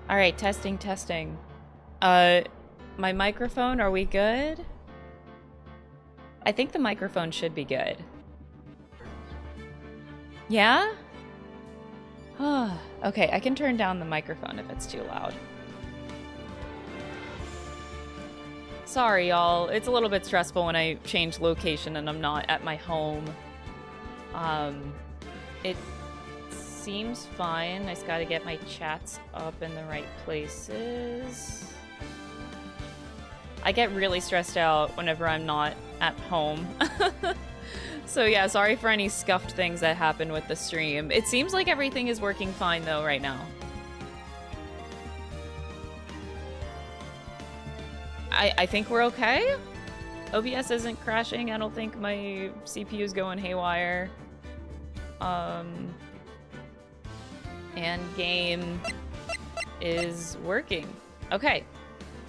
All right, testing, testing. My microphone, are we good? I think the microphone should be good. Yeah? Okay, I can turn down the microphone if it's too loud. Sorry, y'all. It's a little bit stressful when I change location and I'm not at my home. It seems fine. I just gotta get my chats up in the right places. I get really stressed out whenever I'm not at home. So yeah, sorry for any scuffed things that happen with the stream. It seems like everything is working fine though right now. I think we're okay. OBS isn't crashing. I don't think my CPU is going haywire. And game is working. Okay.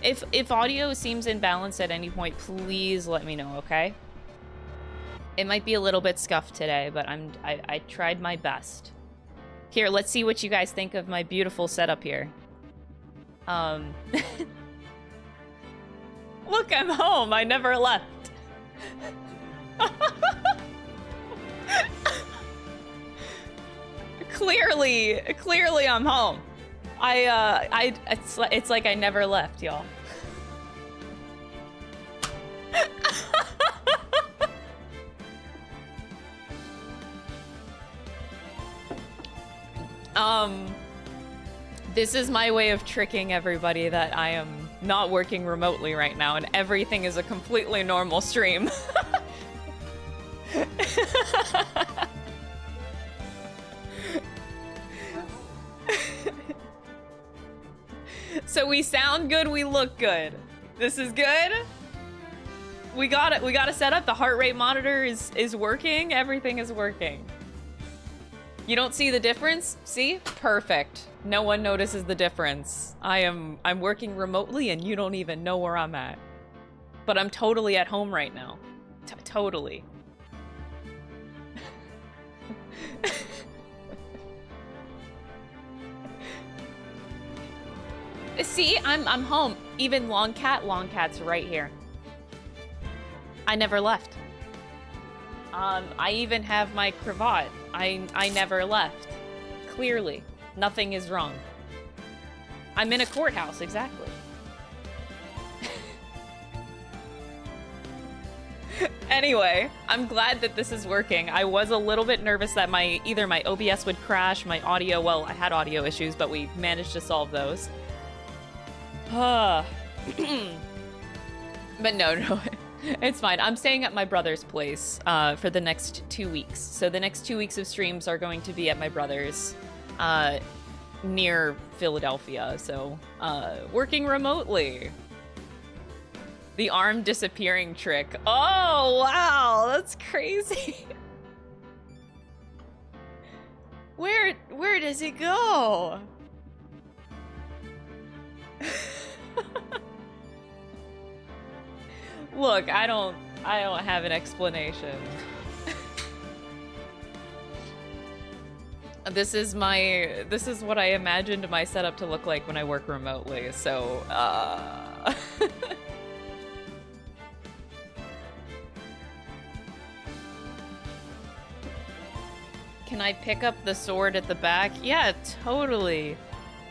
If audio seems imbalanced at any point, please let me know, okay? It might be a little bit scuffed today, but I tried my best. Here, let's see what you guys think of my beautiful setup here. Look, I'm home. I never left. Clearly I'm home. It's like I never left, y'all. This is my way of tricking everybody that I am not working remotely right now and everything is a completely normal stream. So we sound good, we look good. This is good. We got it. We got it set up. The heart rate monitor is working. Everything is working. You don't see the difference? See? Perfect. No one notices the difference. I'm working remotely and you don't even know where I'm at. But I'm totally at home right now. Totally. See, I'm home. Even Longcat's right here. I never left. I even have my cravat. I never left. Clearly, nothing is wrong. I'm in a courthouse, exactly. Anyway, I'm glad that this is working. I was a little bit nervous that either my OBS would crash, my audio, well, I had audio issues, but we managed to solve those. But no, it's fine. I'm staying at my brother's place for the next 2 weeks. So the next 2 weeks of streams are going to be at my brother's near Philadelphia. So working remotely. The arm disappearing trick. Oh, wow, that's crazy. Where does it go? Look, I don't have an explanation. This is what I imagined my setup to look like when I work remotely. So, Can I pick up the sword at the back? Yeah, totally.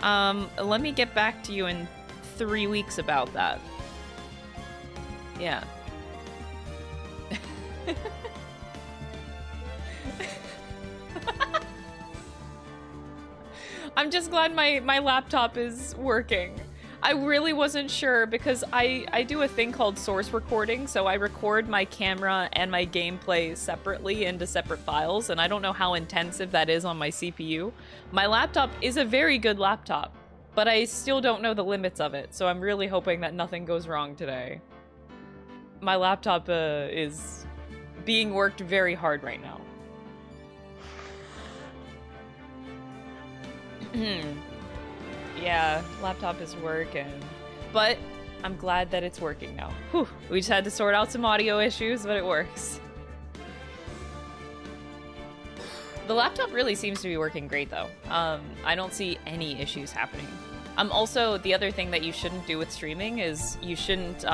Let me get back to you in 3 weeks about that. Yeah. I'm just glad my laptop is working. I really wasn't sure because I do a thing called source recording, so I record my camera and my gameplay separately into separate files, and I don't know how intensive that is on my CPU. My laptop is a very good laptop, but I still don't know the limits of it, so I'm really hoping that nothing goes wrong today. My laptop is being worked very hard right now. Yeah, laptop is working. But I'm glad that it's working now. Whew, we just had to sort out some audio issues, but it works. The laptop really seems to be working great though. I don't see any issues happening. Also, the other thing that you shouldn't do with streaming is you shouldn't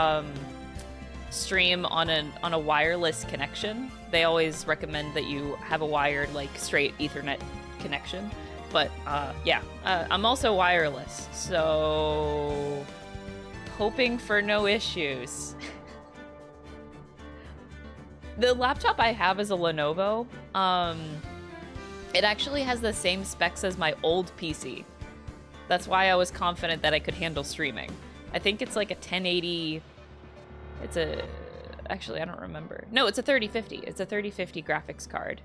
stream on a wireless connection. They always recommend that you have a wired, like, straight Ethernet connection. But yeah, I'm also wireless, so hoping for no issues. The laptop I have is a Lenovo. It actually has the same specs as my old PC. That's why I was confident that I could handle streaming. I think it's like a 1080... It's a... Actually, I don't remember. No, it's a 3050. It's a 3050 graphics card.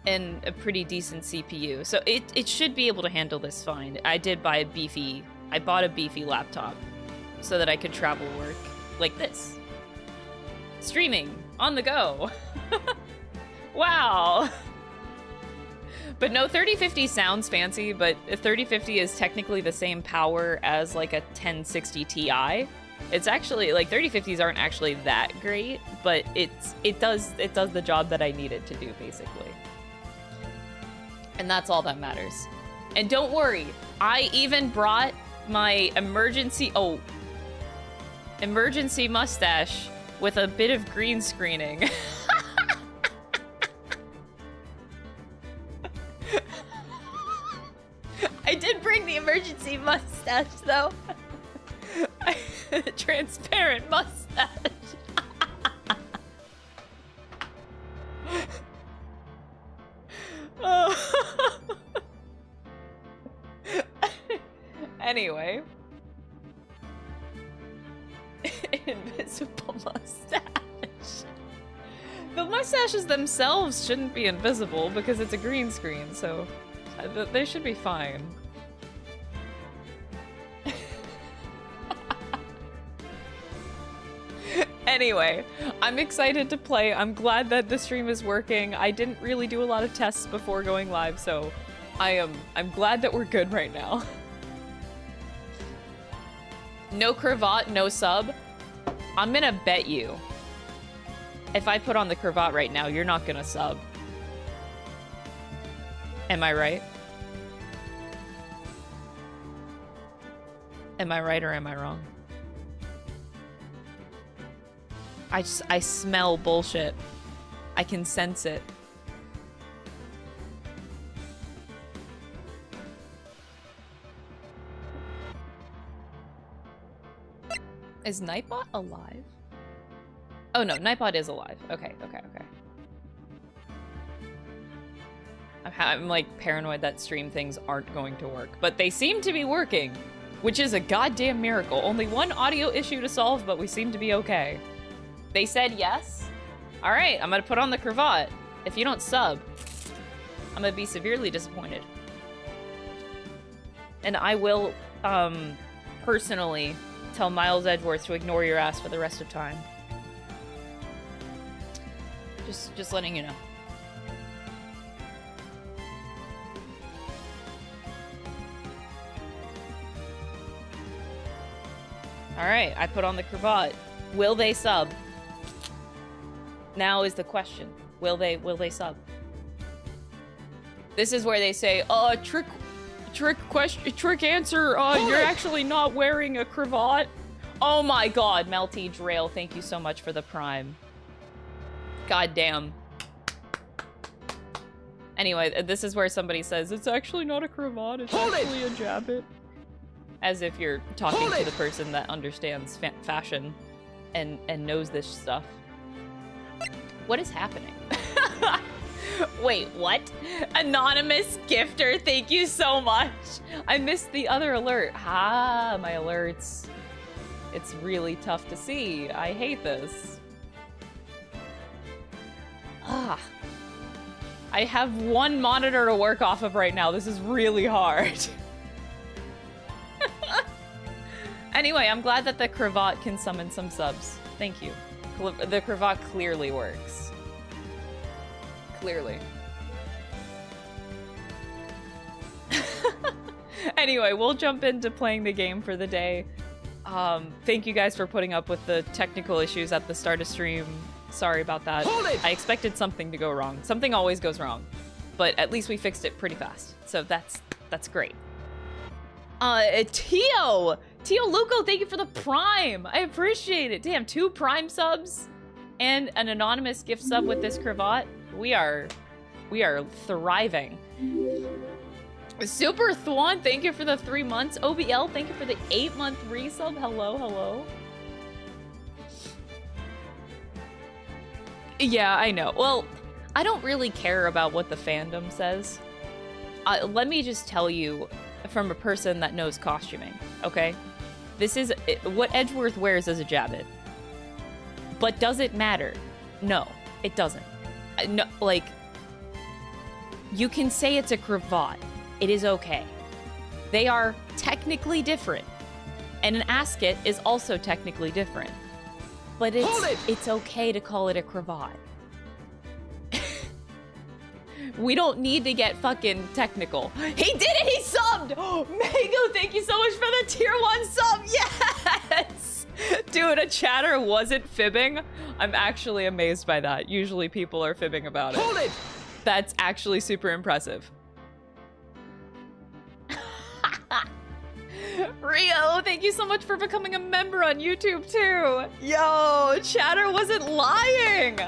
And a pretty decent CPU. So it should be able to handle this fine. I did buy a beefy... I bought a beefy laptop so that I could travel work like this. Streaming on the go. Wow. But no, 3050 sounds fancy, but 3050 is technically the same power as like a 1060 Ti. It's actually, like, 3050s aren't actually that great, but it does the job that I need it to do, basically. And that's all that matters. And don't worry, I even brought my emergency mustache with a bit of green screening. I did bring the emergency mustache, though. Transparent mustache. Anyway. Invisible mustache. The mustaches themselves shouldn't be invisible because it's a green screen, so they should be fine. Anyway, I'm excited to play. I'm glad that the stream is working. I didn't really do a lot of tests before going live, so I'm glad that we're good right now. No cravat, no sub. I'm gonna bet you, if I put on the cravat right now, you're not gonna sub. Am I right? Am I right or am I wrong? I smell bullshit. I can sense it. Is Nightbot alive? Oh no, Nightbot is alive. Okay. I'm like paranoid that stream things aren't going to work, but they seem to be working, which is a goddamn miracle. Only one audio issue to solve, but we seem to be okay. They said yes. All right, I'm gonna put on the cravat. If you don't sub, I'm gonna be severely disappointed. And I will, personally tell Miles Edgeworth to ignore your ass for the rest of time. Just letting you know. All right, I put on the cravat. Will they sub? Now is the question. Will they sub? This is where they say, trick answer, you're actually not wearing a cravat. Oh my god, Melty Drail, thank you so much for the prime. God damn. Anyway, this is where somebody says, it's actually not a cravat, it's actually a jabbit. As if you're talking to the person that understands fashion and knows this stuff. What is happening? Wait, what? Anonymous gifter, thank you so much. I missed the other alert. Ah, my alerts. It's really tough to see. I hate this. Ah. I have one monitor to work off of right now. This is really hard. Anyway, I'm glad that the cravat can summon some subs. Thank you. The cravat clearly works. Clearly. Anyway, we'll jump into playing the game for the day. Thank you guys for putting up with the technical issues at the start of stream. Sorry about that. I expected something to go wrong. Something always goes wrong. but at least we fixed it pretty fast. So that's great. Tio Luco, thank you for the Prime. I appreciate it. Damn, 2 Prime subs and an anonymous gift sub with this cravat. We are thriving. Super Thwan, thank you for the 3 months. OBL, thank you for the 8-month resub. Hello, hello. Yeah, I know. Well, I don't really care about what the fandom says. Let me just tell you from a person that knows costuming, okay? This is what Edgeworth wears as a jabbit. But does it matter? No, it doesn't. No, like, you can say it's a cravat. It is okay. They are technically different. And an ascot is also technically different. But it's okay to call it a cravat. We don't need to get fucking technical. He did it! He subbed! Mango, thank you so much for the tier 1 sub! Yes! Dude, a chatter wasn't fibbing. I'm actually amazed by that. Usually people are fibbing about it. Hold it! That's actually super impressive. Rio, thank you so much for becoming a member on YouTube too. Yo, chatter wasn't lying.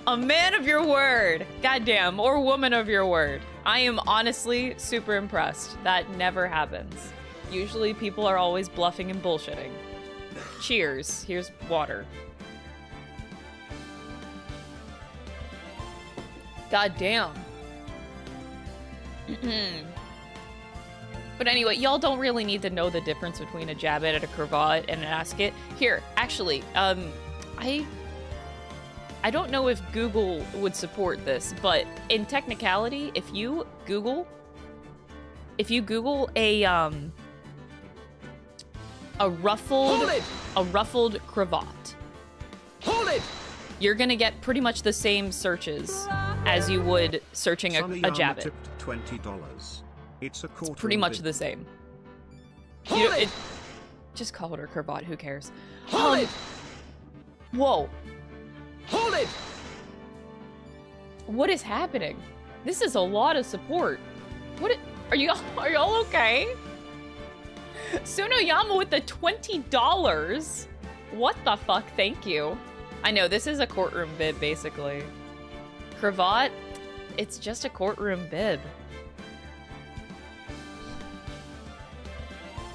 A man of your word. Goddamn, or woman of your word. I am honestly super impressed. That never happens. Usually people are always bluffing and bullshitting. Cheers. Here's water. Goddamn. But anyway, y'all don't really need to know the difference between a jabbit and a cravat and an ascot. Here, actually, I don't know if Google would support this, but in technicality, if you Google a ruffled cravat, you're gonna get pretty much the same searches as you would searching a jabbit. $20. It's pretty much the same. Just call it a cravat. Who cares? Whoa. Hold it! What is happening? This is a lot of support. Are y'all okay? Sunoyama with the $20. What the fuck? Thank you. I know this is a courtroom bib, basically. Cravat, it's just a courtroom bib.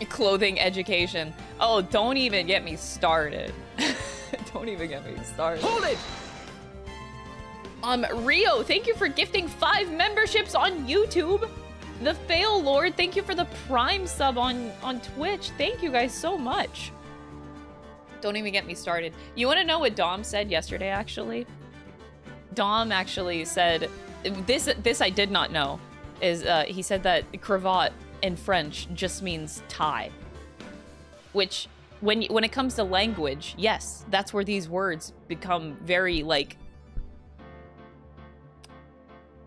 Clothing education. Oh, don't even get me started. Don't even get me started. Hold it! Rio, thank you for gifting 5 memberships on YouTube. The Fail Lord, thank you for the Prime sub on Twitch. Thank you guys so much. Don't even get me started. You want to know what Dom said yesterday, actually? Dom actually said, this I did not know, is he said that cravat in French just means tie. Which, when it comes to language, yes, that's where these words become very, like,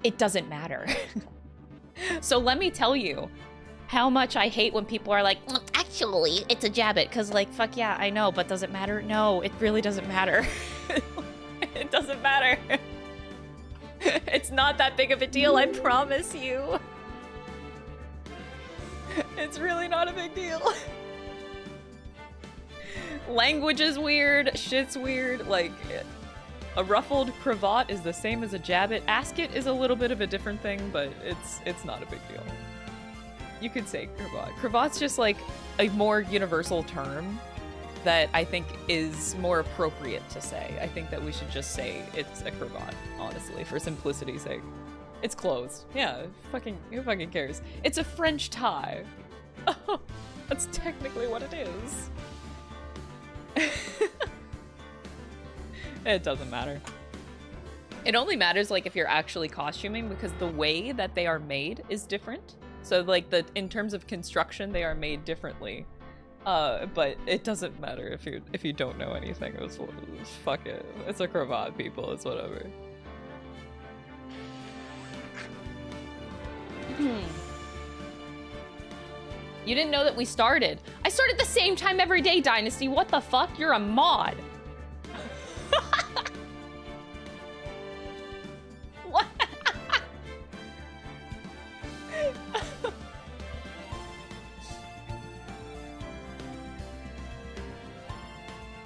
it doesn't matter. So let me tell you how much I hate when people are like, actually, it's a jabbit, because, like, fuck yeah, I know, but does it matter? No, it really doesn't matter. It doesn't matter. It's not that big of a deal, I promise you. It's really not a big deal. Language is weird, shit's weird, like, a ruffled cravat is the same as a jabbit. Ascot is a little bit of a different thing, but it's not a big deal. You could say cravat. Cravat's just like a more universal term that I think is more appropriate to say. I think that we should just say it's a cravat, honestly, for simplicity's sake. It's closed. Yeah, who fucking cares? It's a French tie. Oh, that's technically what it is. It doesn't matter. It only matters, like, if you're actually costuming, because the way that they are made is different. So, like, in terms of construction, they are made differently. But it doesn't matter if you don't know anything. Fuck it. It's a cravat, people. It's whatever. You didn't know that we started. I start at the same time every day, Dynasty. What the fuck? You're a mod. What?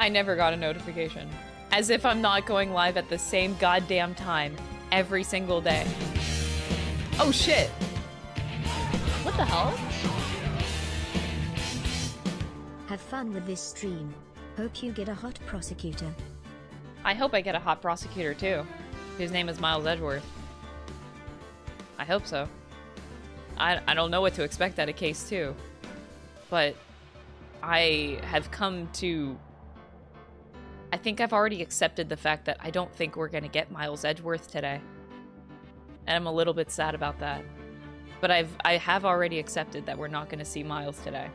I never got a notification. As if I'm not going live at the same goddamn time every single day. Oh shit. What the hell? Have fun with this stream. Hope you get a hot prosecutor. I hope I get a hot prosecutor too. His name is Miles Edgeworth. I hope so. I don't know what to expect at a case too. But I have come to... I think I've already accepted the fact that I don't think we're gonna get Miles Edgeworth today. And I'm a little bit sad about that. But I have already accepted that we're not gonna see Miles today.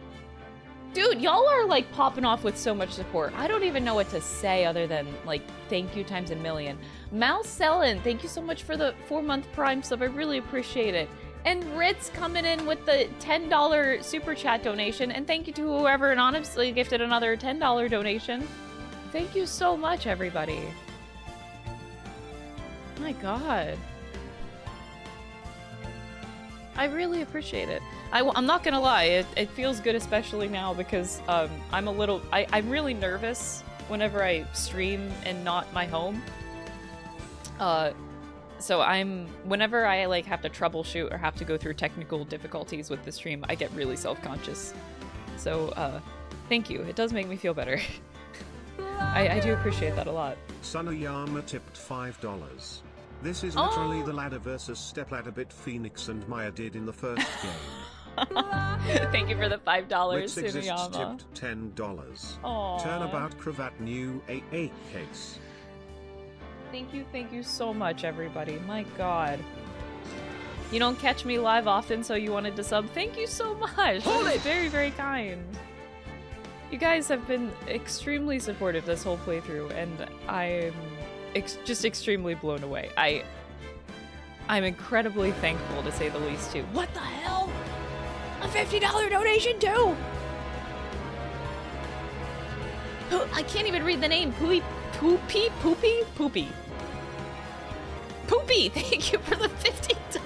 Dude, y'all are like popping off with so much support. I don't even know what to say other than like thank you times a million. Mal Sellin, thank you so much for the 4-month Prime sub. I really appreciate it. And Ritz coming in with the $10 super chat donation. And thank you to whoever anonymously gifted another $10 donation. Thank you so much, everybody. My God. I really appreciate it. I'm not gonna lie, it feels good, especially now because I'm really nervous whenever I stream and not my home. So whenever I like have to troubleshoot or have to go through technical difficulties with the stream, I get really self-conscious. So thank you, it does make me feel better. I do appreciate that a lot. Sunayama tipped $5. This is literally the ladder versus stepladder bit Phoenix and Maya did in the first game. Thank you for the $5, Ritz Exists Sunayama. tipped $10. Aww. Turnabout cravat new AA case. Thank you so much, everybody. My God. You don't catch me live often, so you wanted to sub. Thank you so much. Hold it! Very, very kind. You guys have been extremely supportive this whole playthrough, and I'm just extremely blown away. I'm incredibly thankful, to say the least, too. What the hell? A $50 donation, too? I can't even read the name. Poopy? Poopy. Thank you for the $50.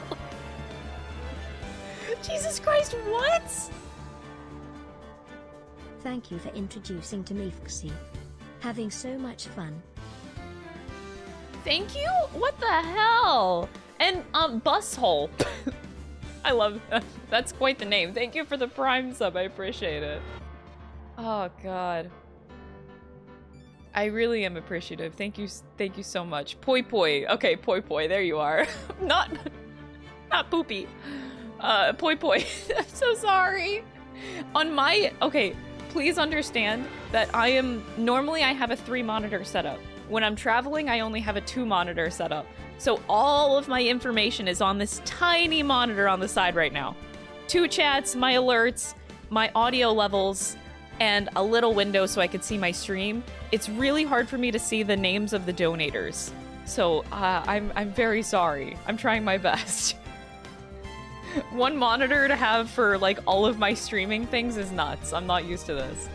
Jesus Christ, what? Thank you for introducing to me, Foxy. Having so much fun. Thank you? What the hell? And, Busshole. I love that. That's quite the name. Thank you for the Prime sub. I appreciate it. Oh, God. I really am appreciative. Thank you so much. Poi Poi. Okay, Poi Poi. There you are. not Poopy. Poi Poi. I'm so sorry. Okay, please understand that normally I have a 3-monitor setup. When I'm traveling, I only have a 2-monitor setup. So all of my information is on this tiny monitor on the side right now. 2 chats, my alerts, my audio levels, and a little window so I could see my stream. It's really hard for me to see the names of the donators. So I'm very sorry. I'm trying my best. 1 monitor to have for like all of my streaming things is nuts. I'm not used to this.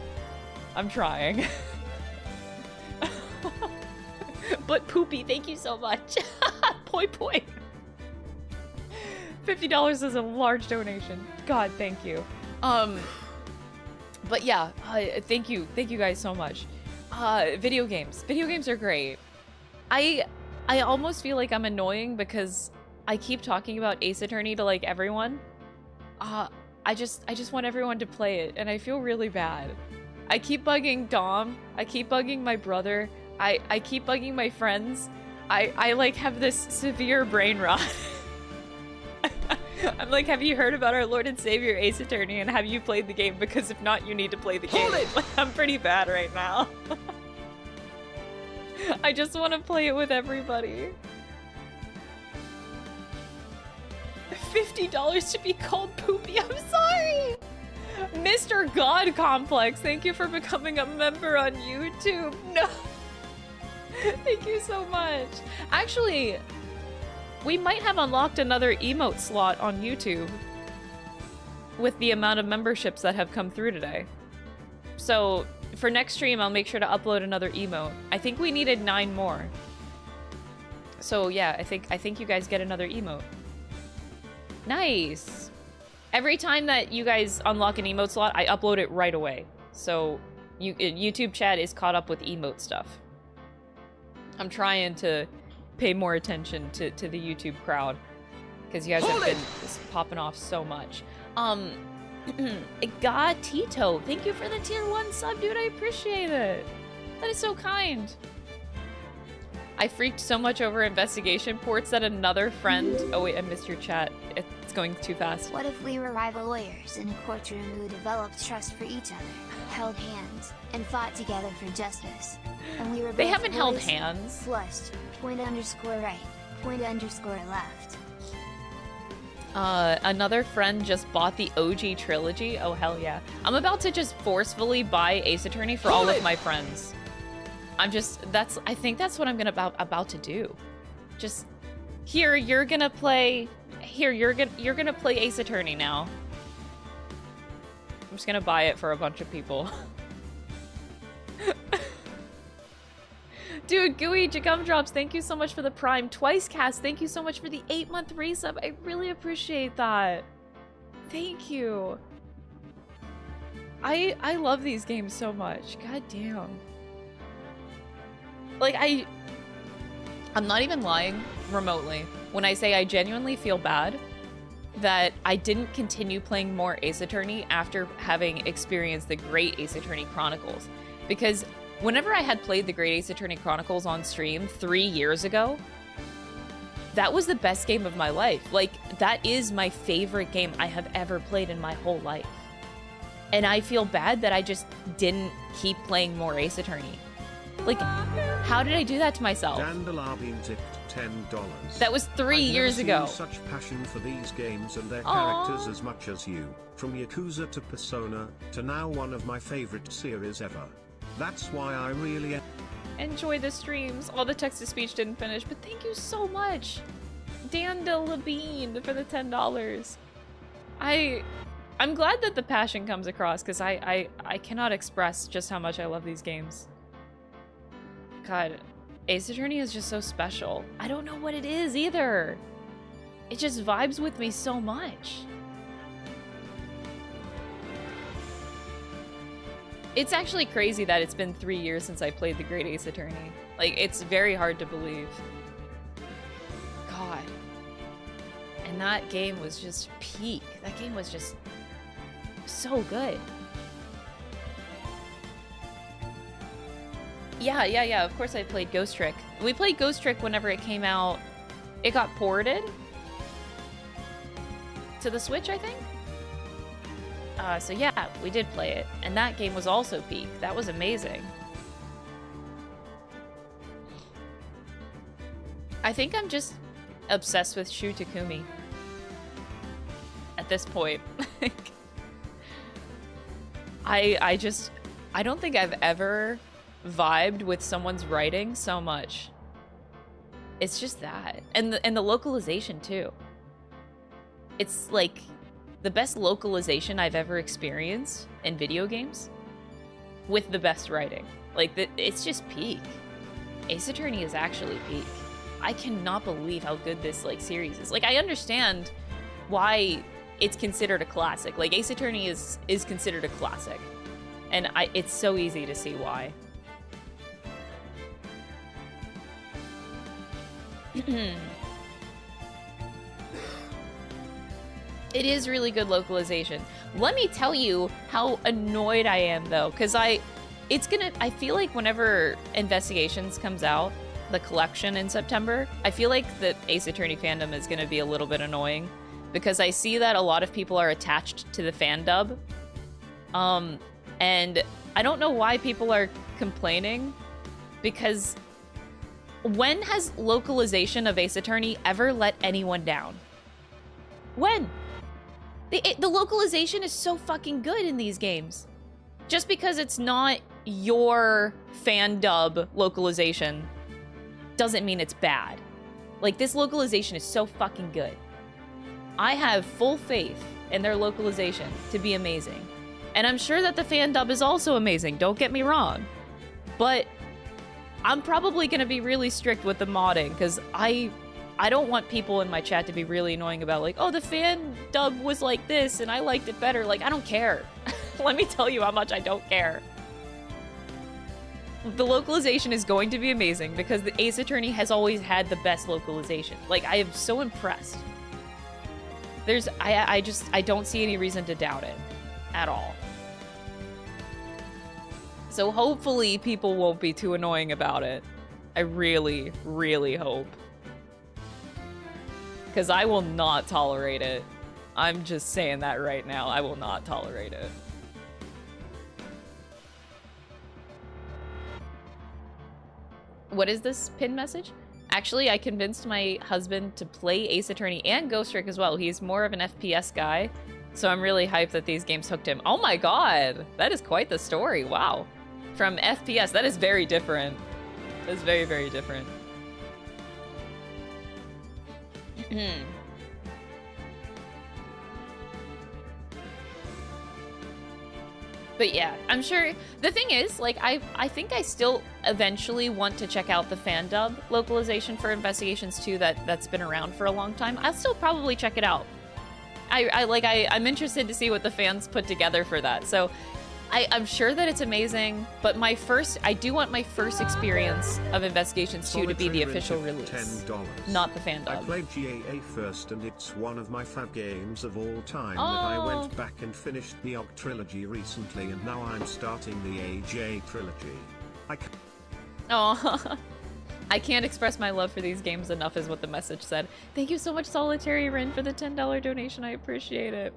I'm trying. But Poopy, thank you so much. Poi Poi. $50 is a large donation. God, thank you. But yeah, thank you guys so much. Video games are great. I almost feel like I'm annoying because I keep talking about Ace Attorney to like everyone. I just want everyone to play it, and I feel really bad. I keep bugging Dom. I keep bugging my brother. I keep bugging my friends. I like have this severe brain rot. I'm like, have you heard about our Lord and Savior Ace Attorney, and have you played the game? Because if not, you need to play the game. Like, I'm pretty bad right now. I just want to play it with everybody. $50 to be called Poopy. I'm sorry. Mr. God Complex, thank you for becoming a member on YouTube. No. Thank you so much. Actually, we might have unlocked another emote slot on YouTube with the amount of memberships that have come through today. So for next stream, I'll make sure to upload another emote. I think we needed 9 more. So yeah, I think you guys get another emote. Nice. Every time that you guys unlock an emote slot, I upload it right away. So YouTube chat is caught up with emote stuff. I'm trying to pay more attention to the YouTube crowd because you guys have been popping off so much. God, Tito, thank you for the tier 1 sub, dude. I appreciate it. That is so kind. I freaked so much over investigation ports that another friend... Oh wait, I missed your chat. It's going too fast. What if we were rival lawyers in a courtroom who developed trust for each other, held hands, and fought together for justice? And we were They both haven't held voiced, hands. Flushed, _right, _left. Another friend just bought the OG Trilogy. Oh, hell yeah. I'm about to just forcefully buy Ace Attorney for all of my friends. I think that's what I'm about to do. Just, here, you're gonna play Ace Attorney now. I'm just gonna buy it for a bunch of people. Dude, Gooey Gumdrops, thank you so much for the Prime. Twice Cast, thank you so much for the 8-month resub. I really appreciate that. Thank you. I love these games so much. God damn. Like, I'm not even lying remotely when I say I genuinely feel bad that I didn't continue playing more Ace Attorney after having experienced the Great Ace Attorney Chronicles. Because whenever I had played the Great Ace Attorney Chronicles on stream 3 years ago, that was the best game of my life. Like, that is my favorite game I have ever played in my whole life. And I feel bad that I just didn't keep playing more Ace Attorney. Like, how did I do that to myself? Dandalabine tipped $10. That was 3 years ago. Such passion for these games and their characters as much as you. From Yakuza to Persona, to now one of my favorite series ever. That's why I really enjoy the streams. All the text-to-speech didn't finish, but thank you so much, Dandalabine, for the $10. I'm glad that the passion comes across, because I cannot express just how much I love these games. God, Ace Attorney is just so special. I don't know what it is either. It just vibes with me so much. It's actually crazy that it's been 3 years since I played the Great Ace Attorney. Like, it's very hard to believe. God. And that game was just peak. That game was just so good. Yeah, of course I played Ghost Trick. We played Ghost Trick whenever it came out. It got ported to the Switch, I think? So yeah, we did play it. And that game was also peak. That was amazing. I think I'm just obsessed with Shu Takumi. At this point. I don't think I've ever vibed with someone's writing so much. It's just that. And the localization too. It's like the best localization I've ever experienced in video games with the best writing. Like, it's just peak. Ace Attorney is actually peak. I cannot believe how good this, like, series is. Like, I understand why it's considered a classic. Like, Ace Attorney is considered a classic. And it's so easy to see why. It is really good localization. Let me tell you how annoyed I am, though, because I feel like whenever Investigations comes out, the collection in September, I feel like the Ace Attorney fandom is gonna be a little bit annoying, because I see that a lot of people are attached to the fan dub. And I don't know why people are complaining, because when has localization of Ace Attorney ever let anyone down? When? The localization is so fucking good in these games. Just because it's not your fan dub localization doesn't mean it's bad. Like, this localization is so fucking good. I have full faith in their localization to be amazing. And I'm sure that the fan dub is also amazing, don't get me wrong. But I'm probably gonna be really strict with the modding, because I don't want people in my chat to be really annoying about, like, oh, the fan dub was like this and I liked it better. Like, I don't care. Let me tell you how much I don't care. the localization is going to be amazing because the Ace Attorney has always had the best localization. Like, I am so impressed. I don't see any reason to doubt it at all. So hopefully people won't be too annoying about it. I really, really hope. Because I will not tolerate it. I'm just saying that right now. I will not tolerate it. What is this pin message? Actually, I convinced my husband to play Ace Attorney and Ghost Trick as well. He's more of an FPS guy, so I'm really hyped that these games hooked him. Oh my god! That is quite the story, wow. From FPS, that is very different. That is very, very different. But yeah, I'm sure the thing is, like, I think I still eventually want to check out the fan dub localization for Investigations 2 that's been around for a long time. I'll still probably check it out. I'm interested to see what the fans put together for that. So I'm sure that it's amazing, but I do want my first experience of Investigations 2 to be the official release, $10. not the fan I dub. played GAA first and it's one of my fab games of all time that Oh. I went back and finished the OG Trilogy recently and now I'm starting the AJ Trilogy. Oh, I can't express my love for these games enough is what the message said. Thank you so much, Solitary Rin, for the $10 donation. I appreciate it.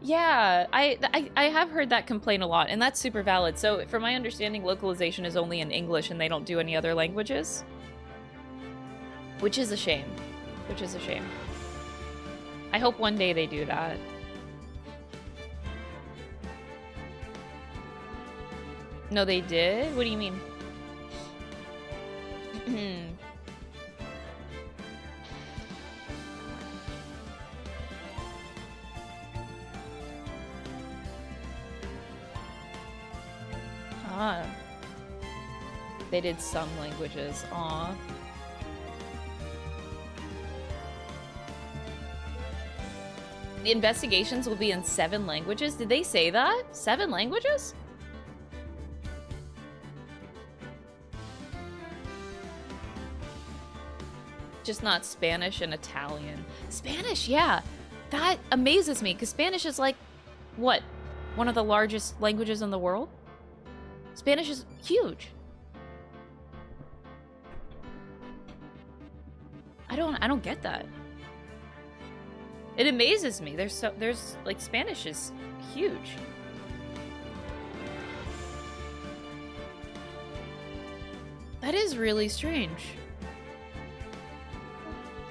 Yeah, I have heard that complaint a lot, and that's super valid. So, from my understanding, localization is only in English, and they don't do any other languages. Which is a shame. Which is a shame. I hope one day they do that. No, they did? What do you mean? Ah. They did some languages. Aw. The investigations will be in 7 languages? Did they say that? 7 languages? Just not Spanish and Italian. Spanish, yeah. That amazes me, because Spanish is like, what? One of the largest languages in the world? Spanish is huge. I don't get that. It amazes me. There's like, Spanish is huge. That is really strange.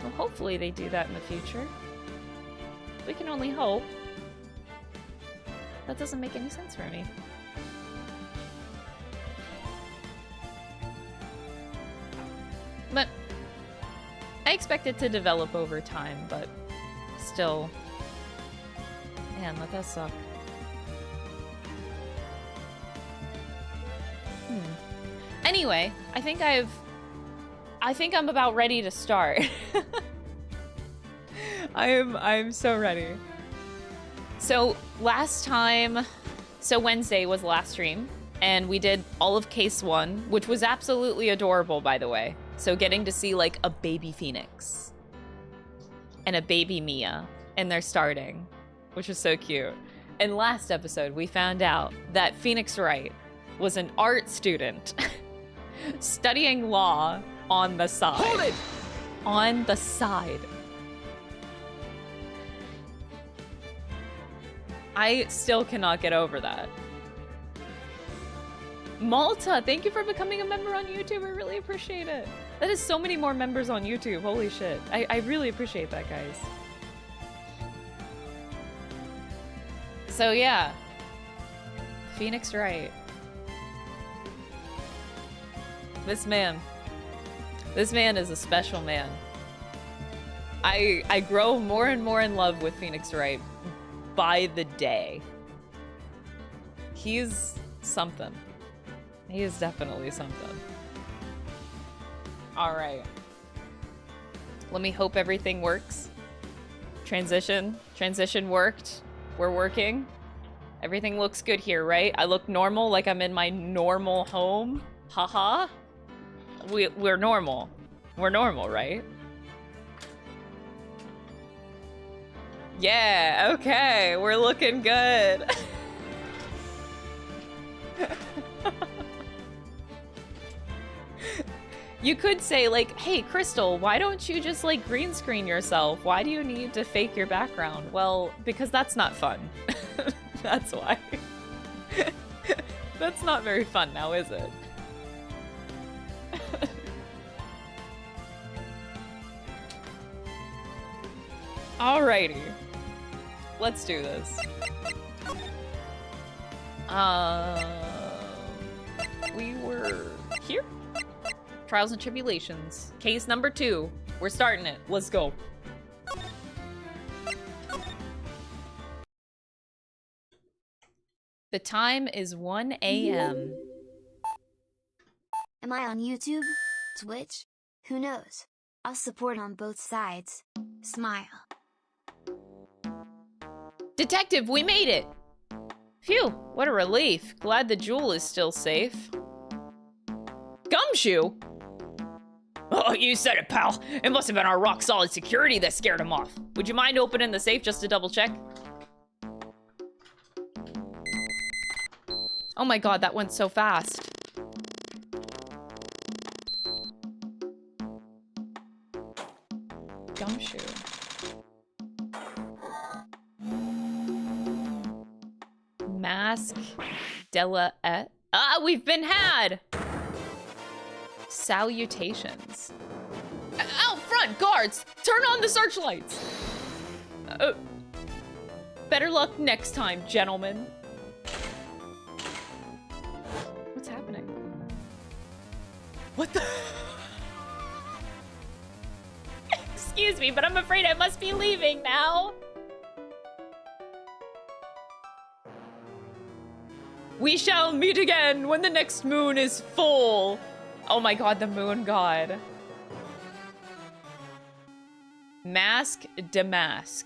Well, hopefully they do that in the future. We can only hope. That doesn't make any sense for me. But I expect it to develop over time, but still. Man, that does suck. Anyway, I think I'm about ready to start. I'm so ready. So Wednesday was the last stream, and we did all of Case 1, which was absolutely adorable, by the way. So getting to see, like, a baby Phoenix and a baby Mia, and they're starting, which was so cute. And last episode, we found out that Phoenix Wright was an art student studying law on the side. Hold it! On the side. I still cannot get over that. Malta, thank you for becoming a member on YouTube. I really appreciate it. That is so many more members on YouTube. Holy shit. I really appreciate that, guys. So yeah. Phoenix Wright. This man is a special man. I grow more and more in love with Phoenix Wright by the day. He's something. He is definitely something. All right. Let me hope everything works. Transition worked. We're working. Everything looks good here, right? I look normal, like I'm in my normal home. Haha. We're normal. We're normal, right? Yeah, okay, we're looking good. You could say, like, hey, Crystal, why don't you just, like, green screen yourself? Why do you need to fake your background? Well, because that's not fun. That's why. That's not very fun now, is it? Alrighty. Let's do this. We were here? Trials and Tribulations. Case number 2. We're starting it. Let's go. The time is 1 a.m. Am I on YouTube? Twitch? Who knows? I'll support on both sides. Smile. Detective, we made it! Phew, what a relief. Glad the jewel is still safe. Gumshoe? Oh, you said it, pal. It must have been our rock-solid security that scared him off. Would you mind opening the safe just to double-check? Oh my god, that went so fast. Gumshoe. Mask. DeLite. Ah, we've been had! Salutations. Out front, guards! Turn on the searchlights! Better luck next time, gentlemen. What's happening? What the? Excuse me, but I'm afraid I must be leaving now. We shall meet again when the next moon is full. Oh my god, the moon god. Mask demask.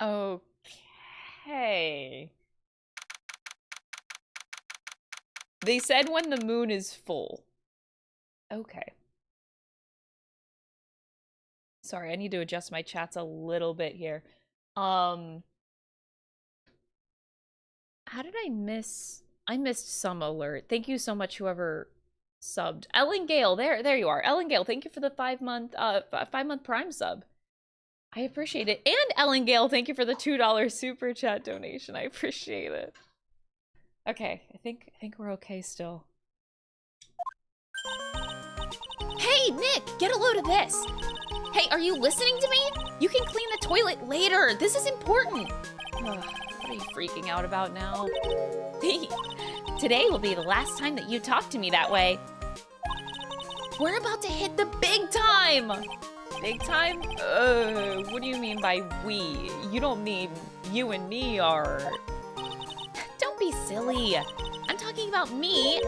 Okay. They said when the moon is full. Okay. Sorry, I need to adjust my chats a little bit here. How did I miss? I missed some alert. Thank you so much, whoever subbed. Ellen Gale, there you are. Ellen Gale, thank you for the 5-month Prime sub. I appreciate it. And Ellen Gale, thank you for the $2 super chat donation. I appreciate it. Okay, I think we're okay still. Hey, Nick, get a load of this. Hey, are you listening to me? You can clean the toilet later. This is important. Ugh, what are you freaking out about now? Today will be the last time that you talk to me that way. We're about to hit the big time. Big time? What do you mean by we? You don't mean you and me are... Don't be silly. I'm talking about me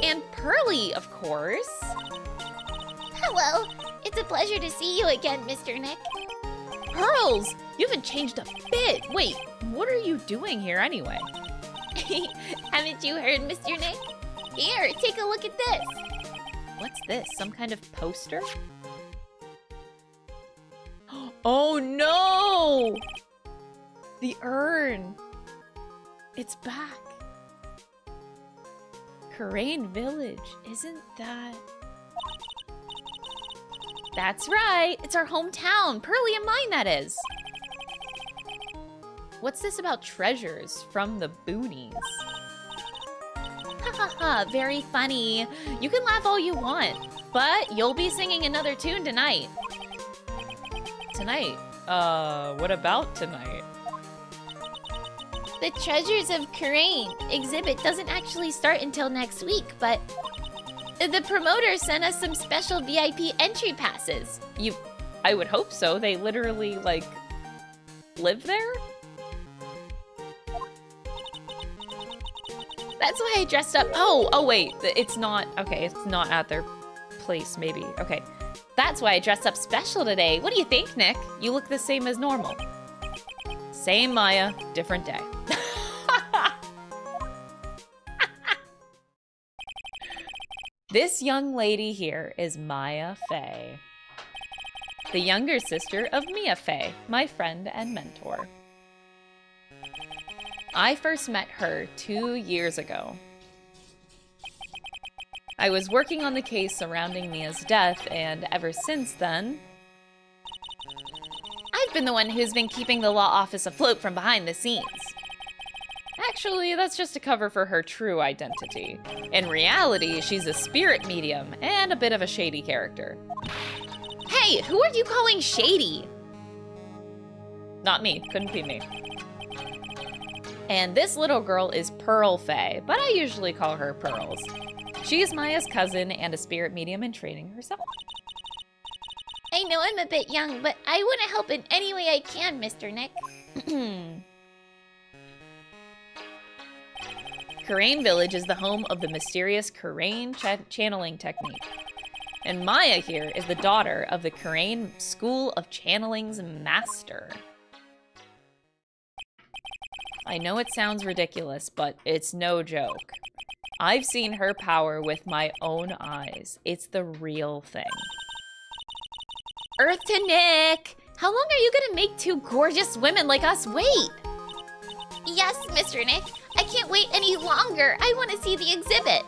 and Pearly, of course. Hello. It's a pleasure to see you again, Mr. Nick. Pearls! You haven't changed a bit. Wait, what are you doing here anyway? Haven't you heard, Mr. Nick? Here, take a look at this. What's this? Some kind of poster? Oh no! The urn. It's back. Crane Village. Isn't that... That's right. It's our hometown. Pearly and mine, that is. What's this about treasures from the boonies? Ha ha ha, very funny. You can laugh all you want, but you'll be singing another tune tonight. Tonight? What about tonight? The Treasures of Crane exhibit doesn't actually start until next week, but the promoter sent us some special VIP entry passes. I would hope so. They literally, like, live there? That's why I dressed up. Oh, wait. It's not, okay, it's not at their place, maybe. Okay. That's why I dressed up special today. What do you think, Nick? You look the same as normal. Same Maya, different day. This young lady here is Maya Fey, the younger sister of Mia Fey, my friend and mentor. I first met her 2 years ago. I was working on the case surrounding Mia's death, and ever since then, I've been the one who's been keeping the law office afloat from behind the scenes. actually, that's just a cover for her true identity. In reality, she's a spirit medium and a bit of a shady character. Hey, who are you calling shady? Not me, couldn't be me. And this little girl is Pearl Fey, but I usually call her Pearls. She is Maya's cousin and a spirit medium in training herself. I know I'm a bit young, but I want to help in any way I can, Mr. Nick. Karain Village is the home of the mysterious Karain channeling technique. And Maya here is the daughter of the Karain School of Channeling's master. I know it sounds ridiculous, but it's no joke. I've seen her power with my own eyes. It's the real thing. Earth to Nick! How long are you gonna make two gorgeous women like us wait? Yes, Mr. Nick. I can't wait any longer. I want to see the exhibit.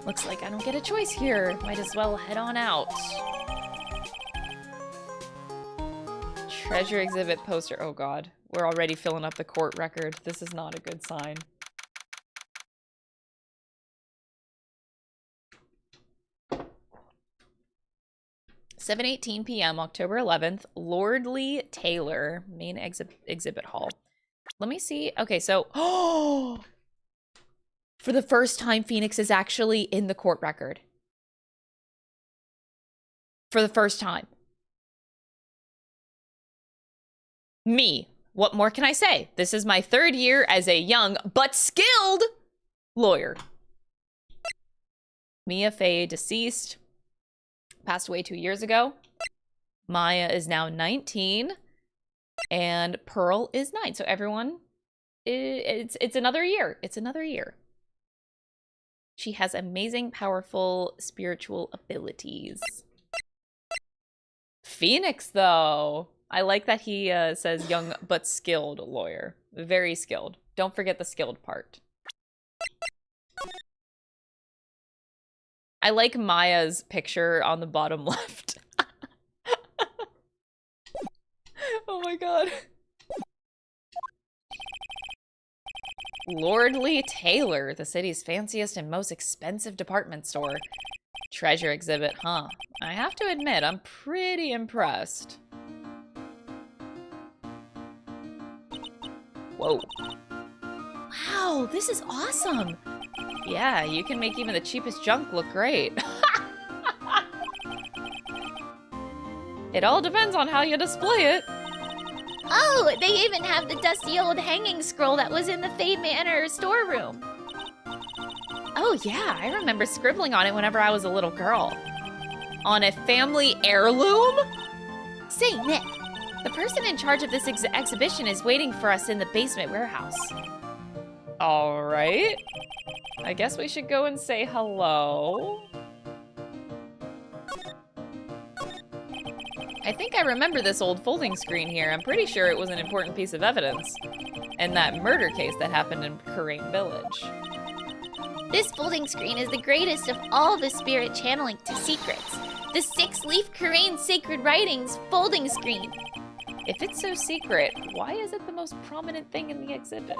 Looks like I don't get a choice here. Might as well head on out. Treasure exhibit poster. Oh god. We're already filling up the court record. This is not a good sign. (7:18 p.m. October 11th). Lordly Taylor, main exhibit hall. Let me see. Okay, so for the first time, Phoenix is actually in the court record. For the first time. Me. What more can I say? This is my 3rd year as a young but skilled lawyer. Mia Fey deceased. Passed away 2 years ago. Maya is now 19. And Pearl is 9. So everyone, it's another year. It's another year. She has amazing, powerful spiritual abilities. Phoenix, though. I like that he says young but skilled lawyer. Very skilled. Don't forget the skilled part. I like Maya's picture on the bottom left. Oh my god. Lordly Taylor, the city's fanciest and most expensive department store. Treasure exhibit, huh? I have to admit, I'm pretty impressed. Whoa. Wow, this is awesome. Yeah, you can make even the cheapest junk look great. It all depends on how you display it. Oh, they even have the dusty old hanging scroll that was in the Fade Manor storeroom. Oh yeah, I remember scribbling on it whenever I was a little girl. On a family heirloom? Say, Nick, The person in charge of this exhibition is waiting for us in the basement warehouse. All right. I guess we should go and say hello. I think I remember this old folding screen here. I'm pretty sure it was an important piece of evidence in that murder case that happened in Karain Village. This folding screen is the greatest of all the spirit channeling to secrets. The 6-leaf Karain sacred writings folding screen. If it's so secret, why is it the most prominent thing in the exhibit?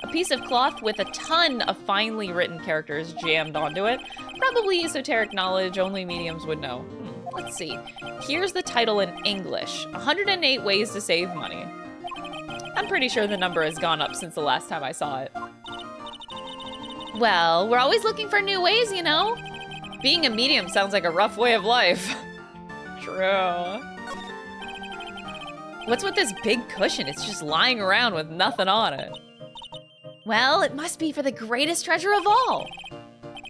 A piece of cloth with a ton of finely written characters jammed onto it. Probably esoteric knowledge only mediums would know. Let's see. Here's the title in English. 108 Ways to Save Money. I'm pretty sure the number has gone up since the last time I saw it. Well, we're always looking for new ways, you know? Being a medium sounds like a rough way of life. True. What's with this big cushion? It's just lying around with nothing on it. Well, it must be for the greatest treasure of all.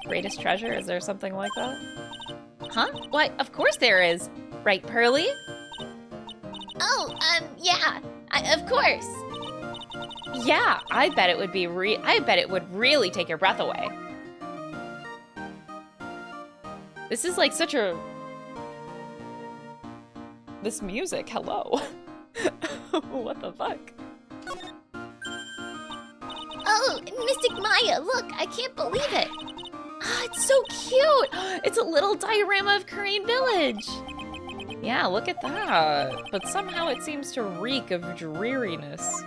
Greatest treasure? Is there something like that? Huh? Why, of course there is. Right, Pearly? Oh, yeah. Of course. Yeah, I bet it would be I bet it would really take your breath away. This is like such a... This music, hello. What the fuck? Oh, Mystic Maya, look, I can't believe it. Ah, it's so cute. It's a little diorama of Korean Village. Yeah, look at that. But somehow it seems to reek of dreariness.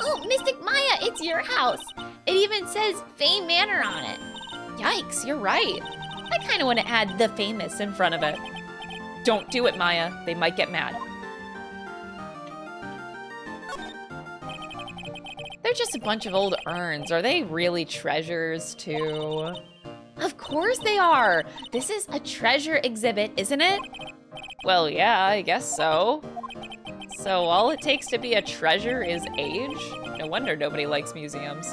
Oh, Mystic Maya, it's your house. It even says Fame Manor on it. Yikes, you're right. I kind of want to add the famous in front of it. Don't do it, Maya. They might get mad. They're just a bunch of old urns. Are they really treasures, too? Of course they are. This is a treasure exhibit, isn't it? Well, yeah, I guess so. So all it takes to be a treasure is age? No wonder nobody likes museums.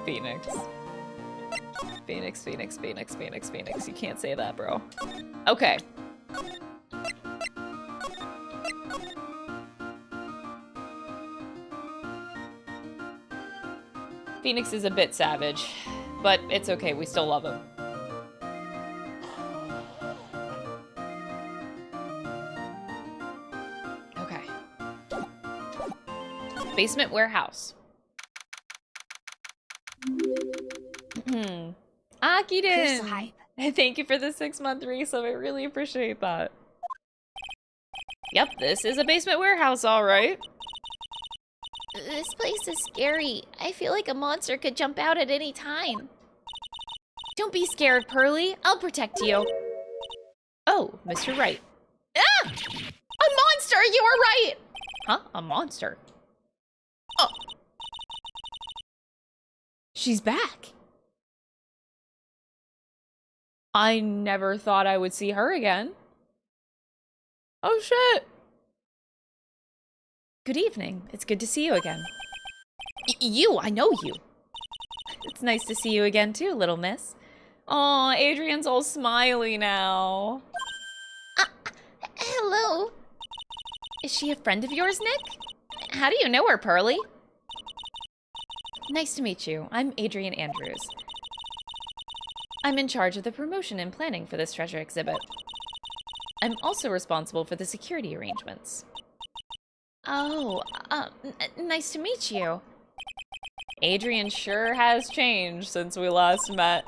Phoenix. Phoenix, Phoenix, Phoenix, Phoenix, Phoenix. You can't say that, bro. Okay. Phoenix is a bit savage, but it's okay, we still love him. Okay. Basement warehouse. Akiden! Hype. Thank you for the 6-month resub, I really appreciate that. Yep, this is a basement warehouse, alright. This place is scary. I feel like a monster could jump out at any time. Don't be scared, Pearly. I'll protect you. Oh, Mr. Wright. Ah! A monster! You were right! Huh? A monster? Oh. She's back. I never thought I would see her again. Oh, shit. Good evening. It's good to see you again. You, I know you. It's nice to see you again too, little miss. Aw, Adrian's all smiley now. Hello. Is she a friend of yours, Nick? How do you know her, Pearly? Nice to meet you. I'm Adrian Andrews. I'm in charge of the promotion and planning for this treasure exhibit. I'm also responsible for the security arrangements. Oh, nice to meet you. Adrian sure has changed since we last met.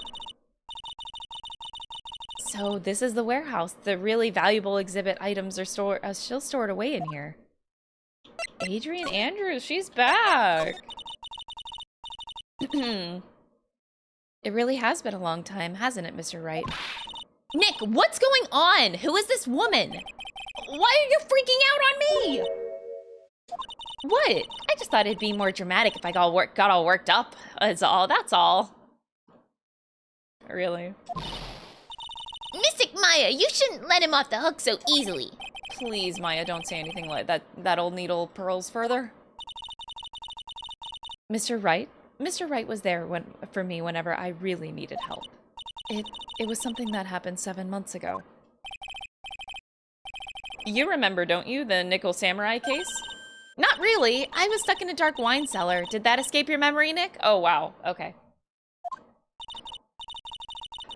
So this is the warehouse. The really valuable exhibit items are still stored away in here. Adrian Andrews, she's back. It really has been a long time, hasn't it, Mr. Wright? Nick, what's going on? Who is this woman? Why are you freaking out on me? What? I just thought it'd be more dramatic if I got all worked up. That's all. Really? Mystic Maya, you shouldn't let him off the hook so easily. Please, Maya, don't say anything like that. That old needle pearls further. Mr. Wright? Mr. Wright was there for me whenever I really needed help. It was something that happened 7 months ago. You remember, don't you, the Nickel Samurai case? Not really. I was stuck in a dark wine cellar. Did that escape your memory, Nick? Oh, wow. Okay.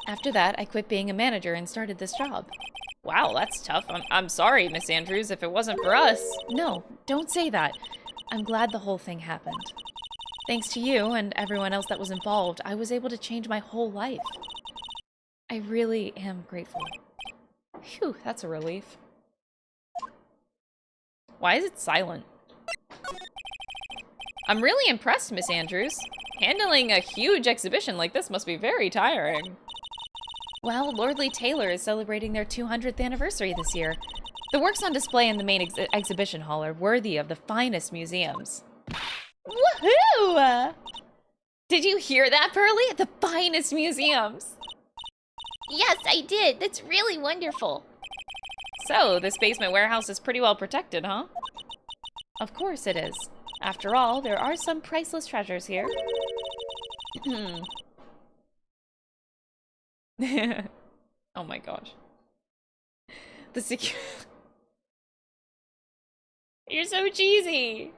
After that, I quit being a manager and started this job. Wow, that's tough. I'm sorry, Miss Andrews, if it wasn't for us. No, don't say that. I'm glad the whole thing happened. Thanks to you and everyone else that was involved, I was able to change my whole life. I really am grateful. Phew, that's a relief. Why is it silent? I'm really impressed, Miss Andrews. Handling a huge exhibition like this must be very tiring. Well, Lordly Taylor is celebrating their 200th anniversary this year. The works on display in the main exhibition hall are worthy of the finest museums. Woohoo! Did you hear that, Pearly? The finest museums. Yes, I did. That's really wonderful. So, this basement warehouse is pretty well protected, huh? Of course it is. After all, there are some priceless treasures here. Oh my gosh. The You're so cheesy.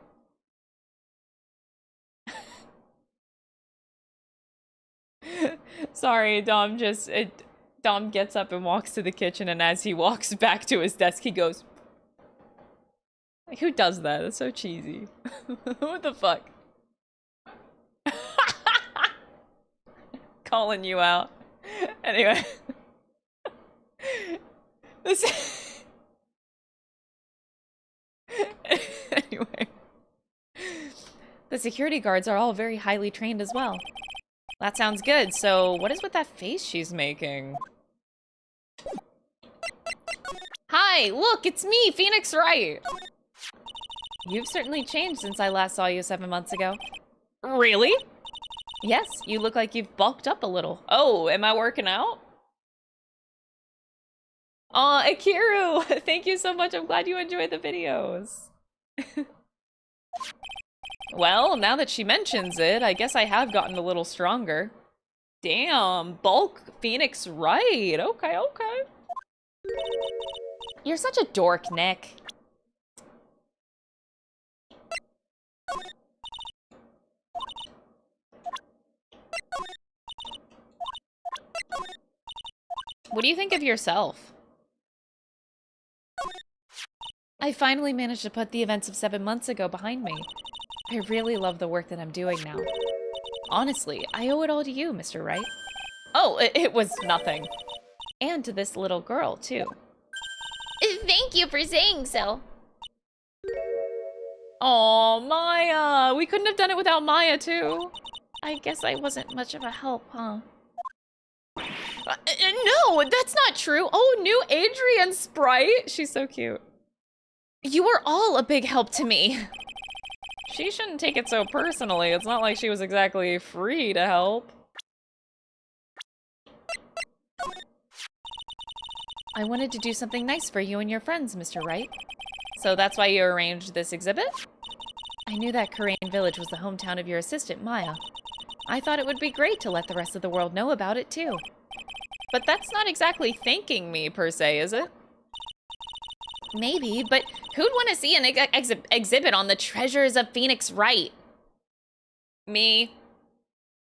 Sorry, Dom Dom gets up and walks to the kitchen, and as he walks back to his desk, he goes, like, who does that? That's so cheesy. What the fuck? Calling you out. Anyway. Anyway. The security guards are all very highly trained as well. That sounds good. So, what is with that face she's making? Hi, look, it's me, Phoenix Wright. You've certainly changed since I last saw you 7 months ago. Really? Yes, you look like you've bulked up a little. Oh, am I working out? Aw, Akiru, thank you so much. I'm glad you enjoyed the videos. Well, now that she mentions it, I guess I have gotten a little stronger. Damn, bulk Phoenix Wright. Okay, okay. You're such a dork, Nick. What do you think of yourself? I finally managed to put the events of 7 months ago behind me. I really love the work that I'm doing now. Honestly, I owe it all to you, Mr. Wright. Oh, it was nothing. And to this little girl, too. Thank you for saying so. Aw, Maya! We couldn't have done it without Maya, too. I guess I wasn't much of a help, huh? No, that's not true. Oh, new Adrian sprite. She's so cute. You were all a big help to me. She shouldn't take it so personally. It's not like she was exactly free to help. I wanted to do something nice for you and your friends, Mr. Wright. So that's why you arranged this exhibit? I knew that Korean village was the hometown of your assistant, Maya. I thought it would be great to let the rest of the world know about it, too. But that's not exactly thanking me, per se, is it? Maybe, but who'd want to see an exhibit on the treasures of Phoenix Wright? Me.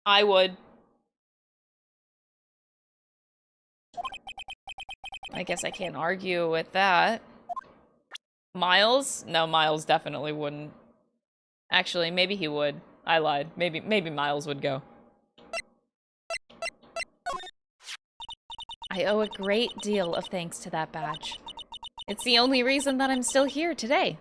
I would. I guess I can't argue with that. Miles? No, Miles definitely wouldn't. Actually, maybe he would. I lied. Maybe Miles would go. I owe a great deal of thanks to that badge. It's the only reason that I'm still here today.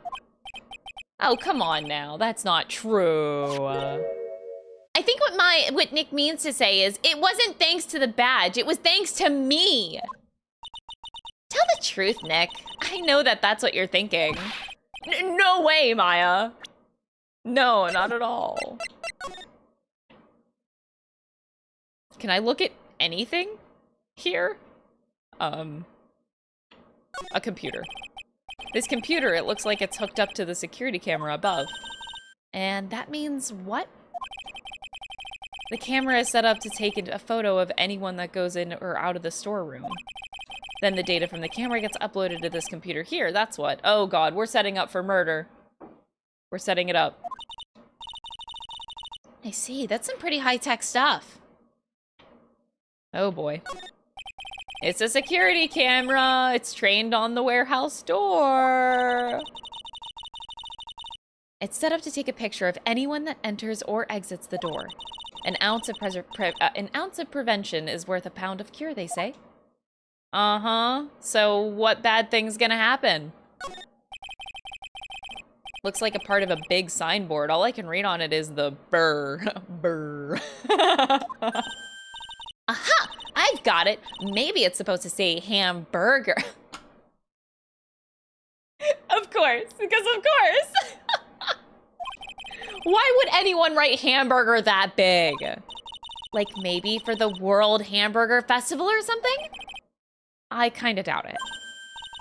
Oh, come on now. That's not true. I think what Nick means to say is, it wasn't thanks to the badge, it was thanks to me. Tell the truth, Nick. I know that that's what you're thinking. No way, Maya. No, not at all. Can I look at anything here? A computer. This computer, it looks like it's hooked up to the security camera above. And that means what? The camera is set up to take a photo of anyone that goes in or out of the storeroom. Then the data from the camera gets uploaded to this computer here. That's what. Oh god, we're setting up for murder. We're setting it up. I see. That's some pretty high-tech stuff. Oh boy. It's a security camera. It's trained on the warehouse door. It's set up to take a picture of anyone that enters or exits the door. An ounce of prevention is worth a pound of cure, they say. Uh-huh. So what bad thing's gonna happen? Looks like a part of a big signboard. All I can read on it is the burr. Burr. Aha! I've got it. Maybe it's supposed to say hamburger. Of course, because of course. Why would anyone write hamburger that big? Like maybe for the World Hamburger Festival or something? I kinda doubt it.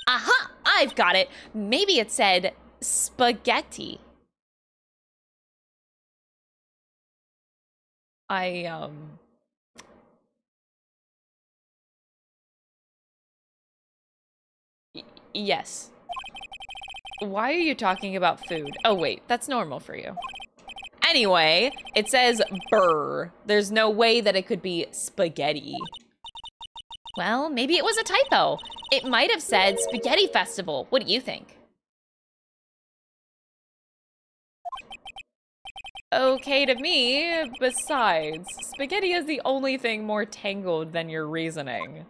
Aha! I've got it. Maybe it said spaghetti. Yes. Why are you talking about food? Oh, wait, that's normal for you. Anyway, it says burr. There's no way that it could be spaghetti. Well, maybe it was a typo. It might have said Spaghetti Festival. What do you think? Okay to me. Besides, spaghetti is the only thing more tangled than your reasoning.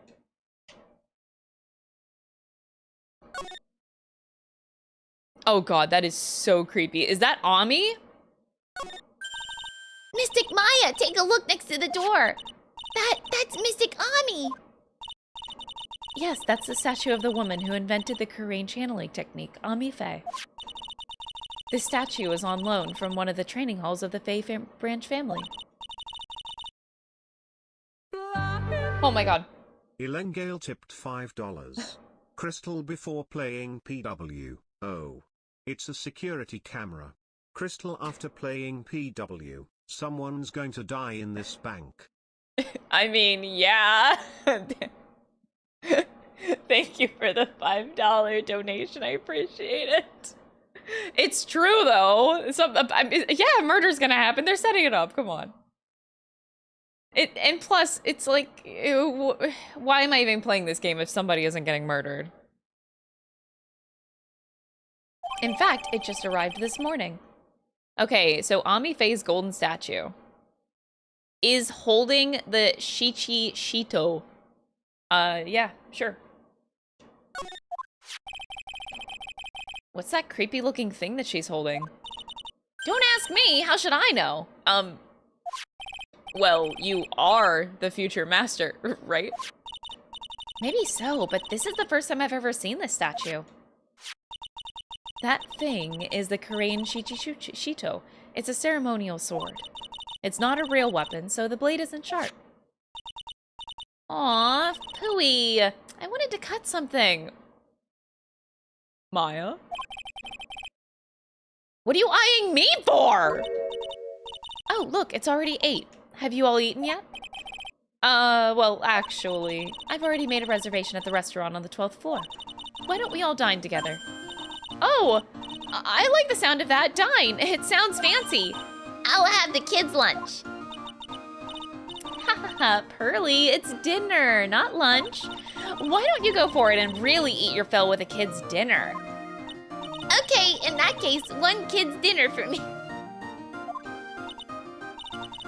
Oh god, that is so creepy. Is that Ami? Mystic Maya, take a look next to the door. That's Mystic Ami. Yes, that's the statue of the woman who invented the Korean channeling technique, Ami Faye. This statue is on loan from one of the training halls of the Faye branch family. Oh my god. Elengale tipped $5. Crystal before playing PW. Oh. It's a security camera. Crystal after playing PW. Someone's going to die in this bank. I mean, yeah. Thank you for the $5 donation. I appreciate it. It's true, though. Yeah, murder's gonna happen. They're setting it up. Come on. And plus, it's like, why am I even playing this game if somebody isn't getting murdered? In fact, it just arrived this morning. Okay, so Ami Faye's golden statue is holding the Shichi Shito. Yeah, sure. What's that creepy looking thing that she's holding? Don't ask me, how should I know? Well, you are the future master, right? Maybe so, but this is the first time I've ever seen this statue. That thing is the Korean Shichi Shito. It's a ceremonial sword. It's not a real weapon, so the blade isn't sharp. Aw, Pooey. I wanted to cut something. Maya? What are you eyeing me for? Oh, look, it's already 8. Have you all eaten yet? Well, actually, I've already made a reservation at the restaurant on the 12th floor. Why don't we all dine together? Oh, I like the sound of that. Dine. It sounds fancy. I'll have the kids' lunch. Haha, Pearly, it's dinner, not lunch. Why don't you go for it and really eat your fill with a kid's dinner? Okay, in that case, one kid's dinner for me.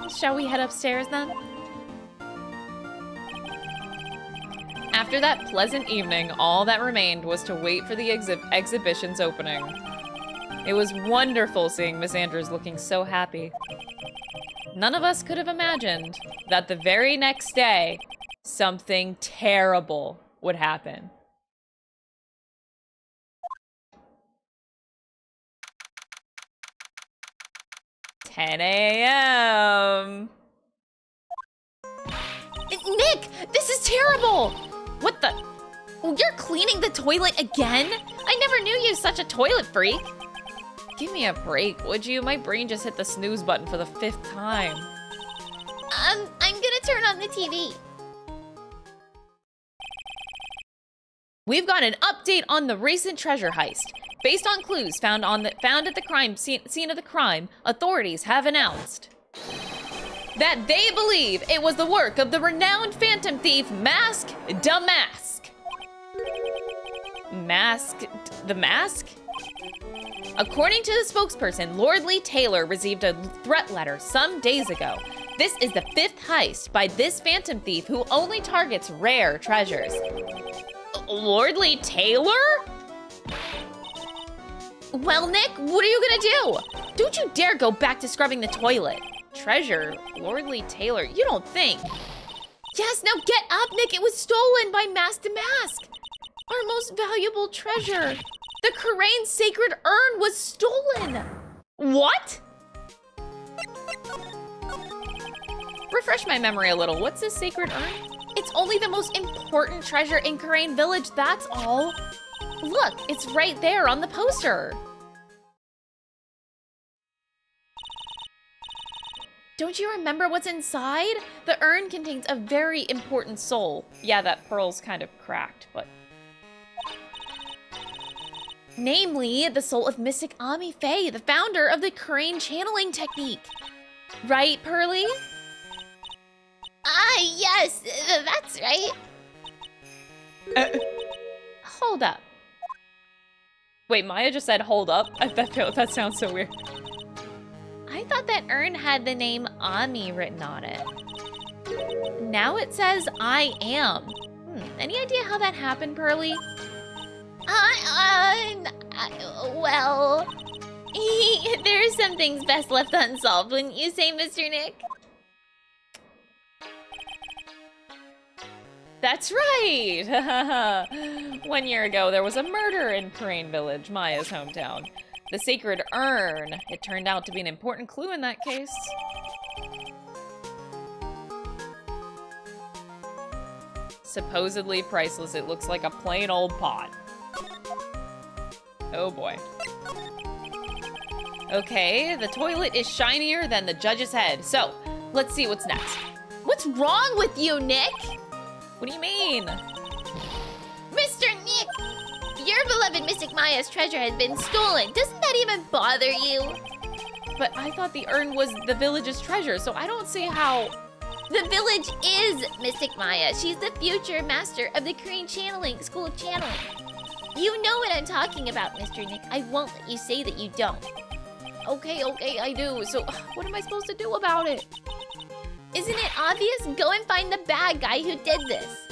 Shall we head upstairs then? after that pleasant evening, all that remained was to wait for the exhibition's opening. It was wonderful seeing Miss Andrews looking so happy. None of us could have imagined that the very next day, something terrible would happen. "10 a.m. Nick, this is terrible! What the? You're cleaning the toilet again? I never knew you such a toilet freak. Give me a break, would you? My brain just hit the snooze button for the 5th time. I'm gonna turn on the TV. We've got an update on the recent treasure heist. Based on clues found at the crime scene of the crime, authorities have announced that they believe it was the work of the renowned phantom thief Mask Damask. The Mask? According to the spokesperson, Lord Lee Taylor received a threat letter some days ago. This is the 5th heist by this phantom thief who only targets rare treasures. Lord Lee Taylor? Well, Nick, what are you gonna do? Don't you dare go back to scrubbing the toilet. Treasure? Lord Lee Taylor? You don't think? Yes, now get up, Nick. It was stolen by Mask Damask. Our most valuable treasure. The Karain sacred urn was stolen. What? Refresh my memory a little. What's this sacred urn? It's only the most important treasure in Karain village, that's all. Look, it's right there on the poster. Don't you remember what's inside? The urn contains a very important soul. Yeah, that pearl's kind of cracked, but... Namely, the soul of Mystic Ami Faye, the founder of the crane channeling technique. Right, Pearly? Ah, yes, that's right. Hold up. Wait, Maya just said hold up? That sounds so weird. I thought that urn had the name Ami written on it. Now it says I am. Any idea how that happened, Pearly? Well, there are some things best left unsolved, wouldn't you say, Mr. Nick? That's right! 1 year ago, there was a murder in Crane Village, Maya's hometown. The sacred urn. It turned out to be an important clue in that case. Supposedly priceless, it looks like a plain old pot. Oh boy. Okay, the toilet is shinier than the judge's head. So, let's see what's next. What's wrong with you, Nick? What do you mean? Mr. Nick! Your beloved Mystic Maya's treasure has been stolen. Doesn't that even bother you? But I thought the urn was the village's treasure, so I don't see how... The village is Mystic Maya. She's the future master of the Korean channeling, School of Channeling. You know what I'm talking about, Mr. Nick. I won't let you say that you don't. Okay, I do. So what am I supposed to do about it? Isn't it obvious? Go and find the bad guy who did this.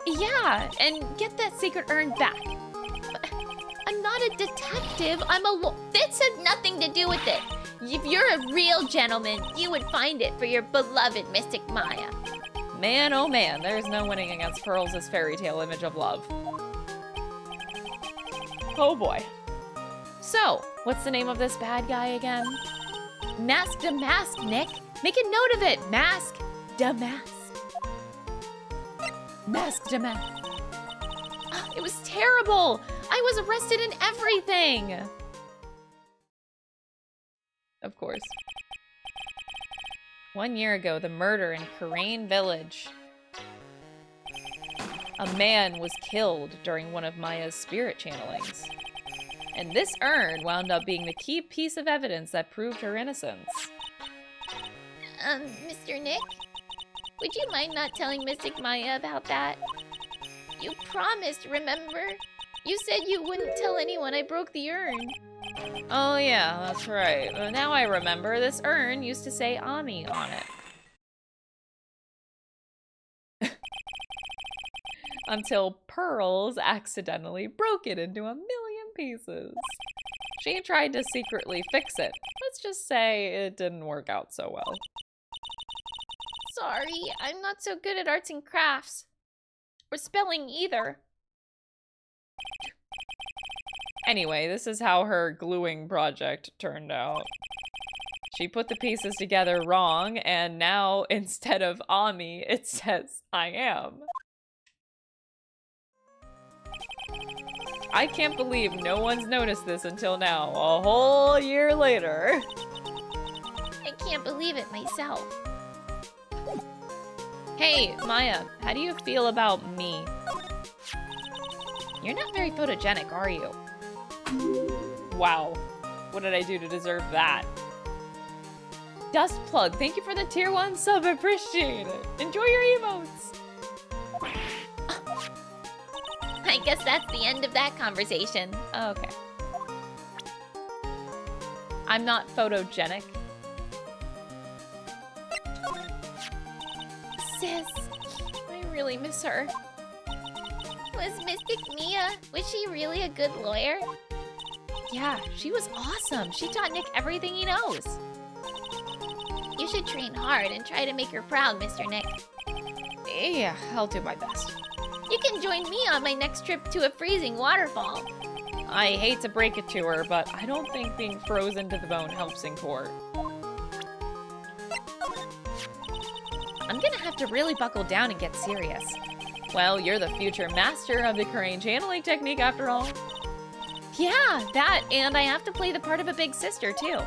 Yeah, and get that sacred urn back. I'm not a detective. I'm a This has nothing to do with it. If you're a real gentleman, you would find it for your beloved Mystic Maya. Man, oh man, there's no winning against Pearl's fairy tale image of love. Oh boy. So, what's the name of this bad guy again? Mask the mask, Nick. Make a note of it. Mask the mask. Mask the mask. It was terrible. I was arrested in everything. Of course. 1 year ago, the murder in Crane Village. A man was killed during one of Maya's spirit channelings. And this urn wound up being the key piece of evidence that proved her innocence. Mr. Nick? Would you mind not telling Mystic Maya about that? You promised, remember? You said you wouldn't tell anyone I broke the urn. Oh yeah, that's right. Now I remember, this urn used to say Ami on it. Until Pearls accidentally broke it into 1 million pieces. She tried to secretly fix it. Let's just say it didn't work out so well. Sorry, I'm not so good at arts and crafts. Or spelling either. Anyway, this is how her gluing project turned out. She put the pieces together wrong, and now instead of Ami, it says I am. I can't believe no one's noticed this until now, a whole year later. I can't believe it myself. Hey, Maya, how do you feel about me? You're not very photogenic, are you? Wow. What did I do to deserve that? Dust Plug, thank you for the tier 1 sub, appreciate it. Enjoy your emotes. I guess that's the end of that conversation. Okay. I'm not photogenic. Sis, I really miss her. Was Mystic Mia, was she really a good lawyer? Yeah, she was awesome. She taught Nick everything he knows. You should train hard and try to make her proud, Mr. Nick. Yeah, I'll do my best. You can join me on my next trip to a freezing waterfall. I hate to break it to her, but I don't think being frozen to the bone helps in court. I'm gonna have to really buckle down and get serious. Well, you're the future master of the crane channeling technique after all. Yeah, that, and I have to play the part of a big sister, too.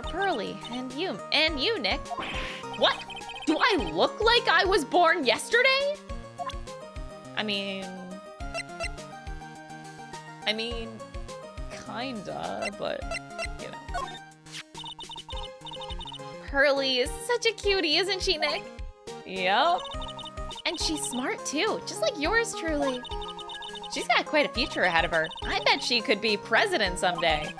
for Pearly. And you, Nick. What? Do I look like I was born yesterday? I mean, kinda, but, you know. Pearly is such a cutie, isn't she, Nick? Yep. And she's smart, too, just like yours truly. She's got quite a future ahead of her. I bet she could be president someday.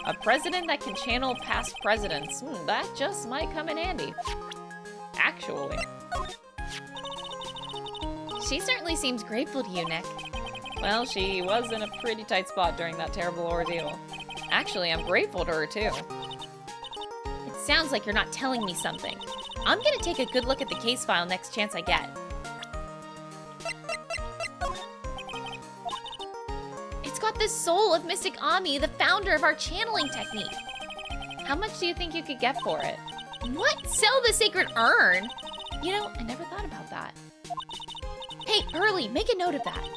A president that can channel past presidents. That just might come in handy. Actually. She certainly seems grateful to you, Nick. Well, she was in a pretty tight spot during that terrible ordeal. Actually, I'm grateful to her, too. It sounds like you're not telling me something. I'm gonna take a good look at the case file next chance I get. It's got the soul of Mystic Ami, the founder of our channeling technique. How much do you think you could get for it? What? Sell the sacred urn? You know, I never thought about that. Hey, Pearly, make a note of that.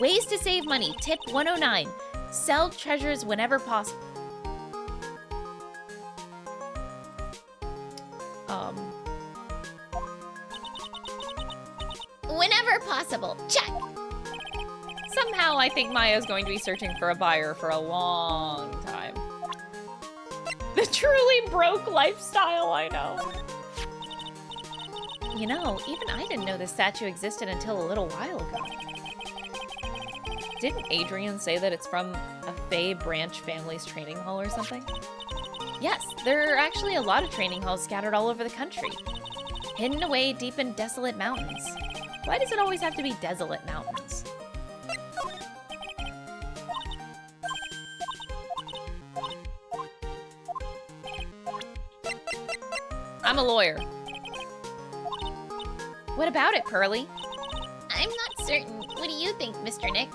Ways to save money, tip 109. Sell treasures whenever possible. Whenever possible. Check. Somehow, I think Maya's going to be searching for a buyer for a long time. The truly broke lifestyle, I know. You know, even I didn't know this statue existed until a little while ago. Didn't Adrian say that it's from a Fae branch family's training hall or something? Yes, there are actually a lot of training halls scattered all over the country. Hidden away deep in desolate mountains. Why does it always have to be desolate mountains? I'm a lawyer. What about it, Pearly? I'm not certain. What do you think, Mr. Nick?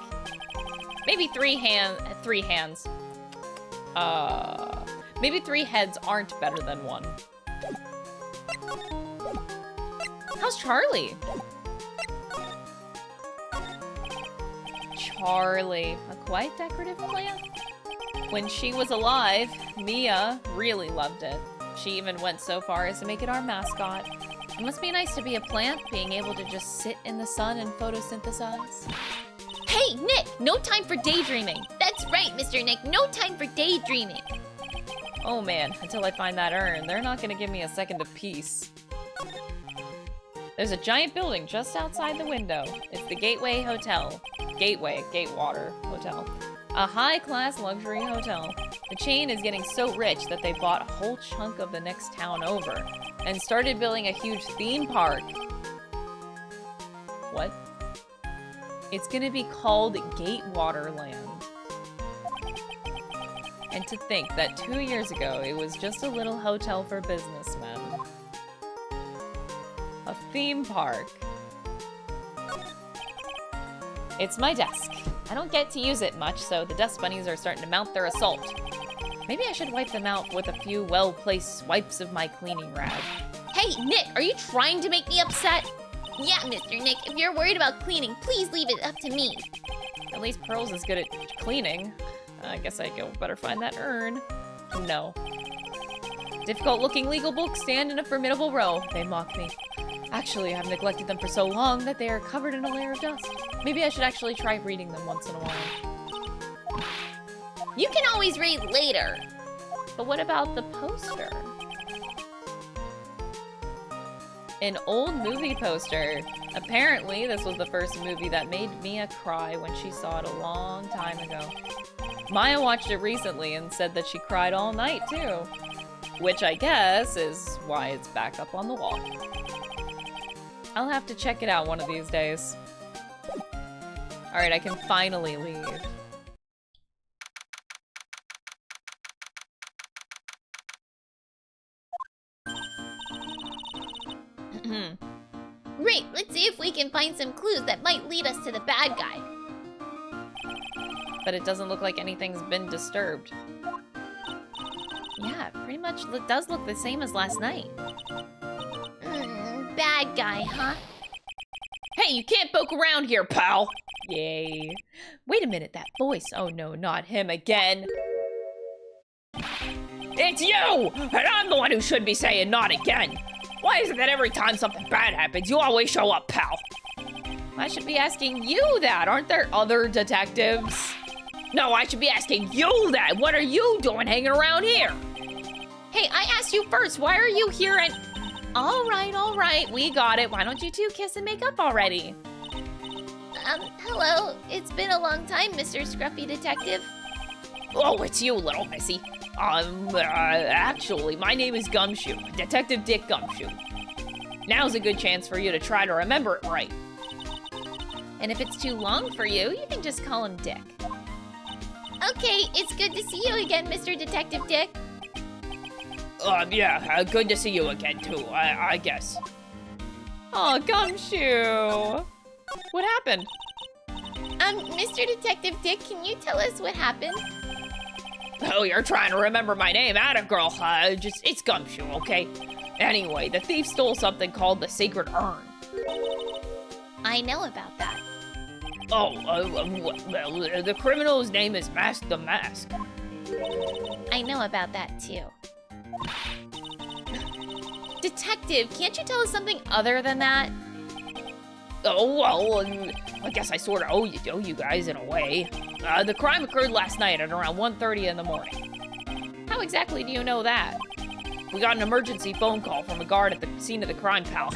Maybe three hands. Maybe 3 heads aren't better than 1. How's Charlie? Charlie, a quite decorative plant. When she was alive, Mia really loved it. She even went so far as to make it our mascot. It must be nice to be a plant, being able to just sit in the sun and photosynthesize. Hey, Nick! No time for daydreaming! That's right, Mr. Nick! No time for daydreaming! Oh man, until I find that urn, they're not gonna give me a second of peace. There's a giant building just outside the window. It's the Gateway Hotel. Gatewater Hotel. A high-class luxury hotel. The chain is getting so rich that they bought a whole chunk of the next town over and started building a huge theme park. What? It's gonna be called Gatewaterland. And to think that 2 years ago, it was just a little hotel for businessmen. A theme park. It's my desk. I don't get to use it much, so the dust bunnies are starting to mount their assault. Maybe I should wipe them out with a few well-placed swipes of my cleaning rag. Hey, Nick, are you trying to make me upset? Yeah, Mr. Nick, if you're worried about cleaning, please leave it up to me. At least Pearl's is good at cleaning. I guess I go better find that urn. No. Difficult-looking legal books stand in a formidable row. They mock me. Actually, I've neglected them for so long that they are covered in a layer of dust. Maybe I should actually try reading them once in a while. You can always read later. But what about the poster? An old movie poster. Apparently, this was the first movie that made Mia cry when she saw it a long time ago. Maya watched it recently and said that she cried all night, too. Which I guess is why it's back up on the wall. I'll have to check it out one of these days. Alright, I can finally leave. Great, let's see if we can find some clues that might lead us to the bad guy. But it doesn't look like anything's been disturbed. Yeah, pretty much it does look the same as last night. Bad guy, huh? Hey, you can't poke around here, pal! Yay. Wait a minute, that voice. Oh no, not him again. It's you! And I'm the one who should be saying not again. Why is it that every time something bad happens, you always show up, pal? I should be asking you that. Aren't there other detectives? No, I should be asking you that. What are you doing hanging around here? Hey, I asked you first. Why are you here and... All right. We got it. Why don't you two kiss and make up already? Hello. It's been a long time, Mr. Scruffy Detective. Oh, it's you, little missy. Actually, my name is Gumshoe. Detective Dick Gumshoe. Now's a good chance for you to try to remember it right. And if it's too long for you, you can just call him Dick. Okay, it's good to see you again, Mr. Detective Dick. Yeah, good to see you again, too, I guess. Oh, Gumshoe. What happened? Mr. Detective Dick, can you tell us what happened? Oh, you're trying to remember my name, atta girl. It's Gumshoe, okay? Anyway, the thief stole something called the Sacred Urn. I know about that. Oh, well, the criminal's name is Mask the Mask. I know about that, too. Detective, can't you tell us something other than that? Oh, well, I guess I sort of owe you guys in a way. The crime occurred last night at around 1:30 in the morning. How exactly do you know that? We got an emergency phone call from a guard at the scene of the crime, pal.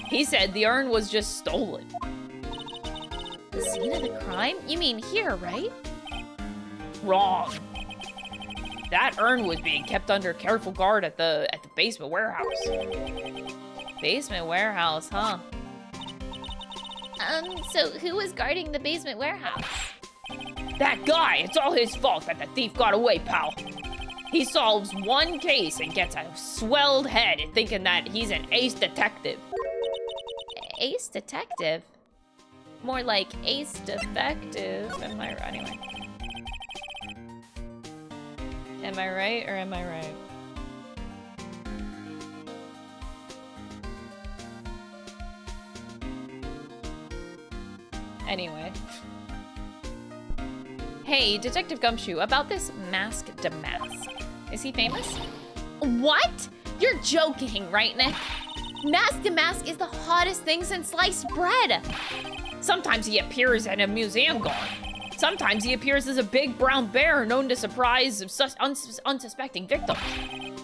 He said the urn was just stolen. The scene of the crime? You mean here, right? Wrong. That urn was being kept under careful guard at the basement warehouse. Basement warehouse, huh? So who was guarding the basement warehouse? That guy! It's all his fault that the thief got away, pal. He solves one case and gets a swelled head thinking that he's an ace detective. Ace detective? More like ace defective. Am I right? Anyway. Am I right or am I right? Anyway. Hey, Detective Gumshoe, about this Mask to Mask. Is he famous? What? You're joking, right, Nick? Mask to Mask is the hottest thing since sliced bread. Sometimes he appears at a museum guard. Sometimes he appears as a big brown bear known to surprise unsuspecting victims.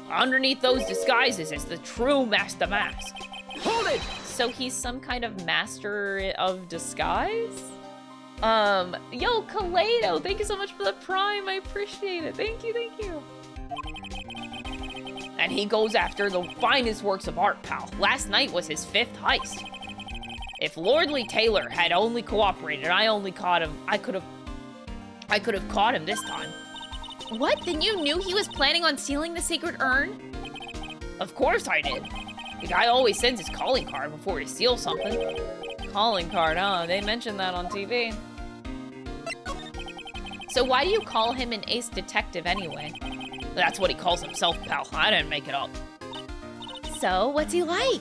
Underneath those disguises is the true Mask to Mask. Hold it! So he's some kind of master of disguise? Yo, Kaleido, thank you so much for the prime. I appreciate it. Thank you. And he goes after the finest works of art, pal. Last night was his 5th heist. If Lordly Taylor had only cooperated, I could have caught him this time. What? Then you knew he was planning on stealing the sacred urn? Of course I did. The guy always sends his calling card before he steals something. Calling card, huh? They mentioned that on TV. So why do you call him an ace detective anyway? That's what he calls himself, pal. I didn't make it up. So, what's he like?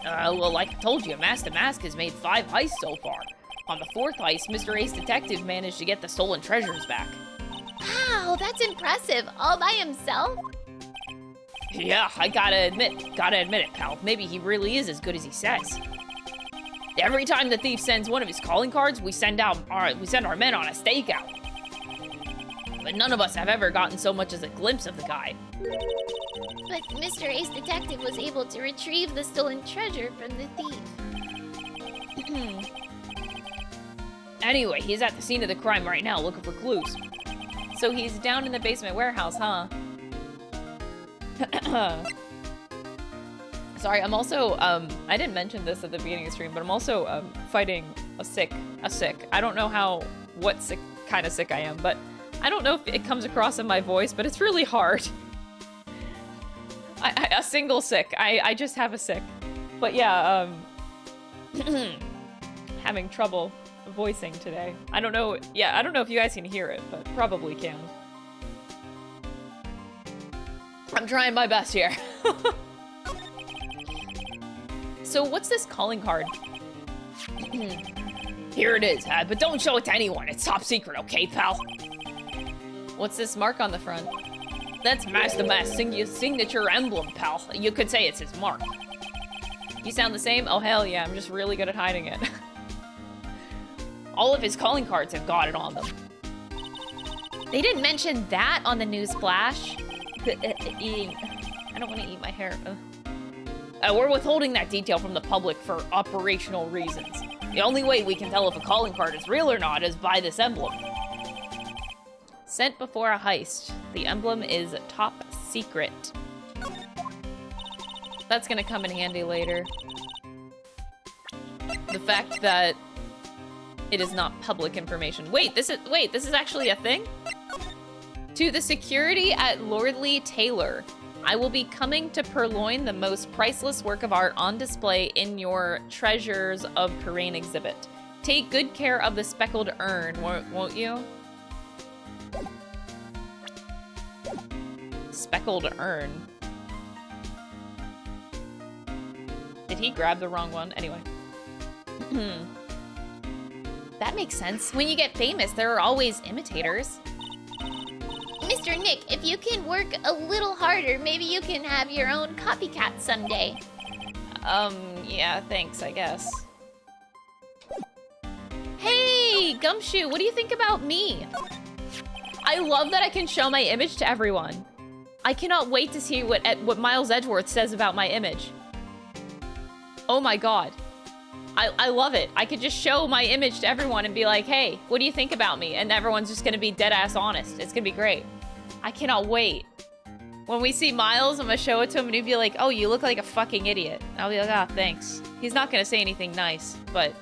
Well, like I told you, Mask to Mask has made 5 heists so far. On the 4th heist, Mr. Ace Detective managed to get the stolen treasures back. Wow, that's impressive. All by himself? Yeah, I gotta admit it, pal. Maybe he really is as good as he says. Every time the thief sends one of his calling cards, we send our men on a stakeout. But none of us have ever gotten so much as a glimpse of the guy. But Mr. Ace Detective was able to retrieve the stolen treasure from the thief. Anyway, he's at the scene of the crime right now looking for clues. So he's down in the basement warehouse, huh? Sorry, I'm also, I didn't mention this at the beginning of the stream, but I'm also fighting a sick. I don't know what kind of sick I am, but I don't know if it comes across in my voice, but it's really hard. A single sick. I just have a sick. But yeah, having trouble voicing today. I don't know if you guys can hear it, but probably can. I'm trying my best here. So what's this calling card? Here it is, but don't show it to anyone. It's top secret, okay, pal? What's this mark on the front? That's Master Mask's signature emblem, pal. You could say it's his mark. You sound the same? Oh, hell yeah, I'm just really good at hiding it. All of his calling cards have got it on them. They didn't mention that on the news flash. I don't want to eat my hair. We're withholding that detail from the public for operational reasons. The only way we can tell if a calling card is real or not is by this emblem. Sent before a heist. The emblem is top secret. That's gonna come in handy later. The fact that it is not public information. Wait, this is actually a thing? To the security at Lordly Taylor. I will be coming to purloin the most priceless work of art on display in your Treasures of Karain exhibit. Take good care of the speckled urn, won't you? Speckled urn. Did he grab the wrong one? Anyway. That makes sense. When you get famous, there are always imitators. Mr. Nick, if you can work a little harder, maybe you can have your own copycat someday. Yeah, thanks, I guess. Hey, Gumshoe, what do you think about me? I love that I can show my image to everyone. I cannot wait to see what Miles Edgeworth says about my image. Oh my god. I love it. I could just show my image to everyone and be like, hey, what do you think about me? And everyone's just gonna be dead-ass honest. It's gonna be great. I cannot wait. When we see Miles, I'm gonna show it to him and he'll be like, oh, you look like a fucking idiot. I'll be like, ah, thanks. He's not gonna say anything nice, but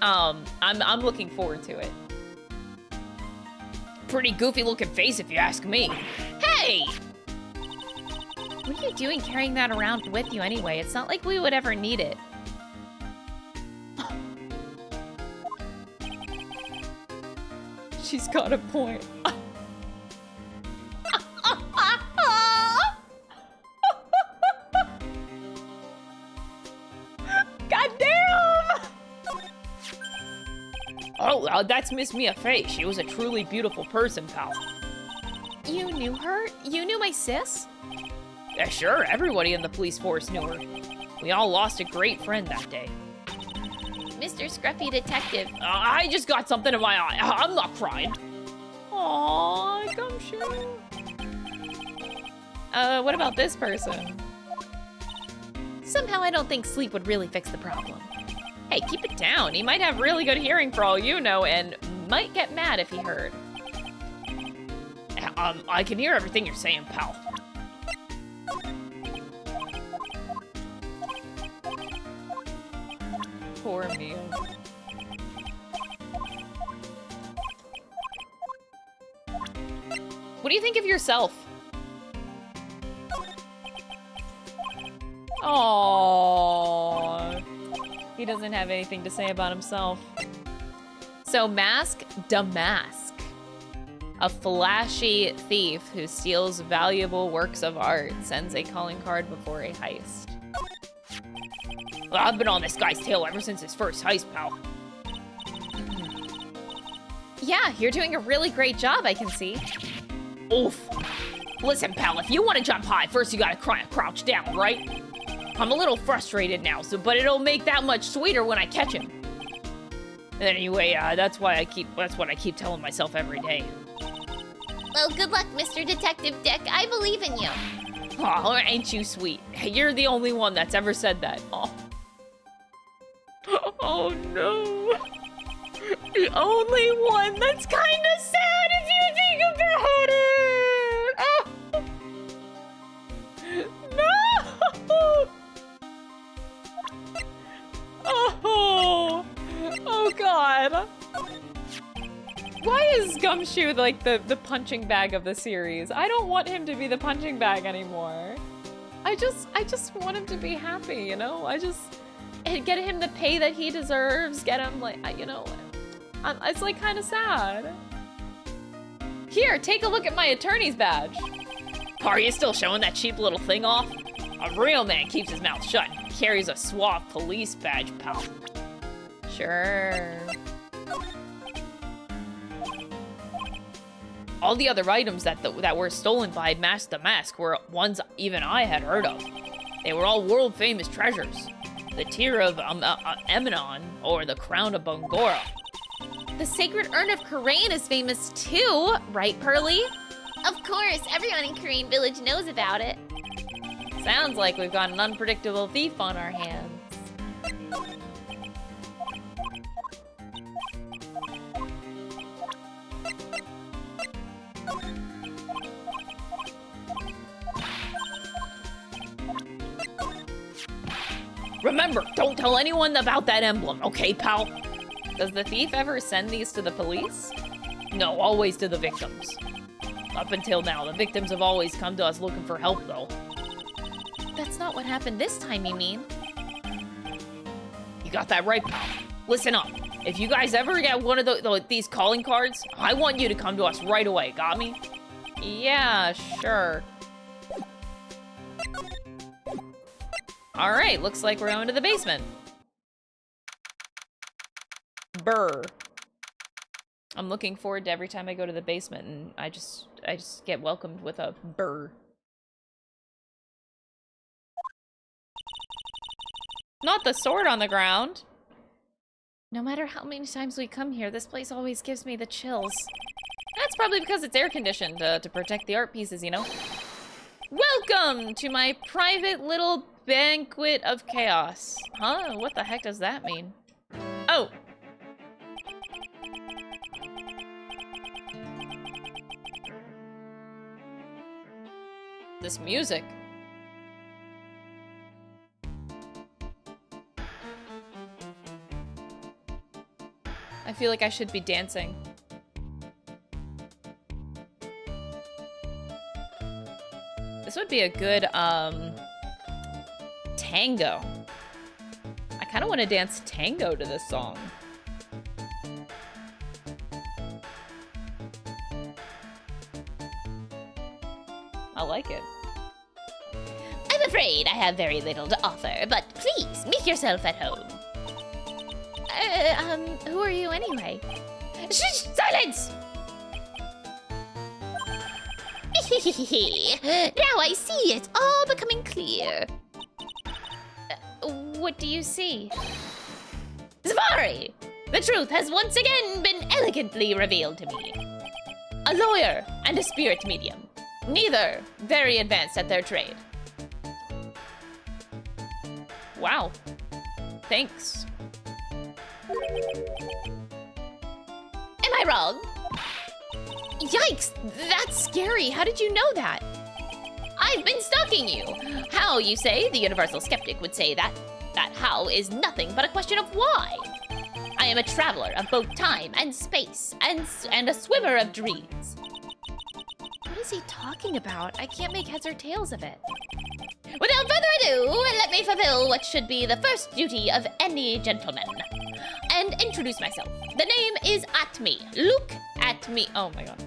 I'm looking forward to it. Pretty goofy looking face if you ask me. Hey! What are you doing carrying that around with you anyway? It's not like we would ever need it. She's got a point. God damn! Oh, that's Miss Mia Fey. She was a truly beautiful person, pal. You knew her? You knew my sis? Yeah, sure. Everybody in the police force knew her. We all lost a great friend that day. Mr. Scruffy Detective. I just got something in my eye. I'm not crying. Aww, Gumshoe. What about this person? Somehow I don't think sleep would really fix the problem. Hey, keep it down. He might have really good hearing for all you know and might get mad if he heard. I can hear everything you're saying, pal. Poor Mia. What do you think of yourself? Aww. He doesn't have anything to say about himself. So Mask Damask. A flashy thief who steals valuable works of art sends a calling card before a heist. Well, I've been on this guy's tail ever since his first heist, pal. Yeah, you're doing a really great job, I can see. Oof. Listen, pal, if you want to jump high, first you gotta crouch down, right? I'm a little frustrated now, but it'll make that much sweeter when I catch him. Anyway, that's what I keep telling myself every day. Well, good luck, Mr. Detective Dick. I believe in you. Oh, ain't you sweet? You're the only one that's ever said that. Oh. Oh no. The only one. That's kind of sad if you think about it. Oh. No. Oh God. Why is Gumshoe like the punching bag of the series? I don't want him to be the punching bag anymore. I just want him to be happy, you know? And get him the pay that he deserves. Get him like, you know, it's like kind of sad. Here, take a look at my attorney's badge. Are you still showing that cheap little thing off? A real man keeps his mouth shut and carries a suave police badge, pal. Sure. All the other items that were stolen by Mask the Mask were ones even I had heard of. They were all world-famous treasures. The Tear of Eminon, or the Crown of Bongora. The Sacred Urn of Karain is famous too, right, Pearly? Of course, everyone in Karain Village knows about it. Sounds like we've got an unpredictable thief on our hands. Remember, don't tell anyone about that emblem, okay, pal? Does the thief ever send these to the police? No, always to the victims. Up until now, the victims have always come to us looking for help, though. That's not what happened this time, you mean? You got that right, pal. Listen up. If you guys ever get one of these calling cards, I want you to come to us right away, got me? Yeah, sure. Alright, looks like we're going to the basement. Brr. I'm looking forward to every time I go to the basement and I just get welcomed with a brr. Not the sword on the ground. No matter how many times we come here, this place always gives me the chills. That's probably because it's air conditioned to protect the art pieces, you know? Welcome to my private little banquet of chaos. Huh? What the heck does that mean? Oh! This music. I feel like I should be dancing. This would be a good, tango. I kind of want to dance tango to this song. I like it. I'm afraid I have very little to offer, but please, make yourself at home. Who are you anyway? Shh! Silence! Now I see it's all becoming clear. What do you see? Zavari! The truth has once again been elegantly revealed to me. A lawyer and a spirit medium. Neither very advanced at their trade. Wow. Thanks. Am I wrong? Yikes, that's scary. How did you know that? I've been stalking you. How, you say? The universal skeptic would say that. That how is nothing but a question of why. I am a traveler of both time and space, and a swimmer of dreams. What is he talking about? I can't make heads or tails of it. Without further ado, let me fulfill what should be the first duty of any gentleman. And introduce myself. The name is Atmey. Look at me. Oh my god.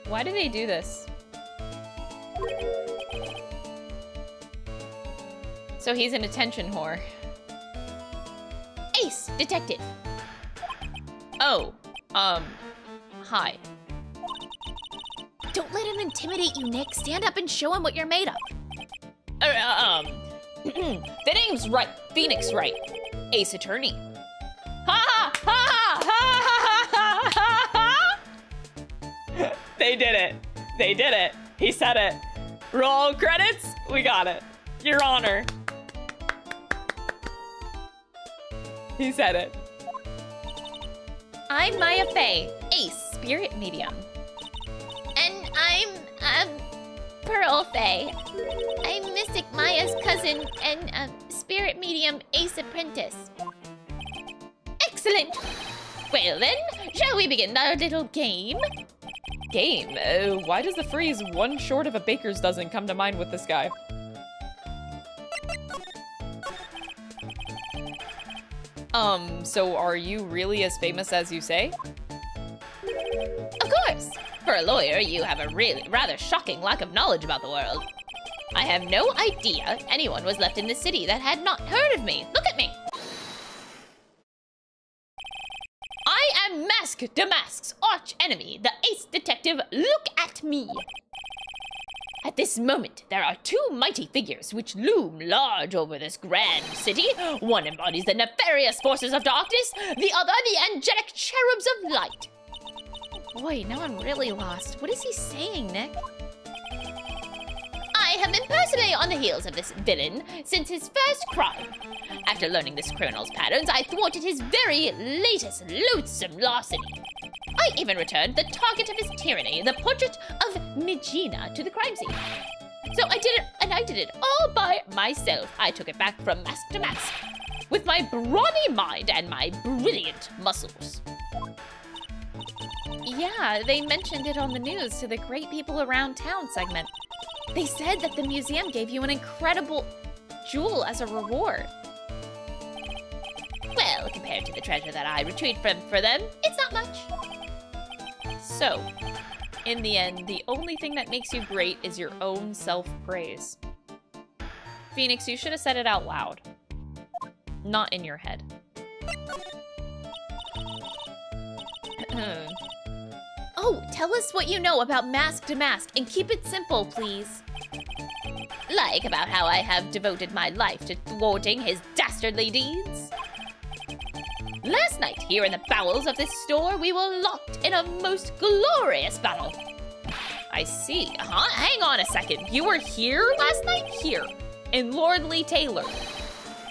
Why do they do this? So he's an attention whore. Ace, detective. Oh, hi. Don't let him intimidate you, Nick. Stand up and show him what you're made of. The name's right. Phoenix Wright. Ace Attorney. Ha ha ha ha ha ha ha! They did it. They did it. He said it. Roll credits. We got it. Your Honor. He said it. I'm Maya Faye, Ace, spirit medium. And I'm, Pearl Faye. I'm Mystic Maya's cousin and, spirit medium Ace apprentice. Excellent! Well then, shall we begin our little game? Game? Why does the phrase one short of a baker's dozen come to mind with this guy? So are you really as famous as you say? Of course! For a lawyer, you have a rather shocking lack of knowledge about the world. I have no idea anyone was left in the city that had not heard of me. Look at me. I am Mask Damask's arch enemy, the ace detective. Look at me. At this moment, there are two mighty figures which loom large over this grand city. One embodies the nefarious forces of darkness, the other the angelic cherubs of light. Boy, now I'm really lost. What is he saying, Nick? I have been personally on the heels of this villain since his first crime. After learning this criminal's patterns, I thwarted his very latest loathsome larceny. I even returned the target of his tyranny, the portrait of Megina, to the crime scene. So I did it, and I did it all by myself. I took it back from mask to mask, with my brawny mind and my brilliant muscles. Yeah, they mentioned it on the news to the Great People Around Town segment. They said that the museum gave you an incredible jewel as a reward. Well, compared to the treasure that I retrieved for them, it's not much. So, in the end, the only thing that makes you great is your own self-praise. Phoenix, you should have said it out loud. Not in your head. Oh, tell us what you know about Mask to Mask, and keep it simple, please. Like about how I have devoted my life to thwarting his dastardly deeds. Last night, here in the bowels of this store, we were locked in a most glorious battle. I see. Hang on a second. You were here last night? Here. In Lordly Taylor.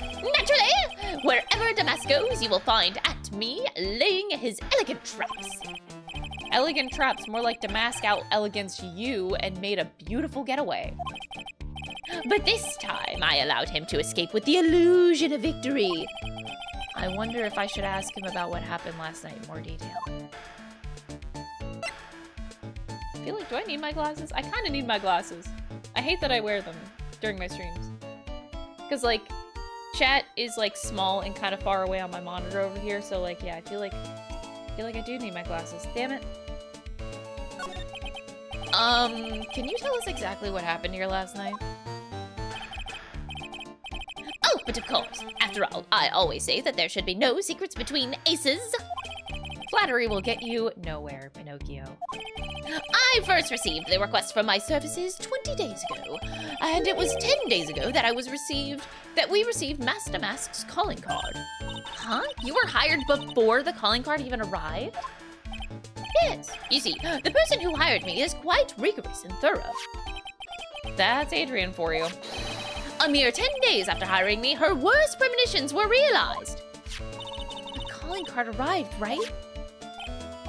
Naturally! Wherever Damask goes, you will find Atmey laying his elegant traps. Elegant traps, more like Damask out elegance you and made a beautiful getaway. But this time, I allowed him to escape with the illusion of victory. I wonder if I should ask him about what happened last night in more detail. I feel like, do I need my glasses? I kind of need my glasses. I hate that I wear them during my streams. Because, like, chat is, like, small and kind of far away on my monitor over here, so, like, yeah, I feel like I do need my glasses. Damn it. Can you tell us exactly what happened here last night? Oh, but of course. After all, I always say that there should be no secrets between aces. Flattery will get you nowhere, Pinocchio. I first received the request for my services 20 days ago, and it was 10 days ago that we received Master Mask's calling card. Huh? You were hired before the calling card even arrived? Yes. You see, the person who hired me is quite rigorous and thorough. That's Adrian for you. A mere 10 days after hiring me, her worst premonitions were realized. The calling card arrived, right?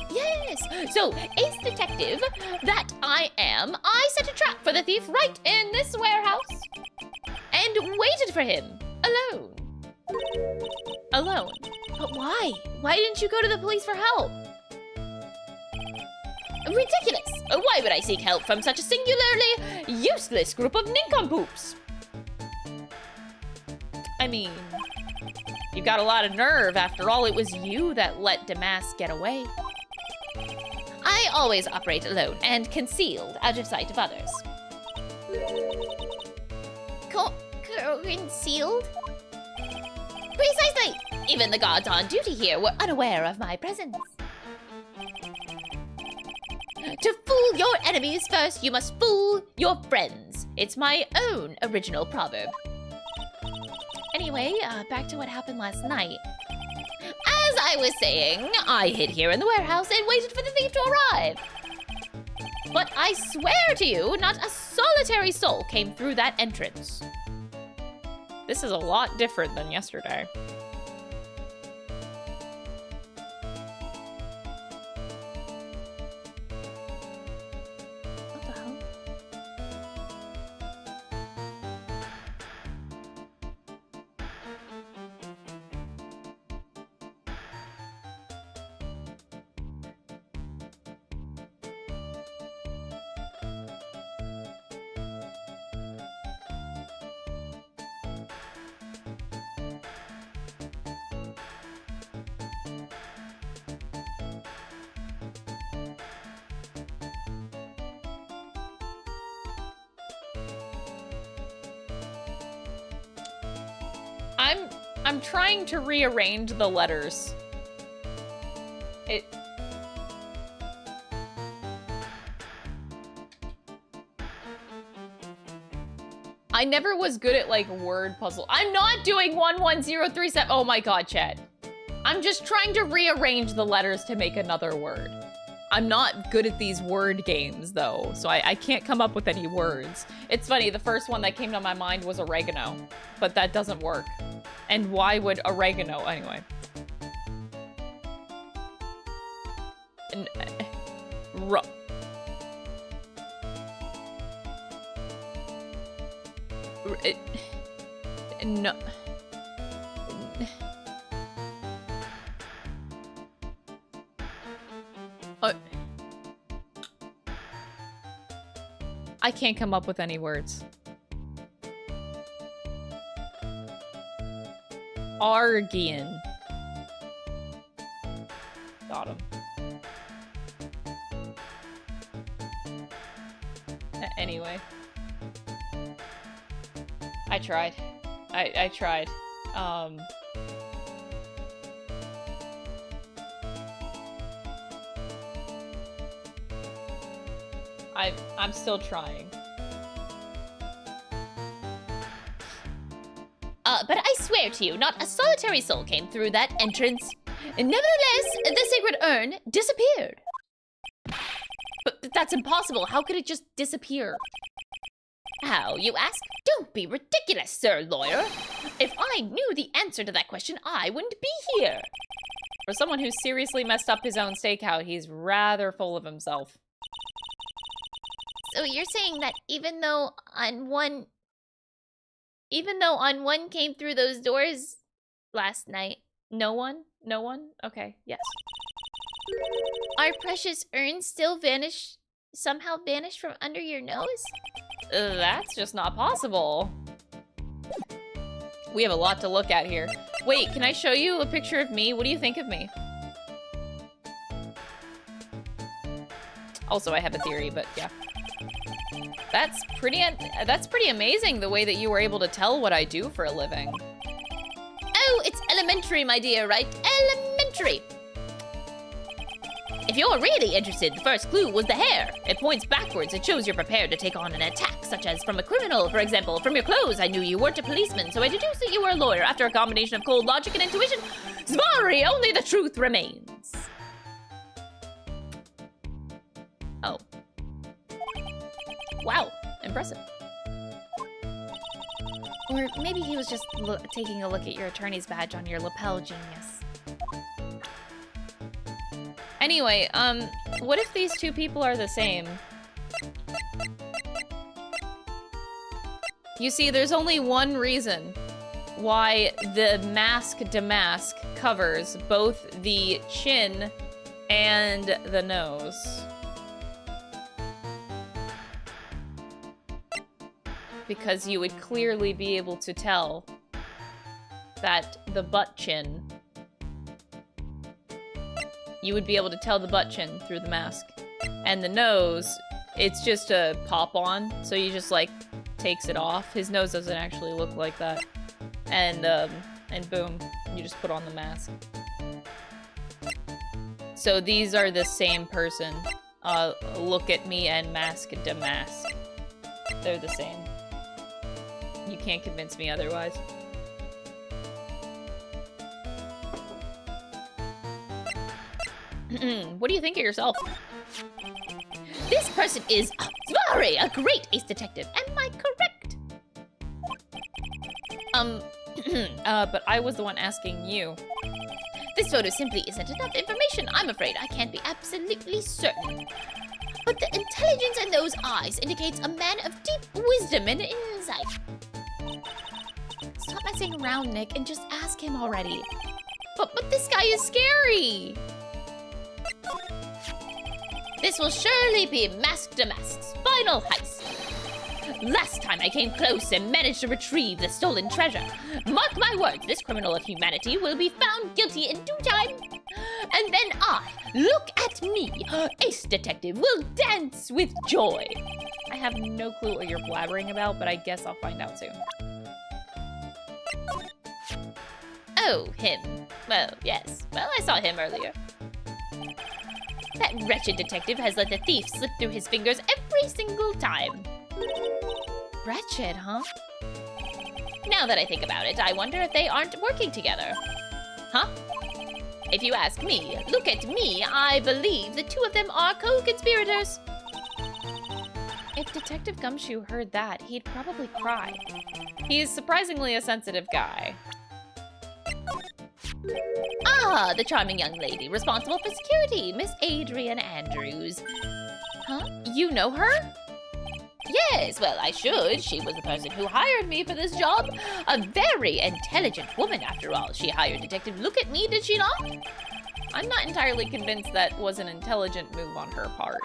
Yes. So, ace detective that I am, I set a trap for the thief right in this warehouse and waited for him alone. Alone? But why? Why didn't you go to the police for help? Ridiculous! Why would I seek help from such a singularly useless group of nincompoops? I mean, you've got a lot of nerve. After all, it was you that let Damask get away. I always operate alone and concealed out of sight of others. Concealed? Precisely! Even the guards on duty here were unaware of my presence. To fool your enemies first, you must fool your friends. It's my own original proverb. Anyway, back to what happened last night. As I was saying, I hid here in the warehouse and waited for the thief to arrive. But I swear to you, not a solitary soul came through that entrance. This is a lot different than yesterday. What the hell? I'm trying to rearrange the letters. I never was good at, like, word puzzle. I'm not doing 11037. Oh my god, chat. I'm just trying to rearrange the letters to make another word. I'm not good at these word games, though, so I can't come up with any words. It's funny, the first one that came to my mind was oregano, but that doesn't work. And why would oregano, anyway. No. I can't come up with any words. Argian. Got him. Anyway. I tried. I tried. I'm still trying. But I swear to you, not a solitary soul came through that entrance. Nevertheless, the sacred urn disappeared. But that's impossible. How could it just disappear? How, you ask? Don't be ridiculous, sir lawyer. If I knew the answer to that question, I wouldn't be here. For someone who seriously messed up his own stakeout, he's rather full of himself. So you're saying that even though on one came through those doors last night, No one? No one? Okay, yes. our precious urn still somehow vanished from under your nose? That's just not possible. We have a lot to look at here. Wait, can I show you a picture of me? What do you think of me? Also, I have a theory, but yeah. That's pretty amazing, the way that you were able to tell what I do for a living. Oh, it's elementary, my dear, right? Elementary. If you're really interested, the first clue was the hair. It points backwards. It shows you're prepared to take on an attack, such as from a criminal, for example. From your clothes, I knew you weren't a policeman, so I deduced that you were a lawyer. After a combination of cold logic and intuition, Zvari, only the truth remains. Oh. Wow, impressive. Or maybe he was just taking a look at your attorney's badge on your lapel, genius. Anyway, what if these two people are the same? You see, there's only one reason why the mask damask covers both the chin and the nose. Because you would clearly be able to tell that the butt chin... You would be able to tell the butt chin through the mask. And the nose, it's just a pop-on, so you just, like, takes it off. His nose doesn't actually look like that. And boom, you just put on the mask. So these are the same person. Look at me and mask damask. They're the same. You can't convince me otherwise. What do you think of yourself? This person is Zvari, a great ace detective. Am I correct? But I was the one asking you. This photo simply isn't enough information. I'm afraid I can't be absolutely certain. But the intelligence in those eyes indicates a man of deep wisdom and insight. Stop messing around, Nick, and just ask him already. But this guy is scary. This will surely be Mask Damask's final heist. Last time I came close and managed to retrieve the stolen treasure. Mark my words, this criminal of humanity will be found guilty in due time. And then I, look at me, ace detective, will dance with joy. I have no clue what you're blabbering about, but I guess I'll find out soon. Oh, him. Well, yes. Well, I saw him earlier. That wretched detective has let the thief slip through his fingers every single time. Wretched, huh? Now that I think about it, I wonder if they aren't working together. Huh? If you ask me, look at me, I believe the two of them are co-conspirators. If Detective Gumshoe heard that, he'd probably cry. He's surprisingly a sensitive guy. Ah, the charming young lady responsible for security, Miss Adrian Andrews. Huh? You know her? Yes, well, I should. She was the person who hired me for this job. A very intelligent woman, after all. She hired Detective Look at Me, did she not? I'm not entirely convinced that was an intelligent move on her part.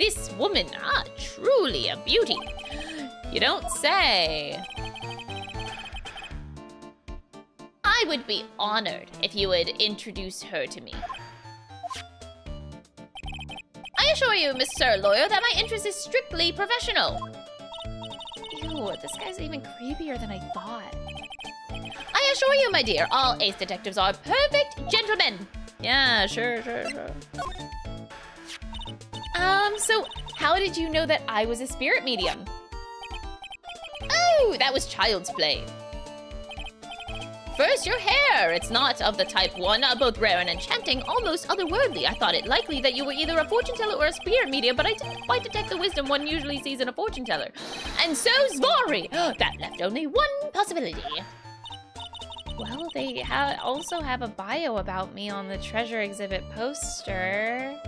This woman, truly a beauty. You don't say. I would be honored if you would introduce her to me. I assure you, Mr. Lawyer, that my interest is strictly professional. Ew, this guy's even creepier than I thought. I assure you, my dear, all ace detectives are perfect gentlemen. Yeah, sure. So how did you know that I was a spirit medium? Oh, that was child's play. First, your hair. It's not of the type one, both rare and enchanting, almost otherworldly. I thought it likely that you were either a fortune teller or a spirit medium, but I didn't quite detect the wisdom one usually sees in a fortune teller. And so, Zvari! That left only one possibility. Well, they also have a bio about me on the treasure exhibit poster.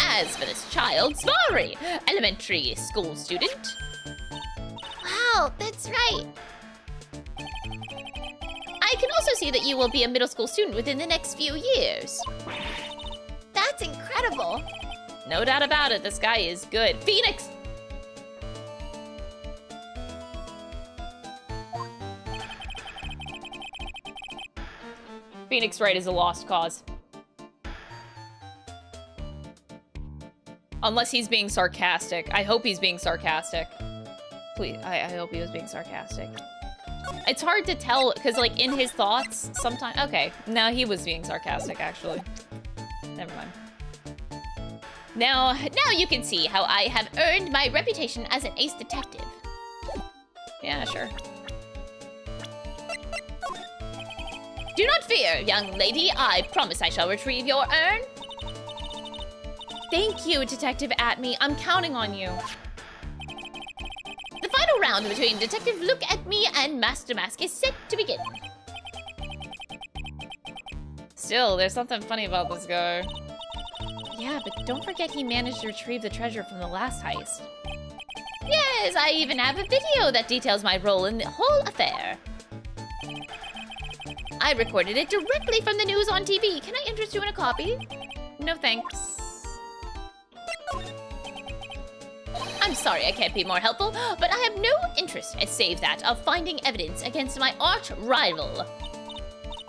As for this child, Zvari, elementary school student. Wow, that's right. I can also see that you will be a middle school student within the next few years. That's incredible. No doubt about it, this guy is good. Phoenix! Phoenix Wright is a lost cause. Unless he's being sarcastic. I hope he's being sarcastic. Please, I hope he was being sarcastic. It's hard to tell, because, like, in his thoughts, sometimes... Okay, no, he was being sarcastic, actually. Never mind. Now you can see how I have earned my reputation as an ace detective. Yeah, sure. Do not fear, young lady. I promise I shall retrieve your urn. Thank you, Detective Atmey. I'm counting on you. The final round between Detective Look at Me and Master Mask is set to begin. Still, there's something funny about this guy. Yeah, but don't forget he managed to retrieve the treasure from the last heist. Yes, I even have a video that details my role in the whole affair. I recorded it directly from the news on TV. Can I interest you in a copy? No thanks. I'm sorry I can't be more helpful, but I have no interest save that of finding evidence against my arch rival.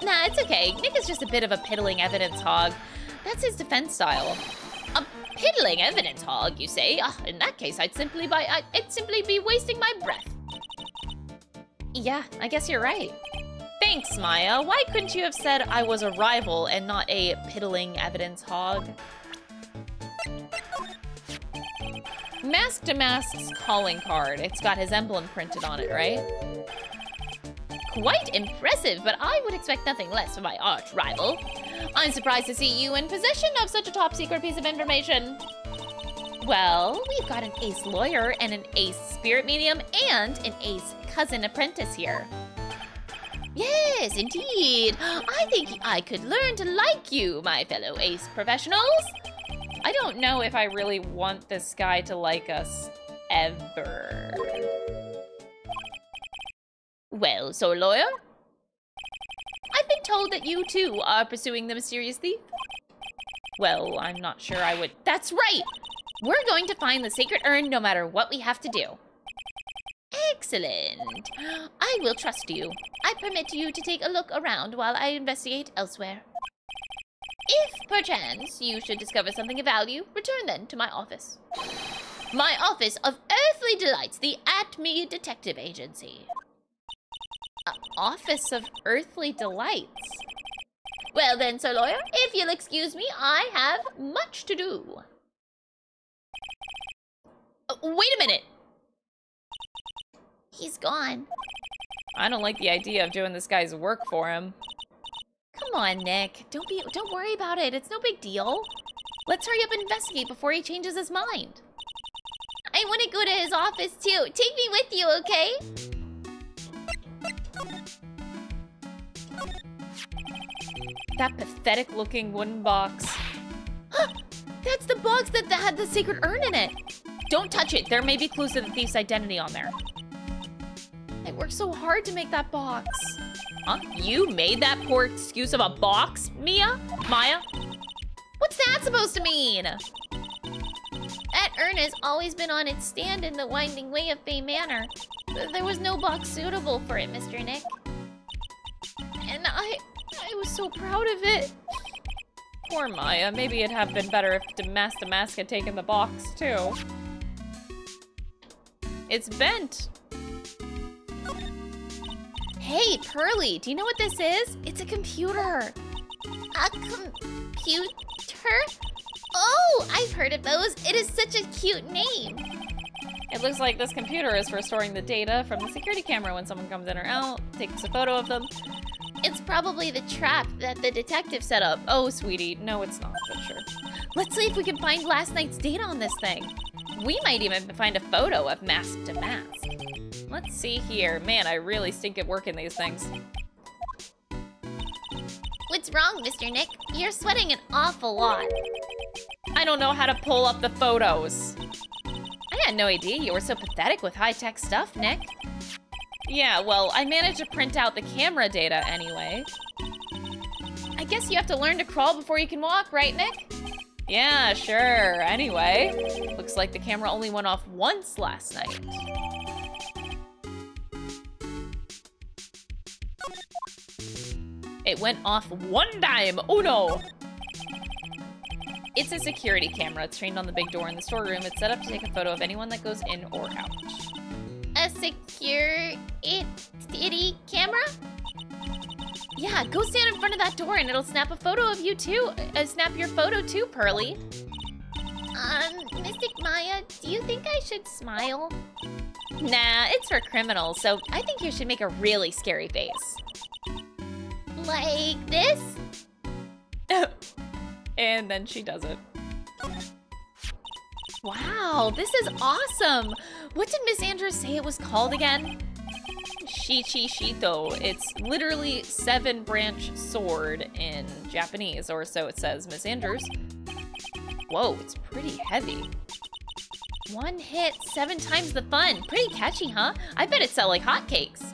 Nah, it's okay. Nick is just a bit of a piddling evidence hog. That's his defense style. A piddling evidence hog, you say? In that case, I'd simply be wasting my breath. Yeah, I guess you're right. Thanks, Maya. Why couldn't you have said I was a rival and not a piddling evidence hog? Mask to Mask's calling card. It's got his emblem printed on it, right? Quite impressive, but I would expect nothing less from my arch rival. I'm surprised to see you in possession of such a top secret piece of information. Well, we've got an ace lawyer and an ace spirit medium and an ace cousin apprentice here. Yes, indeed. I think I could learn to like you, my fellow ace professionals. I don't know if I really want this guy to like us ever. Well, so lawyer? I've been told that you too are pursuing the mysterious thief. Well, I'm not sure I would. That's right! We're going to find the sacred urn no matter what we have to do. Excellent. I will trust you. I permit you to take a look around while I investigate elsewhere. If, perchance, you should discover something of value, return then to my office. My office of earthly delights, the Atmey Detective Agency. Office of Earthly Delights. Well then, Sir Lawyer, if you'll excuse me, I have much to do. Wait a minute. He's gone. I don't like the idea of doing this guy's work for him. Come on, Nick. Don't worry about it. It's no big deal. Let's hurry up and investigate before he changes his mind. I want to go to his office too. Take me with you, okay? That pathetic looking wooden box. That's the box that had the sacred urn in it. Don't touch it. There may be clues to the thief's identity on there. I worked so hard to make that box. Huh? You made that poor excuse of a box, Maya? What's that supposed to mean? That urn has always been on its stand in the winding way of Fay Manor. There was no box suitable for it, Mr. Nick. And I was so proud of it. Poor Maya. Maybe it'd have been better if Master Mask had taken the box, too. It's bent. Hey, Pearly, do you know what this is? It's a computer. A computer? Oh, I've heard of those. It is such a cute name. It looks like this computer is for storing the data from the security camera when someone comes in or out, takes a photo of them. It's probably the trap that the detective set up. Oh, sweetie. No, it's not, but sure. Let's see if we can find last night's data on this thing. We might even find a photo of Mask to Mask. Let's see here. Man, I really stink at working these things. What's wrong, Mr. Nick? You're sweating an awful lot. I don't know how to pull up the photos. I had no idea you were so pathetic with high-tech stuff, Nick. Yeah, well, I managed to print out the camera data anyway. I guess you have to learn to crawl before you can walk, right, Nick? Yeah, sure. Anyway, looks like the camera only went off once last night. It went off one time. Oh no! It's a security camera. It's trained on the big door in the storeroom. It's set up to take a photo of anyone that goes in or out. A security camera? Yeah, go stand in front of that door and it'll snap a photo of you too. Snap your photo too, Pearly. Mystic Maya, do you think I should smile? Nah, it's for criminals, so I think you should make a really scary face. Like this? And then she does it. Wow, this is awesome. What did Miss Andrews say it was called again? Shichishito. It's literally 7-branch sword in Japanese, or so it says, Miss Andrews. Whoa, it's pretty heavy. One hit, 7 times the fun. Pretty catchy, huh? I bet it sell like hotcakes.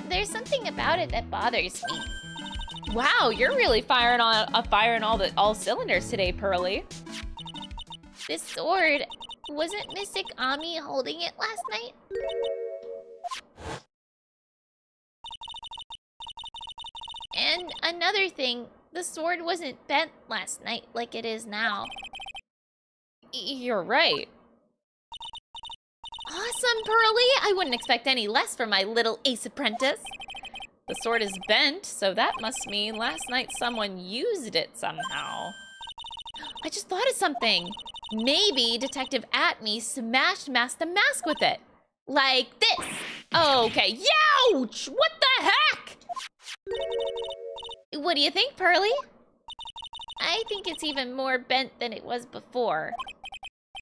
There's something about it that bothers me. Wow, you're really firing all cylinders today, Pearly. This sword, wasn't Mystic Ami holding it last night? And another thing, the sword wasn't bent last night like it is now. You're right. Awesome, Pearly! I wouldn't expect any less from my little ace apprentice. The sword is bent, so that must mean last night someone used it somehow. I just thought of something. Maybe Detective Atmey smashed Mask to Mask with it. Like this. Okay, youch! What the heck? What do you think, Pearly? I think it's even more bent than it was before.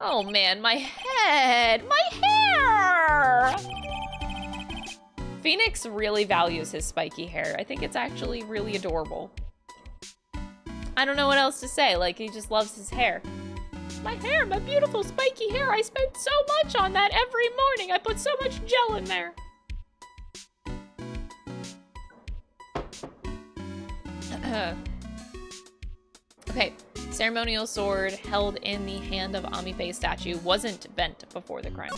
Oh man, my head! My hair! Phoenix really values his spiky hair. I think it's actually really adorable. I don't know what else to say, like he just loves his hair. My hair, my beautiful spiky hair. I spend so much on that every morning. I put so much gel in there. Okay, ceremonial sword held in the hand of Amipe statue wasn't bent before the crime.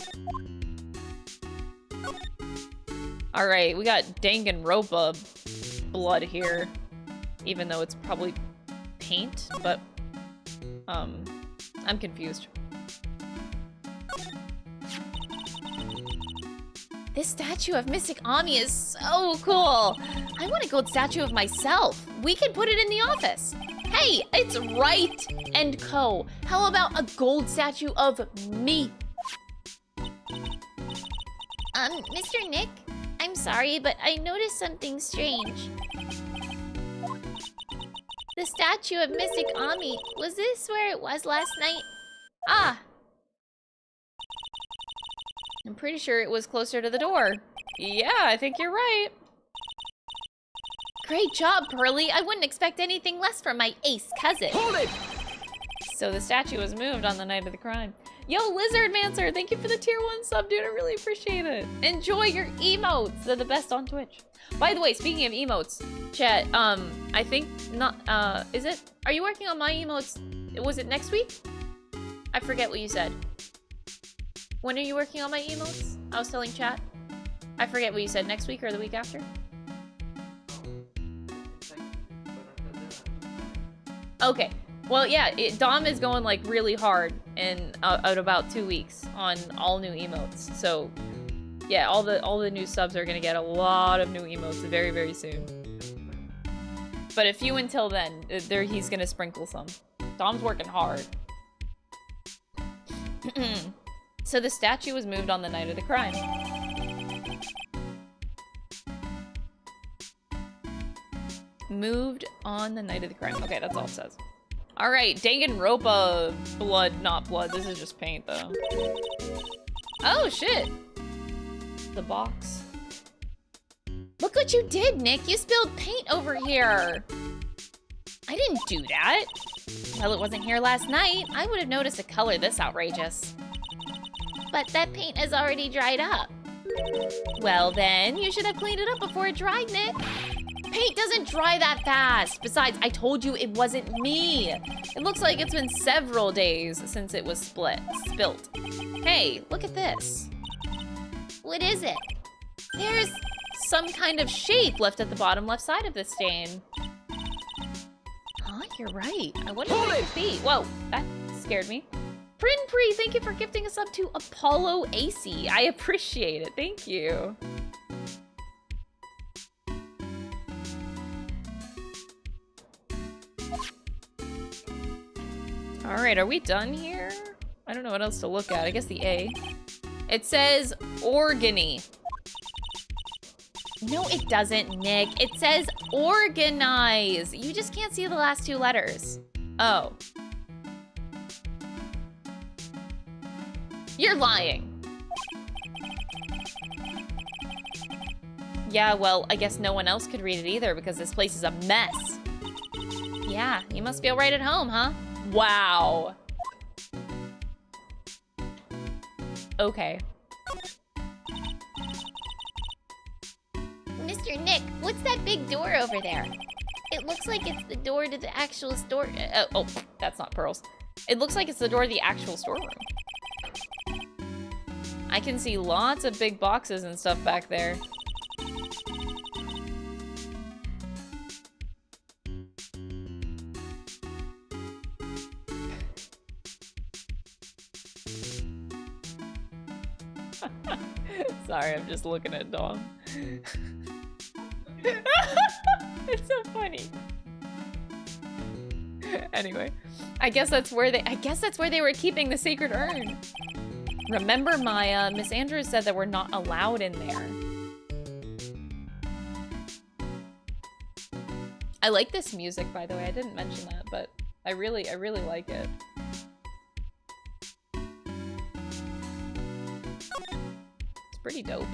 Alright, we got Danganronpa blood here. Even though it's probably paint, but I'm confused. This statue of Mystic Ami is so cool. I want a gold statue of myself. We can put it in the office. Hey, it's Right and Co. How about a gold statue of me? Mr. Nick, I'm sorry, but I noticed something strange. The statue of Mystic Ami, was this where it was last night? Ah, I'm pretty sure it was closer to the door. Yeah, I think you're right. great job, Pearly. I wouldn't expect anything less from my ace cousin. Hold it! So the statue was moved on the night of the crime. Yo, Lizard Mancer, thank you for the tier 1 sub, dude. I really appreciate it. Enjoy your emotes. They're the best on Twitch. By the way, speaking of emotes, chat, I think not, is it? Are you working on my emotes? Was it next week? I forget what you said. When are you working on my emotes? I was telling chat. I forget what you said, next week or the week after? Okay. Well, yeah, Dom is going like really hard in out about 2 weeks on all new emotes. So, yeah, all the new subs are gonna get a lot of new emotes very, very soon. But a few until then, he's gonna sprinkle some. Dom's working hard. So the statue was moved on the night of the crime. Moved on the night of the crime. Okay, that's all it says. All right, Danganronpa blood, not blood. This is just paint, though. Oh, shit. The box. Look what you did, Nick. You spilled paint over here. I didn't do that. Well, it wasn't here last night. I would have noticed a color this outrageous. But that paint has already dried up. Well, then, you should have cleaned it up before it dried, Nick. Paint doesn't dry that fast. Besides, I told you it wasn't me. It looks like it's been several days since it was spilt. Hey, look at this. What is it? There's some kind of shape left at the bottom left side of the stain. Huh, you're right. I wonder what it could be. Whoa, that scared me. Prinpree, thank you for gifting us up to Apollo AC. I appreciate it. Thank you. All right, are we done here? I don't know what else to look at. I guess the A. It says organy. No, it doesn't, Nick. It says organize. You just can't see the last two letters. Oh. You're lying. Yeah, well, I guess no one else could read it either because this place is a mess. Yeah, you must feel right at home, huh? Wow. Okay. Mr. Nick, what's that big door over there? It looks like it's the door to the actual store. Oh, that's not pearls. It looks like it's the door to the actual storeroom. I can see lots of big boxes and stuff back there. Sorry, I'm just looking at Dom. It's so funny. Anyway, I guess that's where they were keeping the sacred urn. Remember, Maya, Miss Andrews said that we're not allowed in there. I like this music, by the way. I didn't mention that, but I really like it. It's pretty dope.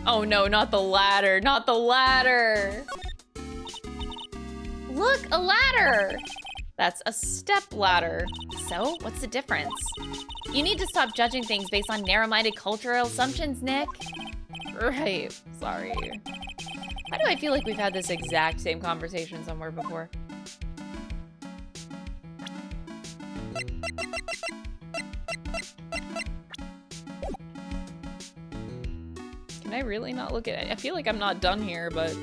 Oh no, not the ladder, not the ladder! Look, a ladder! That's a step ladder. So, what's the difference? You need to stop judging things based on narrow-minded cultural assumptions, Nick. Right, sorry. Why do I feel like we've had this exact same conversation somewhere before? really not looking at it? I feel like I'm not done here, but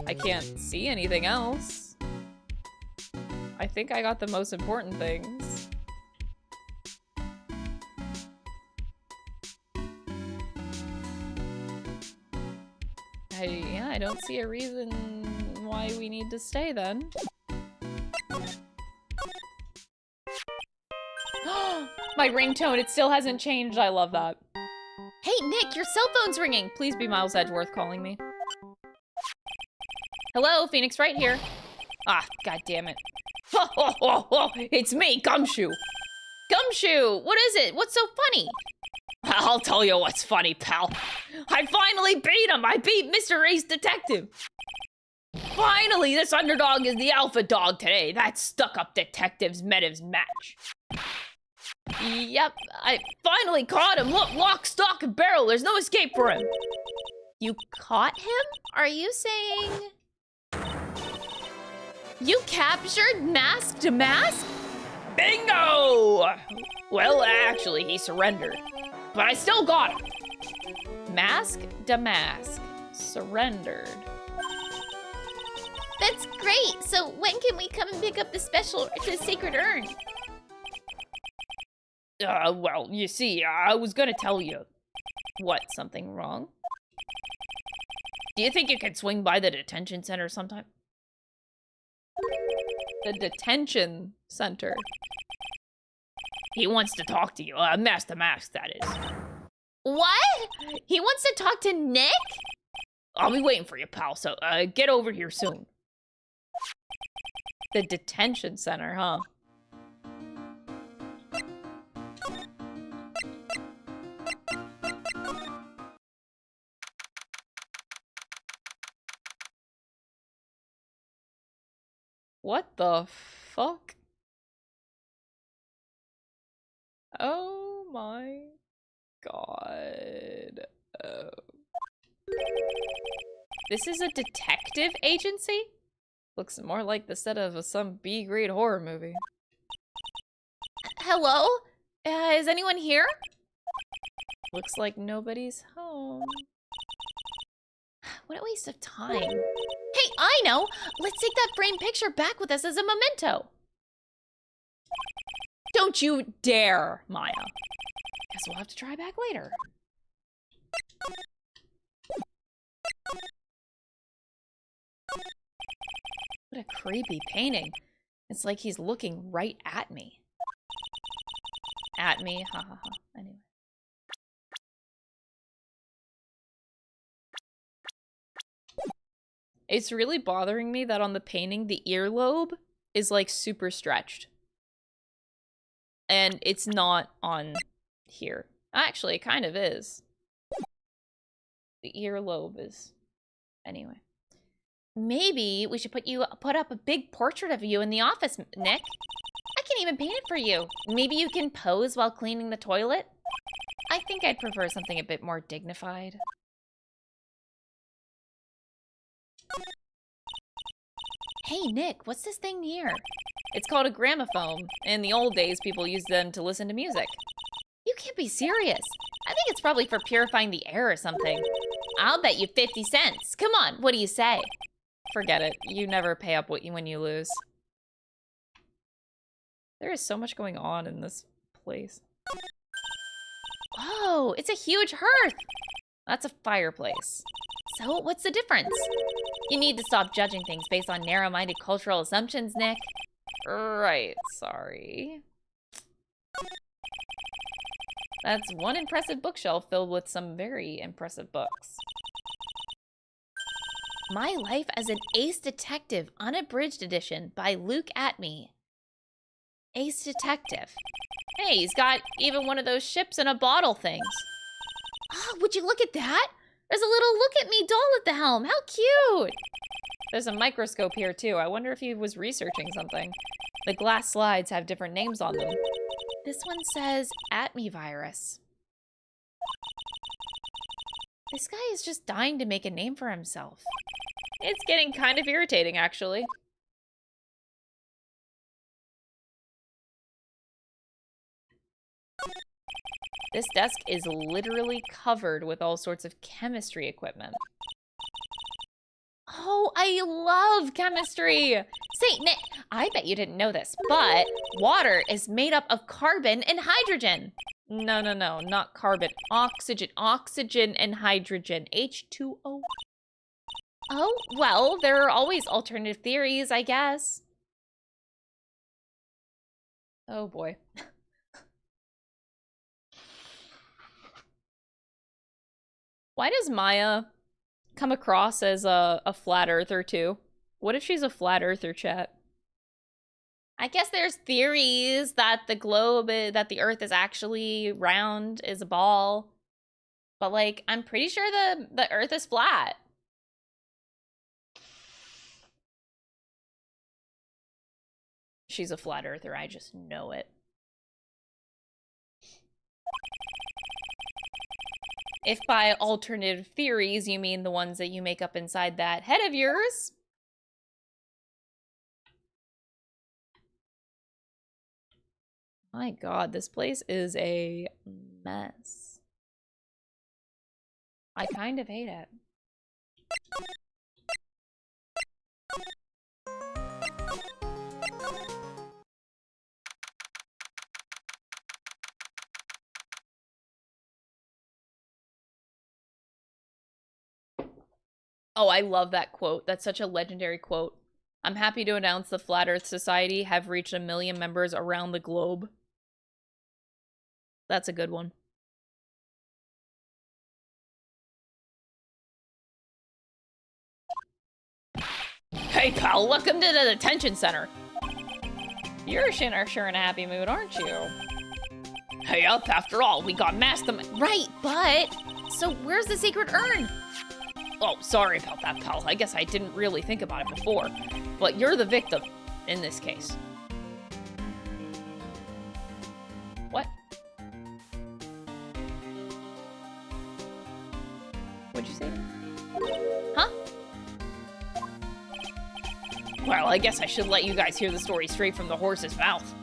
I can't see anything else. I think I got the most important things. Yeah, I don't see a reason why we need to stay then. My ringtone, it still hasn't changed. I love that. Hey, Nick, your cell phone's ringing. Please be Miles Edgeworth calling me. Hello, Phoenix Wright here. Ah, god damn it. It's me, Gumshoe. Gumshoe, what is it? What's so funny? I'll tell you what's funny, pal. I finally beat him. I beat Mr. Ace Detective. Finally, this underdog is the alpha dog today. That stuck-up detective's met his match. Yep, I finally caught him. Look, lock, stock, and barrel. There's no escape for him. You caught him? Are you saying... You captured Mask to Mask? Bingo! Well, actually, he surrendered. But I still got him. Mask to Mask. Surrendered. That's great. So when can we come and pick up the sacred urn? Well, you see, I was gonna tell you. What, something wrong? Do you think you could swing by the detention center sometime? The detention center. He wants to talk to you. Mask to Mask, that is. What? He wants to talk to Nick? I'll be waiting for you, pal, so get over here soon. The detention center, huh? What the fuck? Oh my god. Oh. This is a detective agency? Looks more like the set of some B-grade horror movie. Hello? Is anyone here? Looks like nobody's home. What a waste of time. Hey, I know! Let's take that framed picture back with us as a memento. Don't you dare, Maya. Guess we'll have to try back later. What a creepy painting. It's like he's looking right at me. At me, ha ha ha. Anyway. It's really bothering me that on the painting, the earlobe is like super stretched. And it's not on here. Actually, it kind of is. The earlobe is... Anyway. Maybe we should put up a big portrait of you in the office, Nick. I can even paint it for you. Maybe you can pose while cleaning the toilet? I think I'd prefer something a bit more dignified. Hey, Nick, what's this thing here? It's called a gramophone. In the old days, people used them to listen to music. You can't be serious. I think it's probably for purifying the air or something. I'll bet you 50 cents. Come on, what do you say? Forget it. You never pay up when you lose. There is so much going on in this place. Whoa, it's a huge hearth. That's a fireplace. So, what's the difference? You need to stop judging things based on narrow-minded cultural assumptions, Nick. Right, sorry. That's one impressive bookshelf filled with some very impressive books. My Life as an Ace Detective, Unabridged Edition by Luke Atmey. Ace Detective. Hey, he's got even one of those ships in a bottle things. Oh, would you look at that? There's a little look-at-me doll at the helm. How cute! There's a microscope here, too. I wonder if he was researching something. The glass slides have different names on them. This one says Atmey virus. This guy is just dying to make a name for himself. It's getting kind of irritating, actually. This desk is literally covered with all sorts of chemistry equipment. Oh, I love chemistry! Say, Nick, I bet you didn't know this, but water is made up of carbon and hydrogen. No, not carbon. Oxygen. Oxygen and hydrogen. H2O. Oh, well, there are always alternative theories, I guess. Oh, boy. Why does Maya come across as a flat earther, too? What if she's a flat earther, chat? I guess there's theories that that the Earth is actually round, is a ball. But, like, I'm pretty sure the Earth is flat. She's a flat earther, I just know it. If by alternative theories you mean the ones that you make up inside that head of yours. My God, this place is a mess. I kind of hate it. Oh, I love that quote. That's such a legendary quote. I'm happy to announce the Flat Earth Society have reached 1 million members around the globe. That's a good one. Hey, pal, welcome to the detention center. You're sure in a happy mood, aren't you? Hey up, after all, we got masked. Right, but... So where's the secret urn? Oh, sorry about that, pal. I guess I didn't really think about it before. But you're the victim, in this case. What? What'd you say? Huh? Well, I guess I should let you guys hear the story straight from the horse's mouth.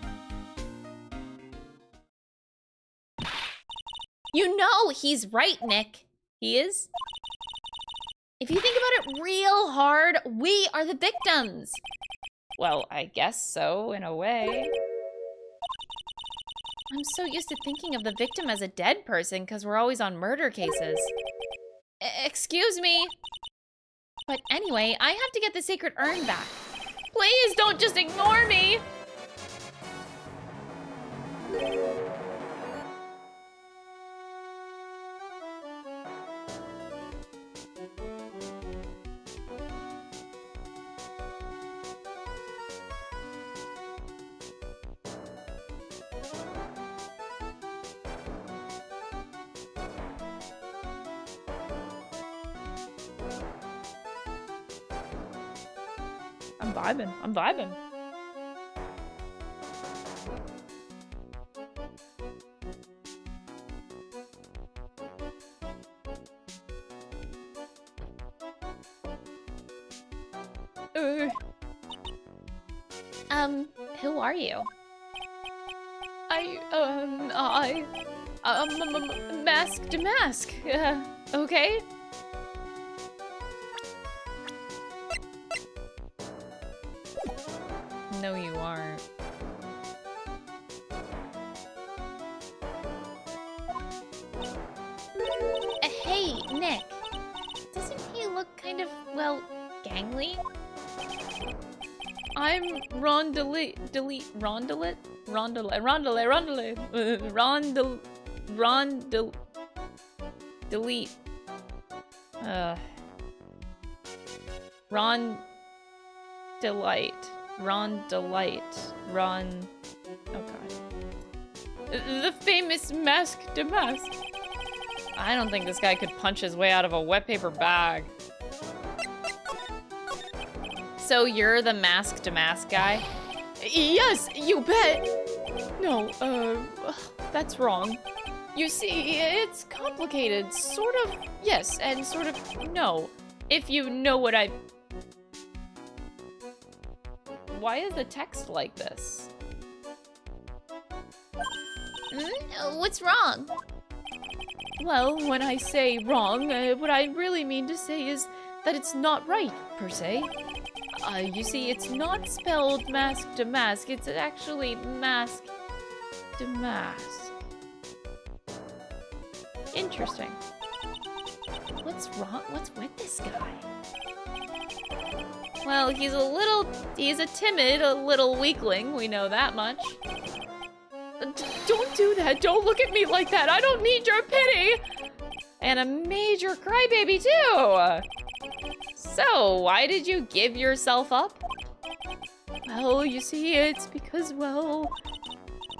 You know he's right, Nick. He is? If you think about it real hard, we are the victims. Well, I guess so, in a way. I'm so used to thinking of the victim as a dead person because we're always on murder cases. Excuse me. But anyway, I have to get the sacred urn back. Please don't just ignore me. I'm vibing. Who are you? Mask to mask. Okay. No, you aren't. Hey, Nick. Doesn't he look kind of, well, gangly? I'm DeLite. Oh god. The famous mask to mask. I don't think this guy could punch his way out of a wet paper bag. So you're the mask to mask guy? Yes, you bet. No, that's wrong. You see, it's complicated. Sort of yes, and sort of no. If you know what I... Why is the text like this? What's wrong? Well, when I say wrong, what I really mean to say is that it's not right, per se. You see, it's not spelled mask to mask, it's actually mask to mask. Interesting. What's wrong? What's with this guy? Well, he's a timid, a little weakling, we know that much. Don't do that, don't look at me like that, I don't need your pity! And a major crybaby, too! So, why did you give yourself up? Well, you see, it's because, well...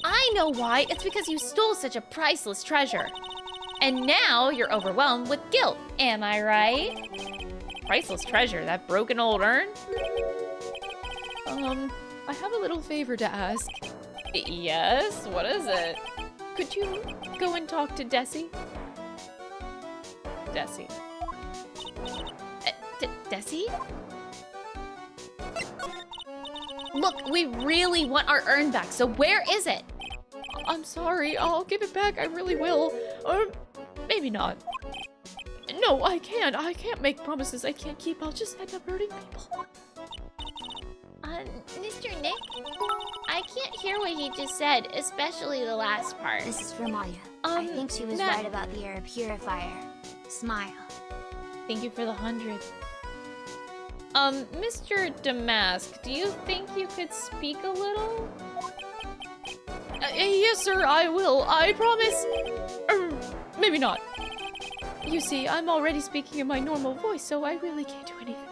I know why. It's because you stole such a priceless treasure. And now you're overwhelmed with guilt. Am I right? Priceless treasure, that broken old urn? I have a little favor to ask. Yes, what is it? Could you go and talk to Desi? Desi. Desi? Look, we really want our urn back, so where is it? I'm sorry, I'll give it back, I really will. Or maybe not. No, I can't make promises I can't keep, I'll just end up hurting people. Mr. Nick? I can't hear what he just said, especially the last part. This is for Maya. I think she was right about the air purifier. Smile. Thank you for the 100. Mr. Damask, do you think you could speak a little? Yes, sir, I will. I promise. Maybe not. You see, I'm already speaking in my normal voice, so I really can't do anything.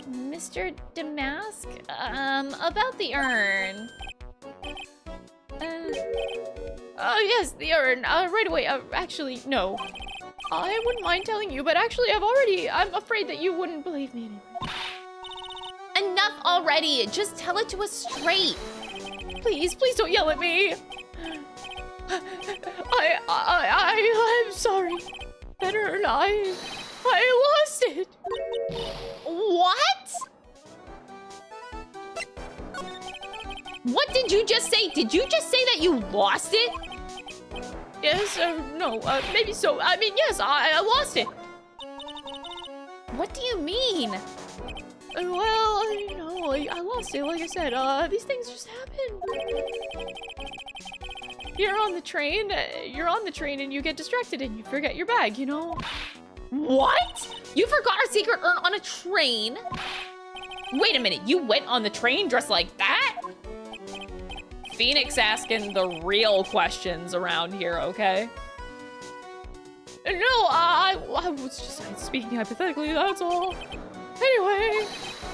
Mr. Damask? About the urn. Oh, yes, the urn. Right away. Actually, no. I wouldn't mind telling you, but actually, I'm afraid that you wouldn't believe me anymore. Enough already! Just tell it to us straight! Please don't yell at me! I'm sorry. That urn, I lost it! What? What did you just say? Did you just say that you lost it? Yes, no, maybe so. I mean, yes, I lost it. What do you mean? Well, you know, I lost it, like I said. These things just happen. You're on the train and you get distracted and you forget your bag, you know? What? You forgot our secret urn on a train? Wait a minute, you went on the train dressed like that? Phoenix asking the real questions around here, okay? No, I was just speaking hypothetically, that's all. Anyway,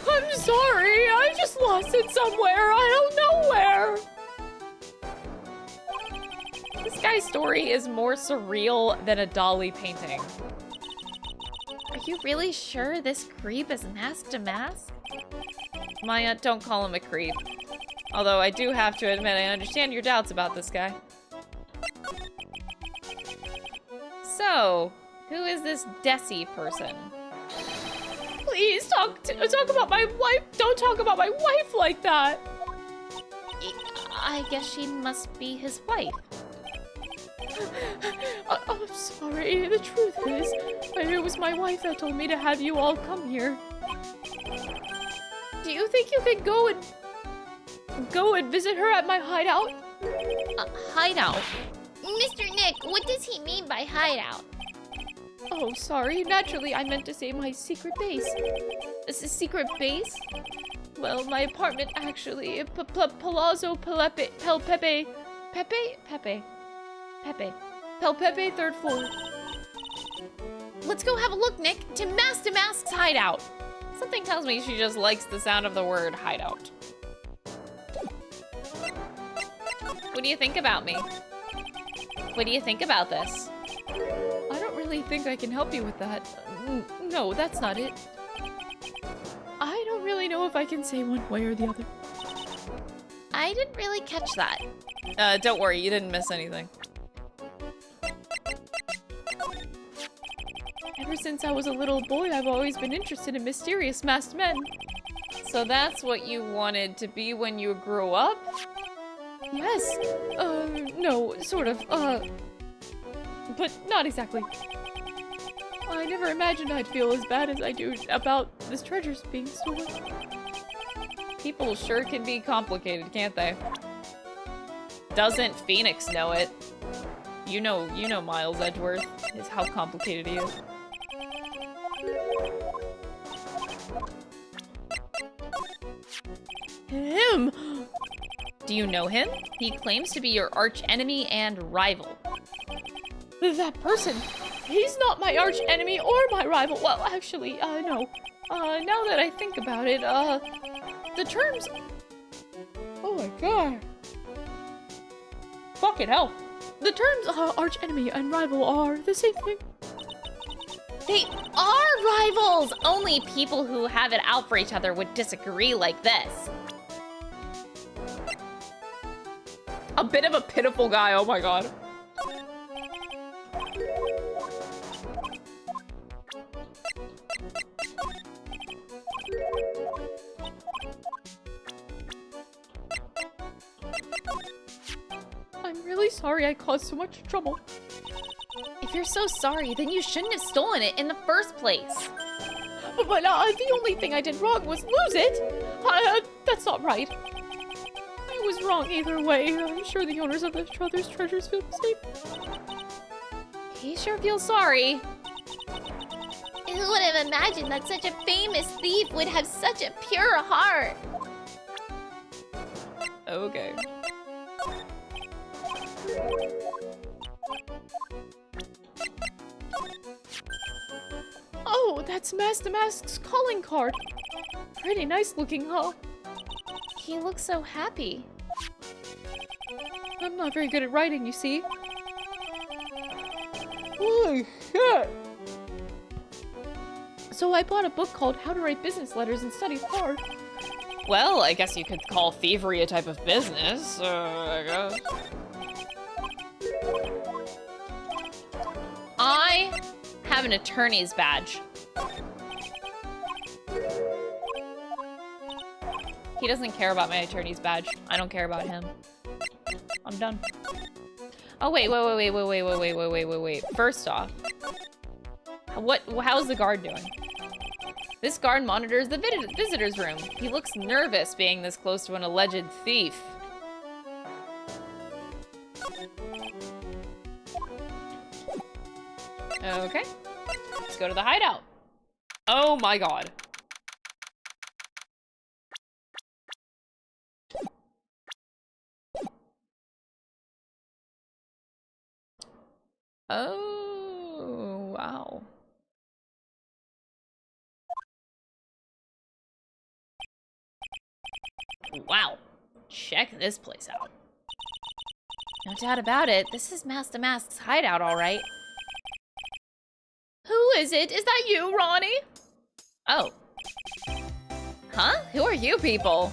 I'm sorry, I just lost it somewhere, I don't know where. This guy's story is more surreal than a Dolly painting. Are you really sure this creep is mask to mask? Maya, don't call him a creep. Although I do have to admit, I understand your doubts about this guy. So, who is this Desi person? Please talk about my wife. Don't talk about my wife like that. I guess she must be his wife. I'm sorry. The truth is, it was my wife that told me to have you all come here. Do you think you could go and visit her at my hideout? Hideout? Mr. Nick, what does he mean by hideout? Oh, sorry. Naturally, I meant to say my secret base. This is secret base? Well, my apartment, actually. Palazzo Pepe, Pelpepe, 3rd floor. Let's go have a look, Nick, to Mask's hideout. Something tells me she just likes the sound of the word hideout. What do you think about me? What do you think about this? I don't really think I can help you with that. No, that's not it. I don't really know if I can say one way or the other. I didn't really catch that. Don't worry, you didn't miss anything. Ever since I was a little boy, I've always been interested in mysterious masked men. So that's what you wanted to be when you grew up? Yes. No, sort of. but not exactly. I never imagined I'd feel as bad as I do about this treasure's being stolen. People sure can be complicated, can't they? Doesn't Phoenix know it? You know Miles Edgeworth is how complicated he is. Him? Do you know him? He claims to be your arch enemy and rival. That person? He's not my arch enemy or my rival. Well, actually, no. Now that I think about it, the terms... Oh my god. Fucking hell. The terms arch enemy and rival are the same thing. They are rivals! Only people who have it out for each other would disagree like this. A bit of a pitiful guy, oh my god. I'm really sorry I caused so much trouble. If you're so sorry, then you shouldn't have stolen it in the first place. But the only thing I did wrong was lose it. That's not right. I was wrong either way. I'm sure the owners of the other's treasures feel the same. He sure feels sorry. Who would have imagined that such a famous thief would have such a pure heart? Okay. Oh, that's Master Mask's calling card. Pretty nice looking, huh? He looks so happy. I'm not very good at writing, you see. Holy shit! So I bought a book called How to Write Business Letters and Studied Hard. Well, I guess you could call thievery a type of business, I guess. I have an attorney's badge. He doesn't care about my attorney's badge. I don't care about him. I'm done. Oh, wait. First off, how's the guard doing? This guard monitors the visitor's room. He looks nervous being this close to an alleged thief. Okay. Let's go to the hideout. Oh my god. Oh, wow. Wow. Check this place out. No doubt about it, this is Master Mask's hideout, all right. Who is it? Is that you, Ronnie? Oh. Huh? Who are you people?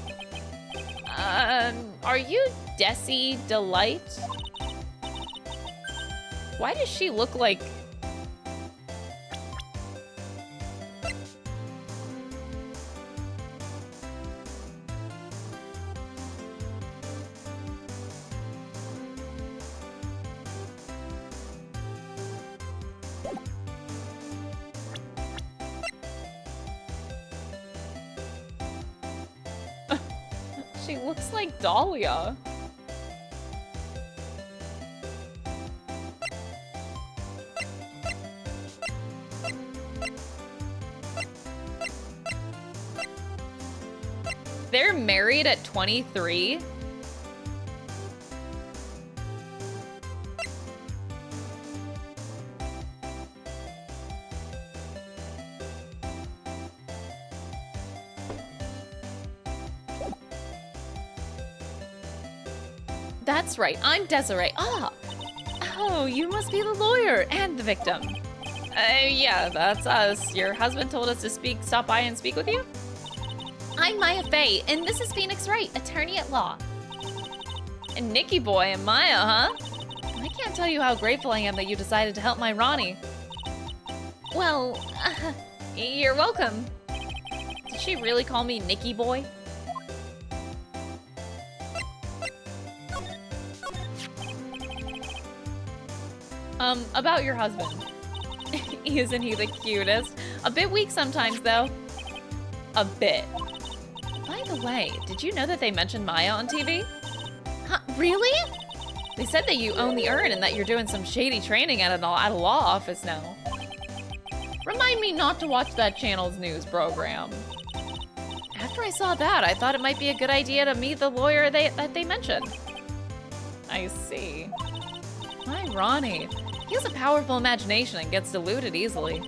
Are you DeLite? Why does she look like... She looks like Dahlia. They're married at 23? That's right, I'm Desiree. Ah! Oh, you must be the lawyer and the victim. Yeah, that's us. Your husband told us to stop by and speak with you? I'm Maya Faye, and this is Phoenix Wright, attorney at law. And Nikki Boy and Maya, huh? I can't tell you how grateful I am that you decided to help my Ronnie. Well, You're welcome. Did she really call me Nikki Boy? About your husband. Isn't he the cutest? A bit weak sometimes, though. A bit. By the way, did you know that they mentioned Maya on TV? Huh, really? They said that you own the urn and that you're doing some shady training at a law office now. Remind me not to watch that channel's news program. After I saw that, I thought it might be a good idea to meet the lawyer that they mentioned. I see. My Ronnie. He has a powerful imagination and gets deluded easily.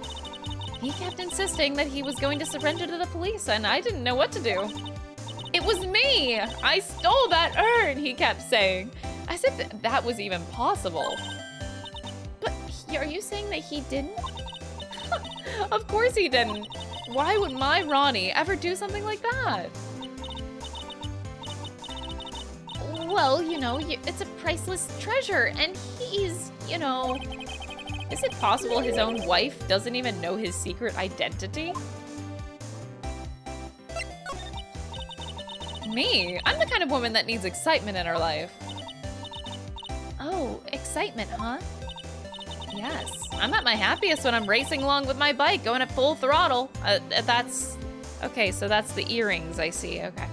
He kept insisting that he was going to surrender to the police, and I didn't know what to do. It was me! I stole that urn, he kept saying. As if that was even possible. But are you saying that he didn't? Of course he didn't. Why would my Ronnie ever do something like that? Well, you know, it's a priceless treasure, and he's, you know... Is it possible his own wife doesn't even know his secret identity? Me? I'm the kind of woman that needs excitement in her life. Oh, excitement, huh? Yes. I'm at my happiest when I'm racing along with my bike, going at full throttle. That's... Okay, so that's the earrings I see, okay.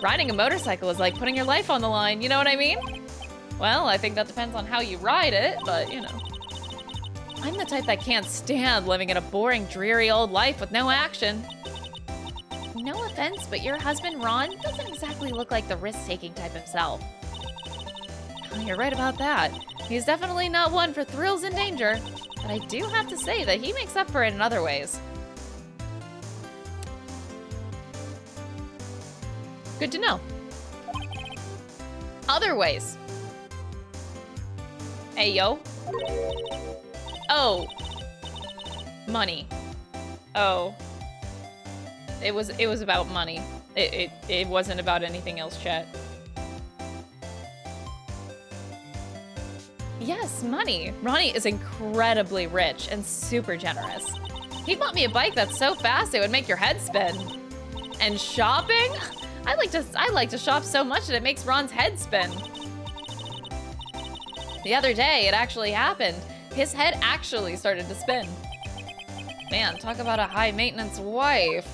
Riding a motorcycle is like putting your life on the line, you know what I mean? Well, I think that depends on how you ride it, but you know. I'm the type that can't stand living in a boring, dreary old life with no action. No offense, but your husband, Ron, doesn't exactly look like the risk-taking type himself. You're right about that. He's definitely not one for thrills and danger, but I do have to say that he makes up for it in other ways. Good to know. Other ways. Hey, yo. Oh. Money. Oh. It was about money. It wasn't about anything else, chat. Yes, money. Ronnie is incredibly rich and super generous. He bought me a bike that's so fast it would make your head spin. And shopping? I like to shop so much that it makes Ron's head spin. The other day, it actually happened. His head actually started to spin. Man, talk about a high-maintenance wife.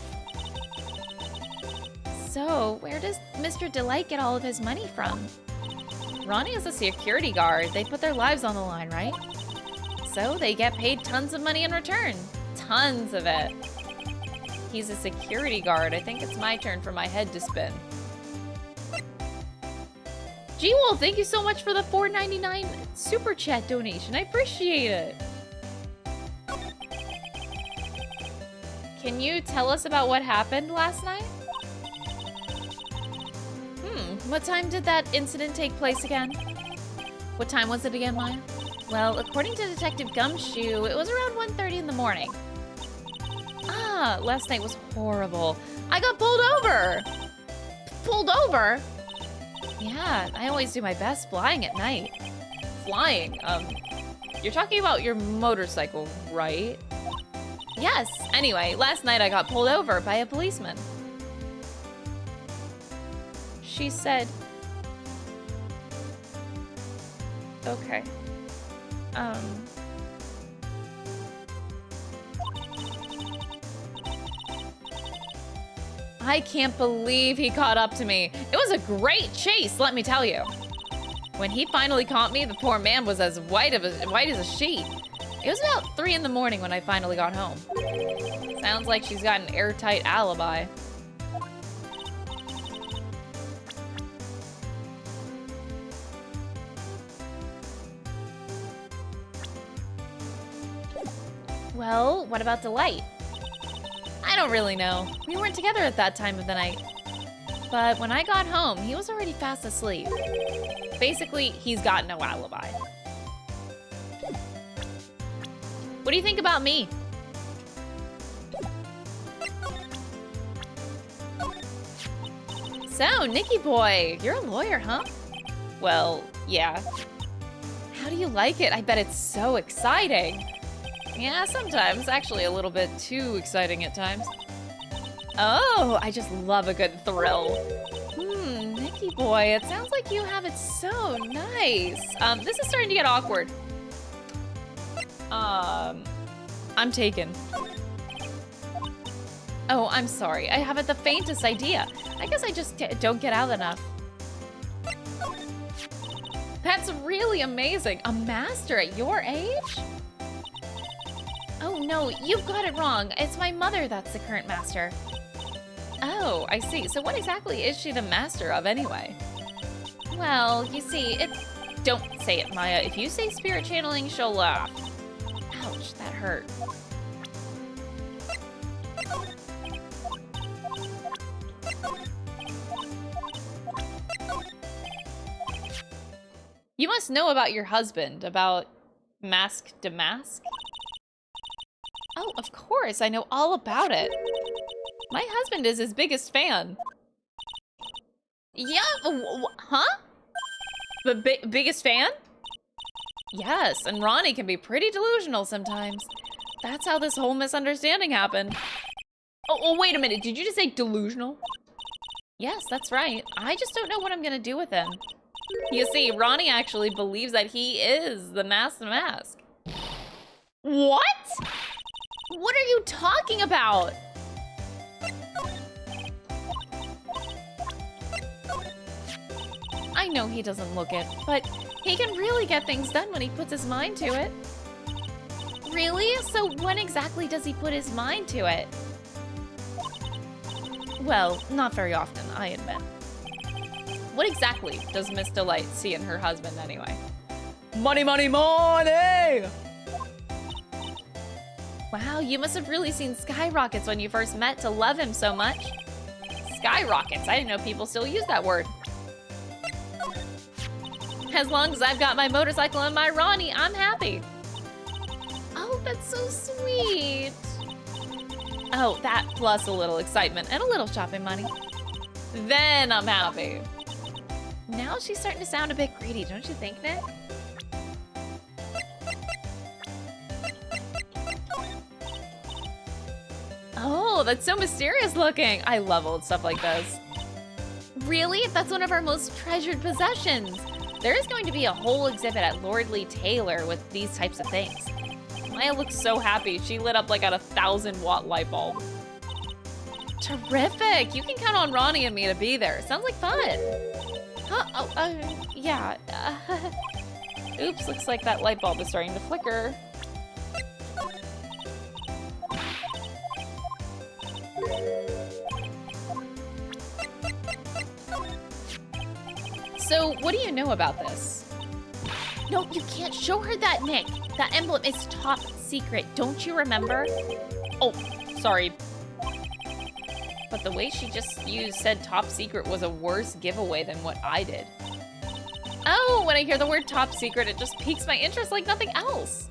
So, where does Mr. DeLite get all of his money from? Ronnie is a security guard. They put their lives on the line, right? So they get paid tons of money in return. Tons of it. He's a security guard. I think it's my turn for my head to spin. G-Wolf, thank you so much for the $4.99 super chat donation. I appreciate it. Can you tell us about what happened last night? What time did that incident take place again? What time was it again, Maya? Well, according to Detective Gumshoe, it was around 1:30 in the morning. Ah, last night was horrible. I got pulled over! Pulled over? Yeah, I always do my best flying at night. Flying? You're talking about your motorcycle, right? Yes. Anyway, last night I got pulled over by a policeman. She said... Okay. I can't believe he caught up to me. It was a great chase, let me tell you. When he finally caught me, the poor man was as white as a sheet. It was about 3 in the morning when I finally got home. Sounds like she's got an airtight alibi. Well, what about DeLite? I don't really know. We weren't together at that time of the night. But when I got home, he was already fast asleep. Basically, he's got no alibi. What do you think about me? So, Nicky boy, you're a lawyer, huh? Well, yeah. How do you like it? I bet it's so exciting. Yeah, sometimes. Actually, a little bit too exciting at times. Oh, I just love a good thrill. Nicky boy, it sounds like you have it so nice. This is starting to get awkward. I'm taken. Oh, I'm sorry. I haven't the faintest idea. I guess I just don't get out enough. That's really amazing. A master at your age? Oh no, you've got it wrong. It's my mother that's the current master. Oh, I see. So what exactly is she the master of anyway? Well, you see, don't say it, Maya. If you say spirit channeling, she'll laugh. Ouch, that hurt. You must know about your husband, about mask to mask? Oh, of course, I know all about it. My husband is his biggest fan. Yeah, huh? But biggest fan? Yes, and Ronnie can be pretty delusional sometimes. That's how this whole misunderstanding happened. Oh, wait a minute, did you just say delusional? Yes, that's right. I just don't know what I'm gonna do with him. You see, Ronnie actually believes that he is the mask. What? What are you talking about? I know he doesn't look it, but he can really get things done when he puts his mind to it. Really? So when exactly does he put his mind to it? Well, not very often, I admit. What exactly does Miss DeLite see in her husband anyway? Money, money, money! Wow, you must have really seen skyrockets when you first met to love him so much. Skyrockets, I didn't know people still use that word. As long as I've got my motorcycle and my Ronnie, I'm happy. Oh, that's so sweet. Oh, that plus a little excitement and a little shopping money. Then I'm happy. Now she's starting to sound a bit greedy, don't you think, Nick? Oh, that's so mysterious looking. I love old stuff like this. Really? That's one of our most treasured possessions. There is going to be a whole exhibit at Lordly Taylor with these types of things. Maya looks so happy. She lit up like a 1,000-watt light bulb. Terrific! You can count on Ronnie and me to be there. Sounds like fun. Huh? Oh, yeah. Oops, looks like that light bulb is starting to flicker. So, what do you know about this? No, you can't show her that, Nick. That emblem is top secret. Don't you remember? Oh, sorry. But the way she just said top secret was a worse giveaway than what I did. Oh, when I hear the word top secret, it just piques my interest like nothing else.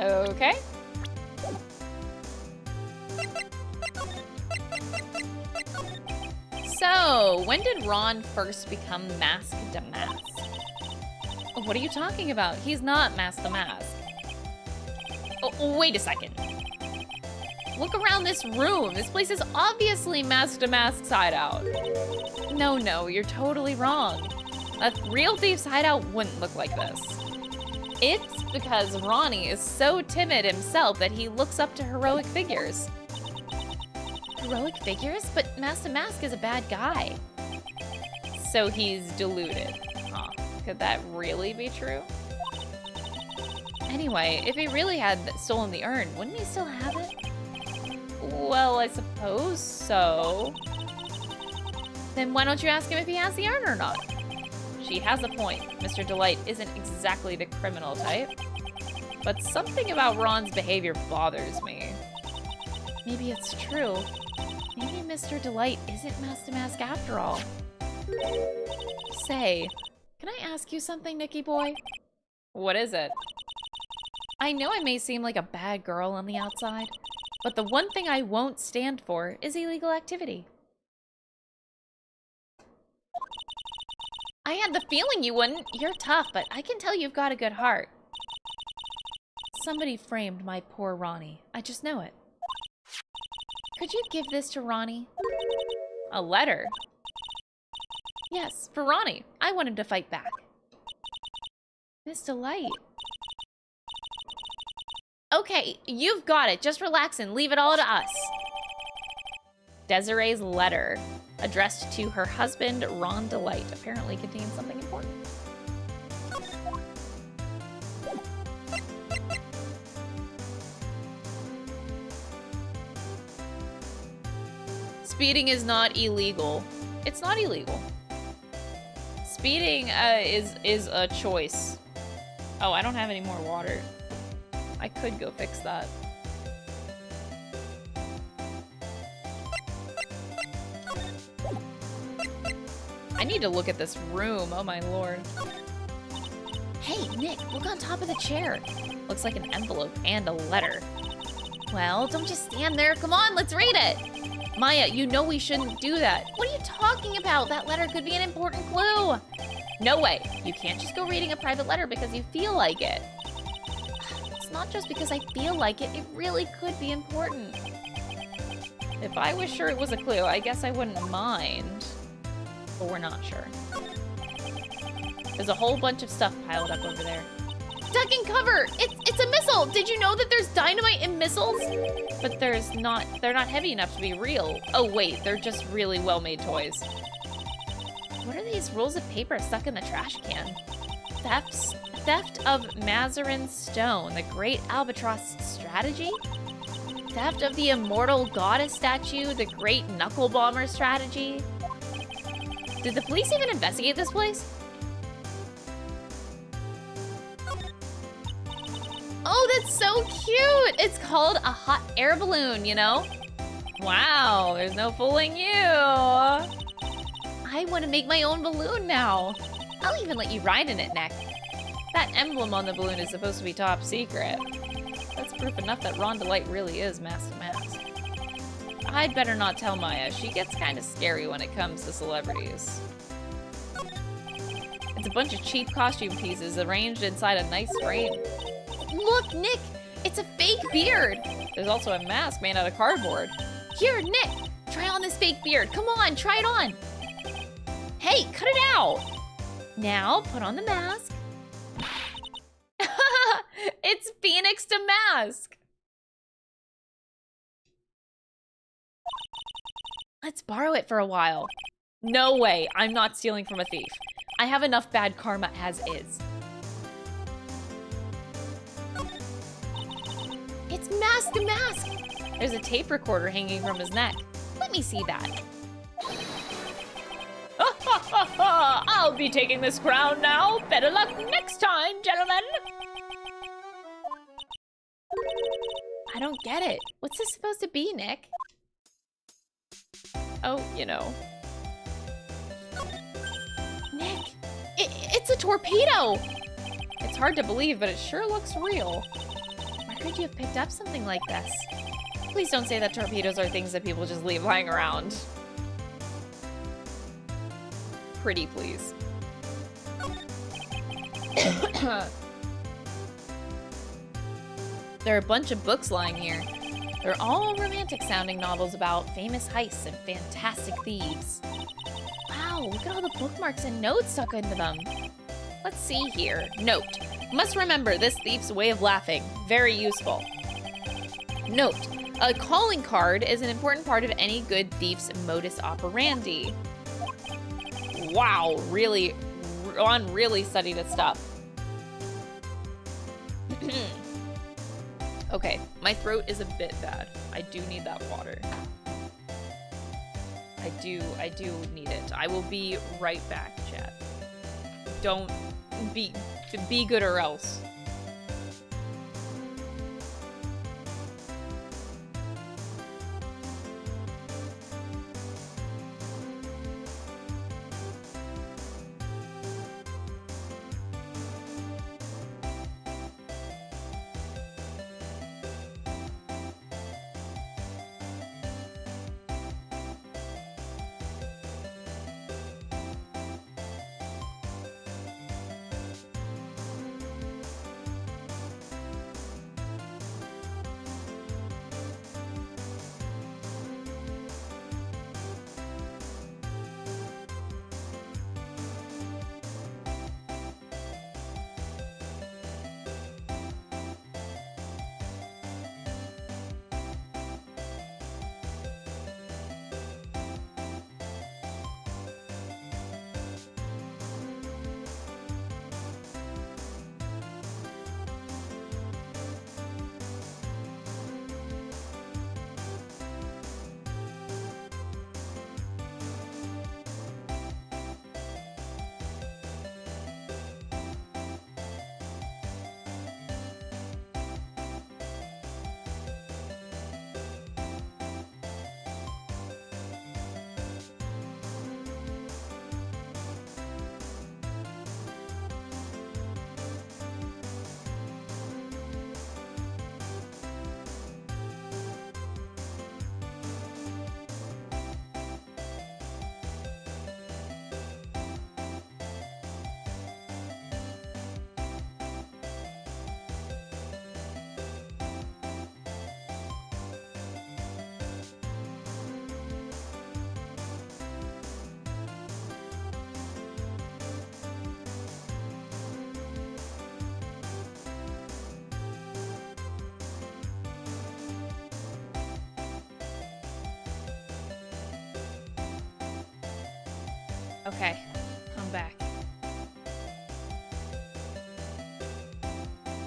Okay. So, when did Ron first become Mask to Mask? What are you talking about? He's not Mask to Mask. Oh, wait a second. Look around this room. This place is obviously Mask to Mask's hideout. No, you're totally wrong. A real thief's hideout wouldn't look like this. It's because Ronnie is so timid himself that he looks up to heroic figures. Heroic figures? But Mask to Mask is a bad guy. So he's deluded. Huh. Could that really be true? Anyway, if he really had stolen the urn, wouldn't he still have it? Well, I suppose so. Then why don't you ask him if he has the urn or not? She has a point. Mr. DeLite isn't exactly the criminal type. But something about Ron's behavior bothers me. Maybe it's true. Maybe Mr. DeLite isn't Mask to Mask after all. Say, can I ask you something, Nicky boy? What is it? I know I may seem like a bad girl on the outside, but the one thing I won't stand for is illegal activity. I had the feeling you wouldn't. You're tough, but I can tell you've got a good heart. Somebody framed my poor Ronnie. I just know it. Could you give this to Ronnie? A letter? Yes, for Ronnie. I want him to fight back. Miss DeLite. Okay, you've got it. Just relax and leave it all to us. Desiree's letter, addressed to her husband, Ron DeLite, apparently contains something important. Speeding is not illegal. It's not illegal. Speeding is a choice. Oh, I don't have any more water. I could go fix that. I need to look at this room. Oh my lord. Hey, Nick, look on top of the chair. Looks like an envelope and a letter. Well, don't just stand there. Come on, let's read it. Maya, you know we shouldn't do that. What are you talking about? That letter could be an important clue. No way. You can't just go reading a private letter because you feel like it. It's not just because I feel like it. It really could be important. If I was sure it was a clue, I guess I wouldn't mind. But we're not sure. There's a whole bunch of stuff piled up over there. Duck and cover! It's a missile! Did you know that there's dynamite in missiles? But they're not heavy enough to be real. Oh wait, they're just really well-made toys. What are these rolls of paper stuck in the trash can? Theft of Mazarin Stone, the Great Albatross Strategy? Theft of the Immortal Goddess statue, the Great Knuckle Bomber Strategy? Did the police even investigate this place? Oh, that's so cute! It's called a hot air balloon, you know? Wow, there's no fooling you! I want to make my own balloon now. I'll even let you ride in it, Nick. That emblem on the balloon is supposed to be top secret. That's proof enough that Ron DeLite really is mask to mask. I'd better not tell Maya. She gets kind of scary when it comes to celebrities. It's a bunch of cheap costume pieces arranged inside a nice frame. Look, Nick! It's a fake beard! There's also a mask made out of cardboard. Here, Nick! Try on this fake beard. Come on, try it on! Hey, cut it out! Now, put on the mask. It's Phoenix to mask! Let's borrow it for a while. No way, I'm not stealing from a thief. I have enough bad karma as is. It's mask to mask! There's a tape recorder hanging from his neck. Let me see that. I'll be taking this crown now. Better luck next time, gentlemen. I don't get it. What's this supposed to be, Nick? Oh, you know. Nick, it's a torpedo! It's hard to believe, but it sure looks real. Where could you have picked up something like this? Please don't say that torpedoes are things that people just leave lying around. Pretty please. There are a bunch of books lying here. They're all romantic-sounding novels about famous heists and fantastic thieves. Wow, look at all the bookmarks and notes stuck into them. Let's see here. Note. Must remember this thief's way of laughing. Very useful. Note. A calling card is an important part of any good thief's modus operandi. Wow, really, Ron really studied his stuff. Okay, my throat is a bit bad. I do need that water. I do need it. I will be right back, chat. Don't be good or else. Okay, I'm back.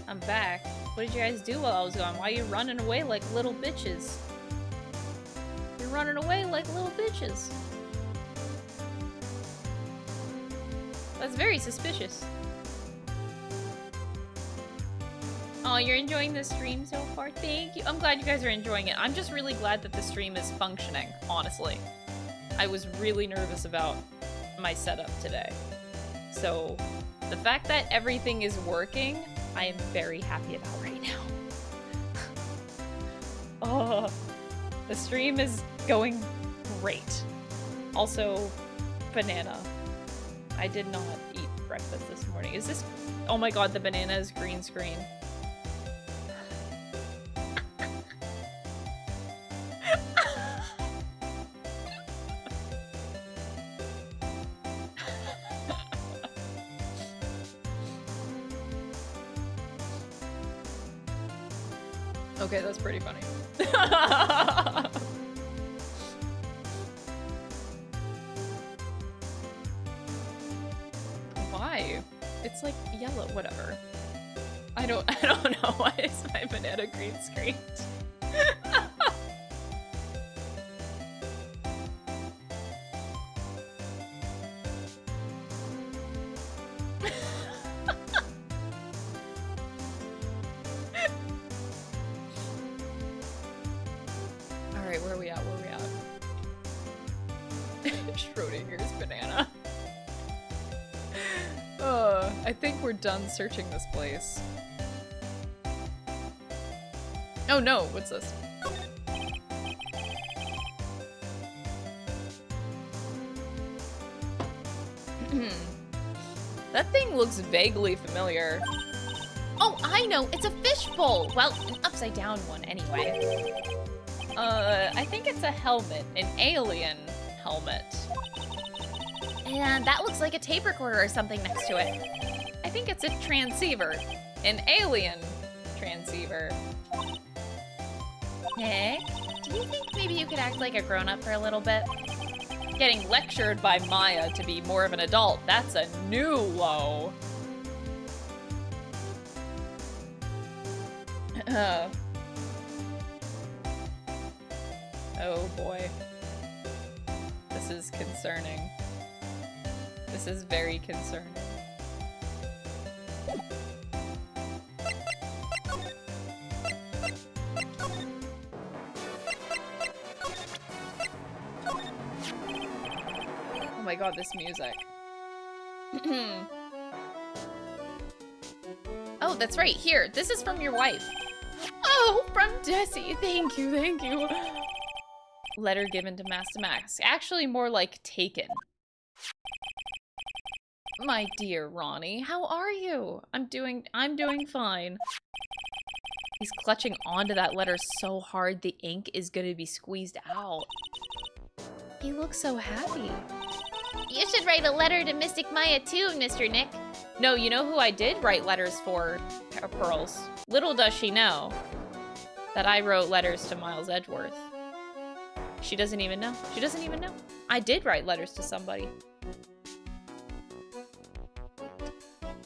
I'm back. What did you guys do while I was gone? Why are you running away like little bitches? You're running away like little bitches. That's very suspicious. Oh, you're enjoying the stream so far? Thank you. I'm glad you guys are enjoying it. I'm just really glad that the stream is functioning, honestly. I was really nervous about my setup today. So, the fact that everything is working, I am very happy about right now. Oh, the stream is going great. Also, banana. I did not eat breakfast this morning. Is this... Oh my god, the banana is green screen. Okay, that's pretty funny. Why? It's like yellow, whatever. I don't know why is my banana green screen. Alright, where are we at? Where are we at? Schrodinger's banana. I think we're done searching this place. Oh no, what's this? That thing looks vaguely familiar. Oh, I know! It's a fishbowl! Well, an upside down one anyway. I think it's a helmet. An alien helmet. And that looks like a tape recorder or something next to it. I think it's a transceiver. An alien transceiver. Nick, do you think maybe you could act like a grown-up for a little bit? Getting lectured by Maya to be more of an adult. That's a new low. Oh boy. This is concerning. This is very concerning. Oh my god, this music. Oh, that's right. Here, this is from your wife. Oh, from Desi. Thank you, thank you. Letter given to Master Max. Actually, more like taken. My dear Ronnie, how are you? I'm doing fine. He's clutching onto that letter so hard the ink is gonna be squeezed out. He looks so happy. You should write a letter to Mystic Maya too, Mr. Nick. No, you know who I did write letters for, Pearls? Little does she know that I wrote letters to Miles Edgeworth. She doesn't even know. She doesn't even know. I did write letters to somebody.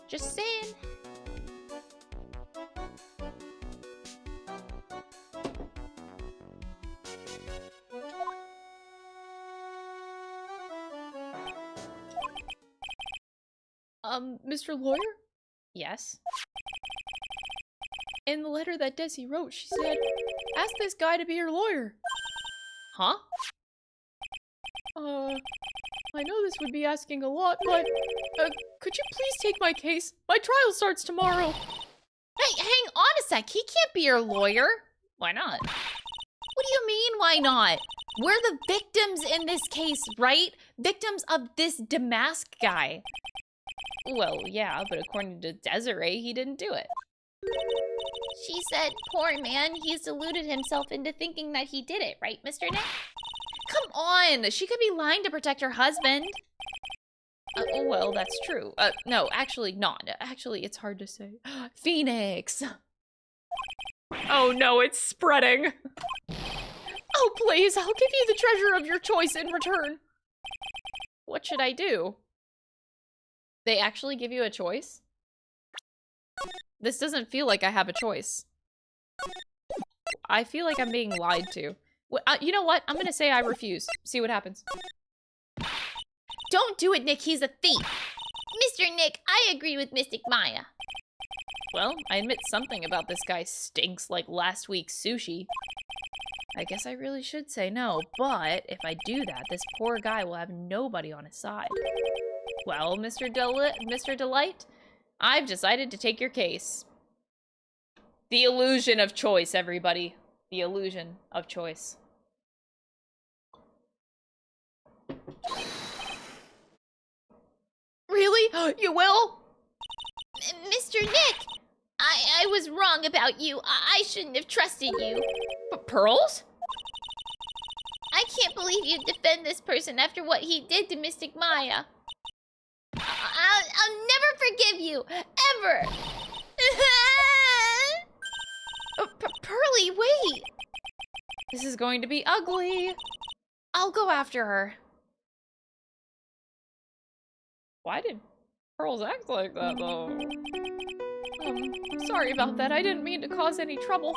Just saying. Mr. Lawyer? Yes? In the letter that Desi wrote, she said, ask this guy to be your lawyer. Huh? I know this would be asking a lot, but, could you please take my case? My trial starts tomorrow. Hey, hang on a sec. He can't be your lawyer. Why not? What do you mean, why not? We're the victims in this case, right? Victims of this Damask guy. Well, yeah, but according to Desiree, he didn't do it. She said, poor man, he's deluded himself into thinking that he did it, right, Mr. Nick? Come on, she could be lying to protect her husband. Oh, well, that's true. No, actually not. Actually, it's hard to say. Phoenix! Oh no, it's spreading! Oh, please, I'll give you the treasure of your choice in return. What should I do? They actually give you a choice? This doesn't feel like I have a choice. I feel like I'm being lied to. You know what? I'm gonna say I refuse. See what happens. Don't do it, Nick. He's a thief. Mr. Nick, I agree with Mystic Maya. Well, I admit something about this guy stinks like last week's sushi. I guess I really should say no, but if I do that, this poor guy will have nobody on his side. Well, Mr. DeLite, I've decided to take your case. The illusion of choice, everybody. The illusion of choice. Really? You will? Mr. Nick, I was wrong about you. I shouldn't have trusted you. Pearls? I can't believe you defend this person after what he did to Mystic Maya. I'll never forgive you. Ever. Pearly, wait. This is going to be ugly. I'll go after her. Why did Pearls act like that, though? Sorry about that. I didn't mean to cause any trouble.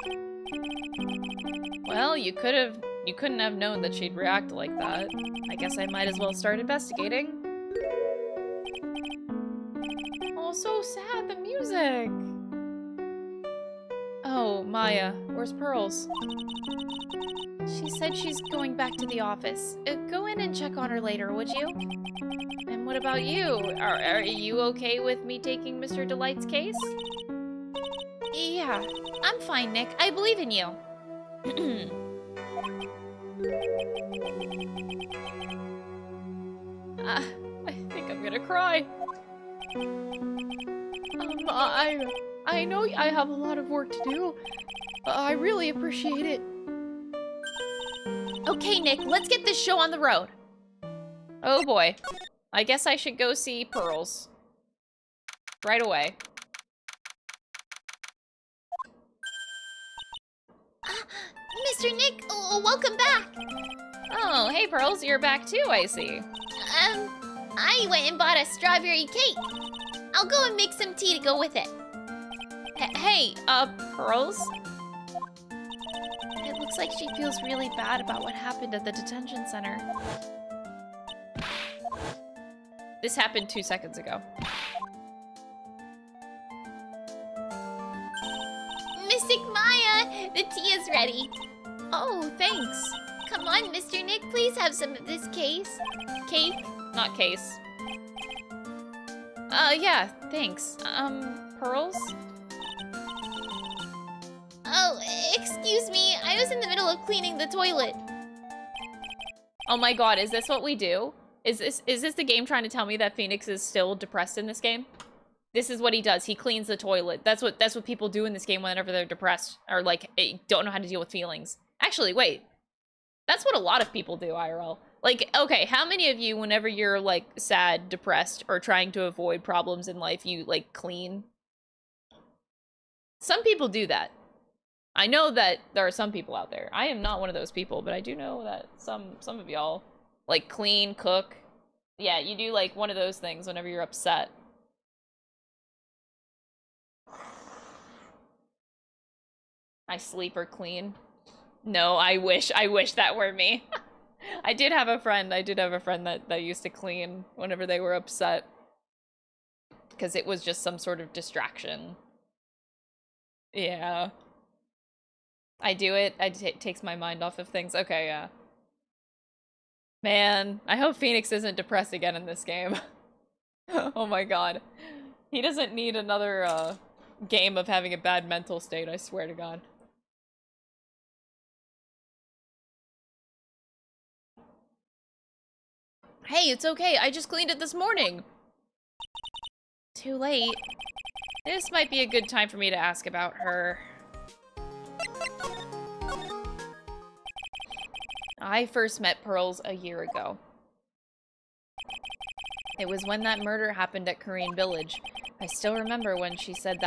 Well, you couldn't have known that she'd react like that. I guess I might as well start investigating. Oh, so sad, the music. Oh, Maya, where's Pearls? She said she's going back to the office. Go in and check on her later, would you? And what about you? Are you okay with me taking Mr. DeLite's case? Yeah, I'm fine, Nick. I believe in you. I think I'm gonna cry. I know I have a lot of work to do. I really appreciate it. Okay, Nick, let's get this show on the road. Oh boy. I guess I should go see Pearls. Right away. Mr. Nick, welcome back. Oh, hey Pearls, you're back too, I see. I went and bought a strawberry cake. I'll go and make some tea to go with it. Hey, Pearls? It looks like she feels really bad about what happened at the detention center. This happened 2 seconds ago. Mystic Maya, the tea is ready. Oh, thanks. Come on, Mr. Nick, please have some of this cake. Not case. Yeah, thanks. Pearls? Oh, excuse me, I was in the middle of cleaning the toilet. Oh my god, is this what we do? Is this the game trying to tell me that Phoenix is still depressed in this game? This is what he does. He cleans the toilet. That's what people do in this game whenever they're depressed or like don't know how to deal with feelings. Actually, wait. That's what a lot of people do, IRL. Like, okay, how many of you, whenever you're like sad, depressed, or trying to avoid problems in life, you like clean? Some people do that. I know that there are some people out there. I am not one of those people, but I do know that some of y'all like clean, cook. Yeah, you do like one of those things whenever you're upset. I sleep or clean. No, I wish that were me. I did have a friend that used to clean whenever they were upset. Because it was just some sort of distraction. Yeah. I do it. It takes my mind off of things. Okay, yeah. Man, I hope Phoenix isn't depressed again in this game. Oh my god. He doesn't need another game of having a bad mental state, I swear to god. Hey, it's okay. I just cleaned it this morning. Too late. This might be a good time for me to ask about her. I first met Pearls a year ago. It was when that murder happened at Korean Village. I still remember when she said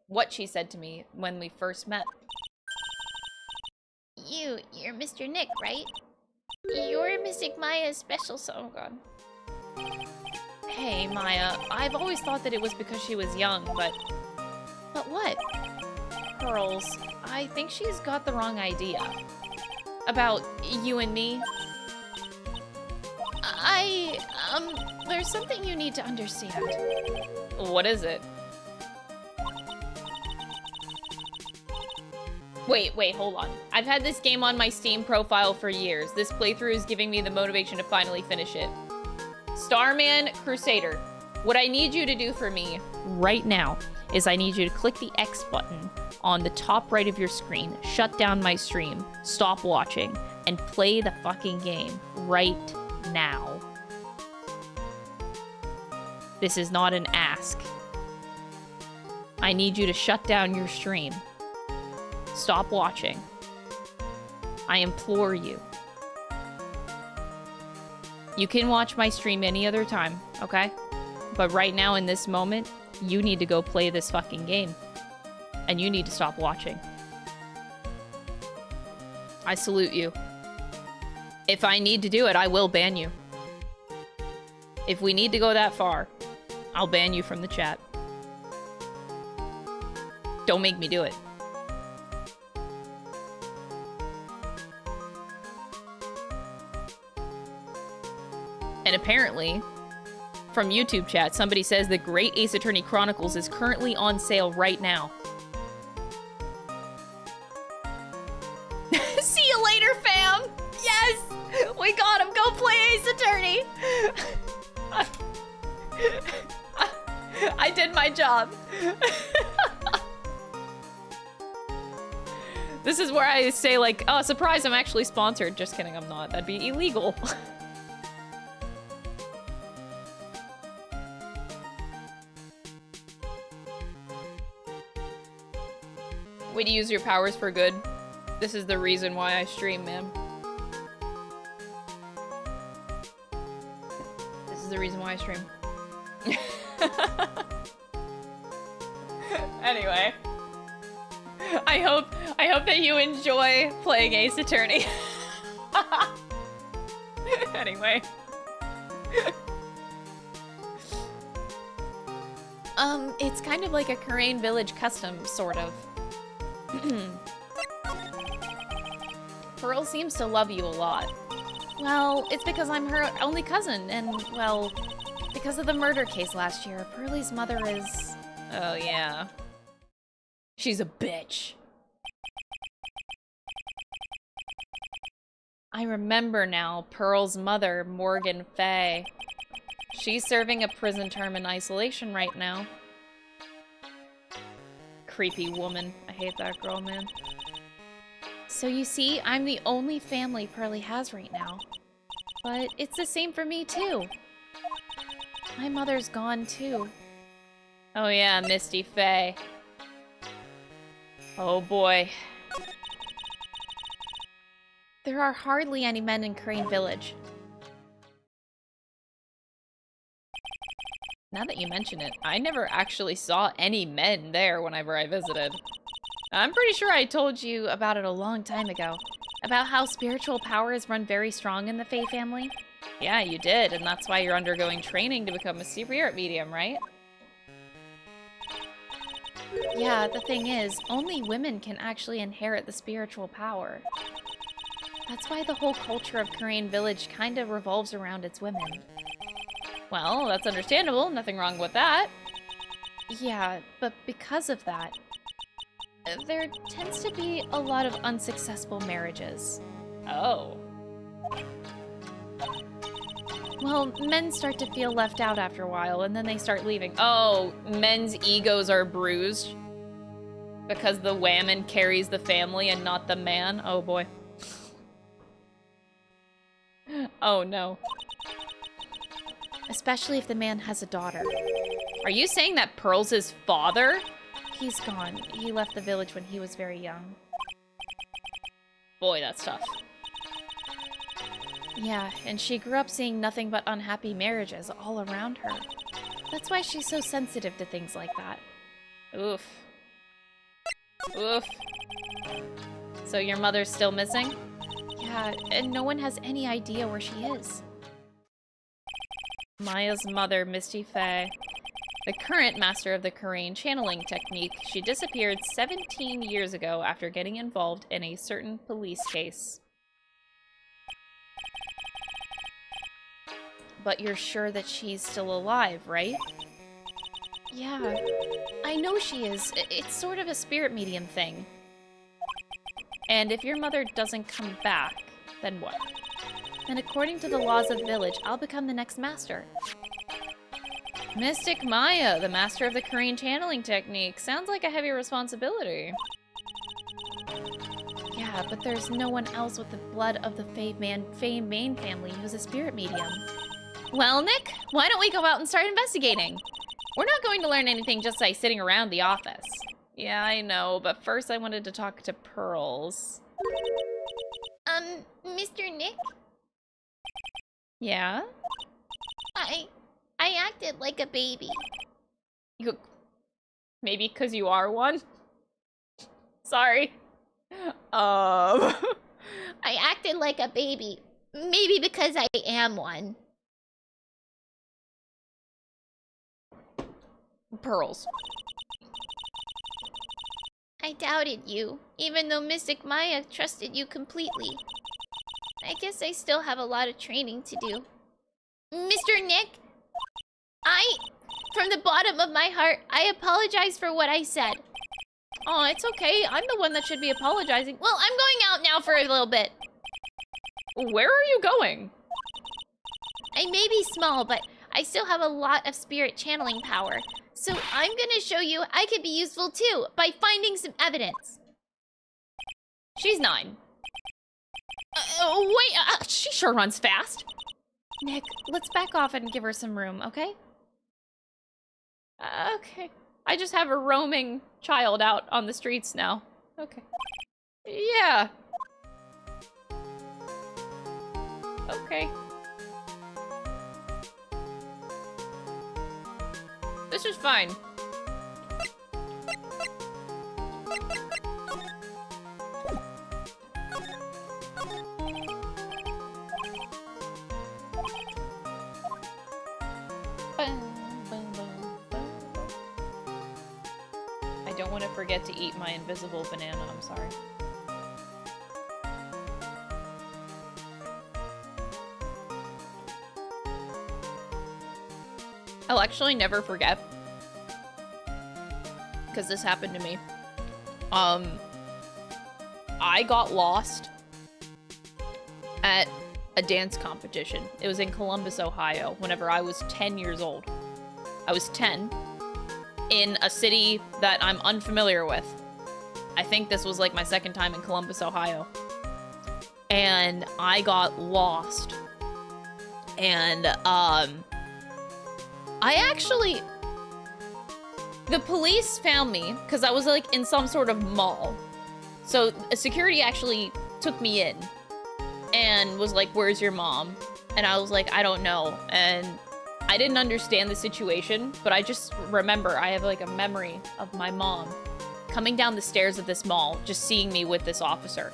what she said to me when we first met. You're Mr. Nick, right? You're Mystic Maya's special song. Oh god. Hey, Maya, I've always thought that it was because she was young, but what? Pearls, I think she's got the wrong idea. About you and me. There's something you need to understand. What is it? Wait, hold on. I've had this game on my Steam profile for years. This playthrough is giving me the motivation to finally finish it. Starman Crusader. What I need you to do for me right now is I need you to click the X button on the top right of your screen, shut down my stream, stop watching, and play the fucking game right now. This is not an ask. I need you to shut down your stream. Stop watching. I implore you. You can watch my stream any other time, okay? But right now, in this moment, you need to go play this fucking game. And you need to stop watching. I salute you. If I need to do it, I will ban you. If we need to go that far, I'll ban you from the chat. Don't make me do it. And apparently, from YouTube chat, somebody says the Great Ace Attorney Chronicles is currently on sale right now. See you later, fam! Yes! We got him! Go play Ace Attorney! I did my job. This is where I say, like, oh, surprise, I'm actually sponsored. Just kidding, I'm not. That'd be illegal. Way to use your powers for good. This is the reason why I stream, man. This is the reason why I stream. Anyway. I hope that you enjoy playing Ace Attorney. Anyway. It's kind of like a Korean village custom, sort of. Pearl seems to love you a lot. Well, it's because I'm her only cousin, and, well, because of the murder case last year, Pearlie's mother is... Oh, yeah. She's a bitch. I remember now, Pearl's mother, Morgan Fay. She's serving a prison term in isolation right now. Creepy woman. I hate that girl, man. So you see, I'm the only family Pearlie has right now. But it's the same for me, too. My mother's gone, too. Oh yeah, Misty Fay. Oh boy. There are hardly any men in Crane Village. Now that you mention it, I never actually saw any men there whenever I visited. I'm pretty sure I told you about it a long time ago. About how spiritual powers run very strong in the Fae family. Yeah, you did, and that's why you're undergoing training to become a spirit medium, right? Yeah, the thing is, only women can actually inherit the spiritual power. That's why the whole culture of Korean Village kind of revolves around its women. Well, that's understandable. Nothing wrong with that. Yeah, but because of that, there tends to be a lot of unsuccessful marriages. Oh. Well, men start to feel left out after a while, and then they start leaving. Oh, men's egos are bruised because the woman carries the family and not the man. Oh boy. Oh no. Especially if the man has a daughter. Are you saying that Pearl's his father? He's gone. He left the village when he was very young. Boy, that's tough. Yeah, and she grew up seeing nothing but unhappy marriages all around her. That's why she's so sensitive to things like that. Oof. Oof. So your mother's still missing? Yeah, Yeah, and no one has any idea where she is. Maya's mother, Misty Faye. The current master of the Korean channeling technique, she disappeared 17 years ago after getting involved in a certain police case. But you're sure that she's still alive, right? Yeah, I know she is. It's sort of a spirit medium thing. And if your mother doesn't come back, then what? Then according to the laws of the village, I'll become the next master. Mystic Maya, the master of the Korean channeling technique. Sounds like a heavy responsibility. Yeah, but there's no one else with the blood of the Faye Main family who's a spirit medium. Well, Nick, why don't we go out and start investigating? We're not going to learn anything just by sitting around the office. Yeah, I know, but first I wanted to talk to Pearls. Mr. Nick? Yeah? I acted like a baby. You... Maybe because you are one? Sorry. I acted like a baby. Maybe because I am one. Pearls. I doubted you, even though Mystic Maya trusted you completely. I guess I still have a lot of training to do. Mr. Nick, from the bottom of my heart, I apologize for what I said. Oh, it's okay. I'm the one that should be apologizing. Well, I'm going out now for a little bit. Where are you going? I may be small, but I still have a lot of spirit channeling power. So I'm gonna show you I could be useful too, by finding some evidence. She's 9. Wait, she sure runs fast. Nick, let's back off and give her some room, okay? Okay. I just have a roaming child out on the streets now. Okay. Yeah. Okay. This is fine. I don't want to forget to eat my invisible banana, I'm sorry. I'll actually never forget, because this happened to me. I got lost at a dance competition. It was in Columbus, Ohio, whenever I was 10 years old. I was 10, in a city that I'm unfamiliar with. I think this was like my second time in Columbus, Ohio. And I got lost. And, the police found me because I was like in some sort of mall. So security actually took me in and was like, "Where's your mom?" And I was like, "I don't know." And I didn't understand the situation, but I just remember I have like a memory of my mom coming down the stairs of this mall, just seeing me with this officer.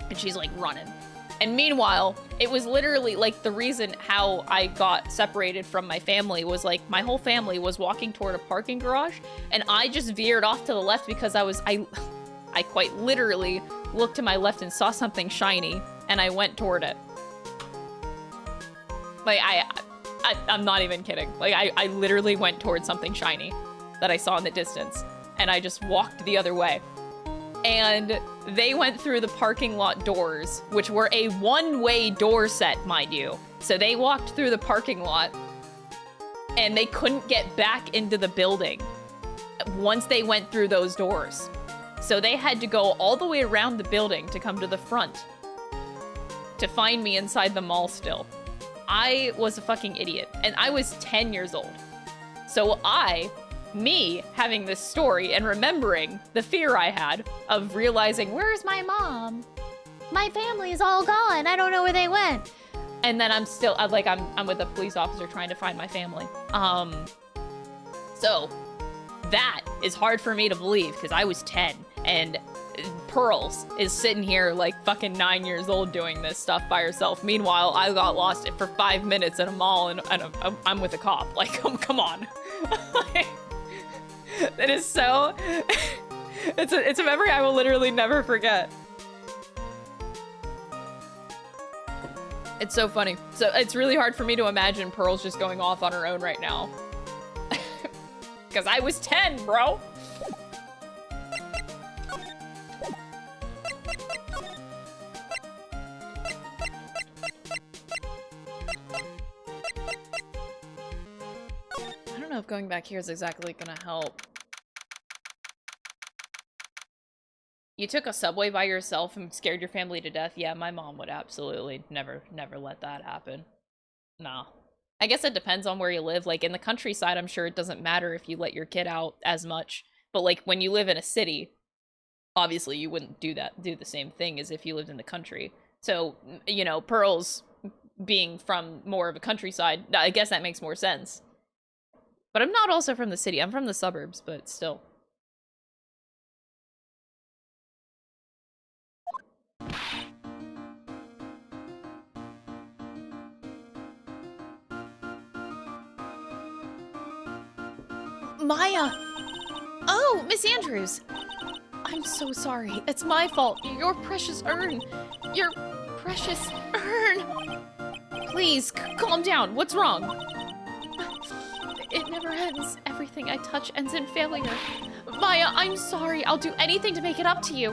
And she's like running. And meanwhile, it was literally like the reason how I got separated from my family was like my whole family was walking toward a parking garage and I just veered off to the left because I quite literally looked to my left and saw something shiny and I went toward it. Like I'm not even kidding. Like I literally went toward something shiny that I saw in the distance and I just walked the other way. And they went through the parking lot doors, which were a one-way door set, mind you. So they walked through the parking lot and they couldn't get back into the building once they went through those doors. So they had to go all the way around the building to come to the front to find me inside the mall still. I was a fucking idiot and I was 10 years old. So me having this story and remembering the fear I had of realizing, where's my mom? My family is all gone. I don't know where they went. And then I'm still, I'm with a police officer trying to find my family. So that is hard for me to believe because I was 10 and Pearls is sitting here like fucking 9 years old doing this stuff by herself. Meanwhile, I got lost for 5 minutes at a mall and I'm with a cop. Like, come on. It is so... it's a memory I will literally never forget. It's so funny. So it's really hard for me to imagine Pearl's just going off on her own right now. Because I was 10, bro. I don't know if going back here is exactly gonna help. You took a subway by yourself and scared your family to death? Yeah, my mom would absolutely never let that happen. Nah. I guess it depends on where you live. Like, in the countryside, I'm sure it doesn't matter if you let your kid out as much. But, like, when you live in a city, obviously you wouldn't do the same thing as if you lived in the country. So, you know, Pearl's being from more of a countryside, I guess that makes more sense. But I'm not also from the city. I'm from the suburbs, but still. Maya! Oh, Miss Andrews! I'm so sorry. It's my fault. Your precious urn. Your precious urn. Please, calm down. What's wrong? It never ends. Everything I touch ends in failure. Maya, I'm sorry. I'll do anything to make it up to you.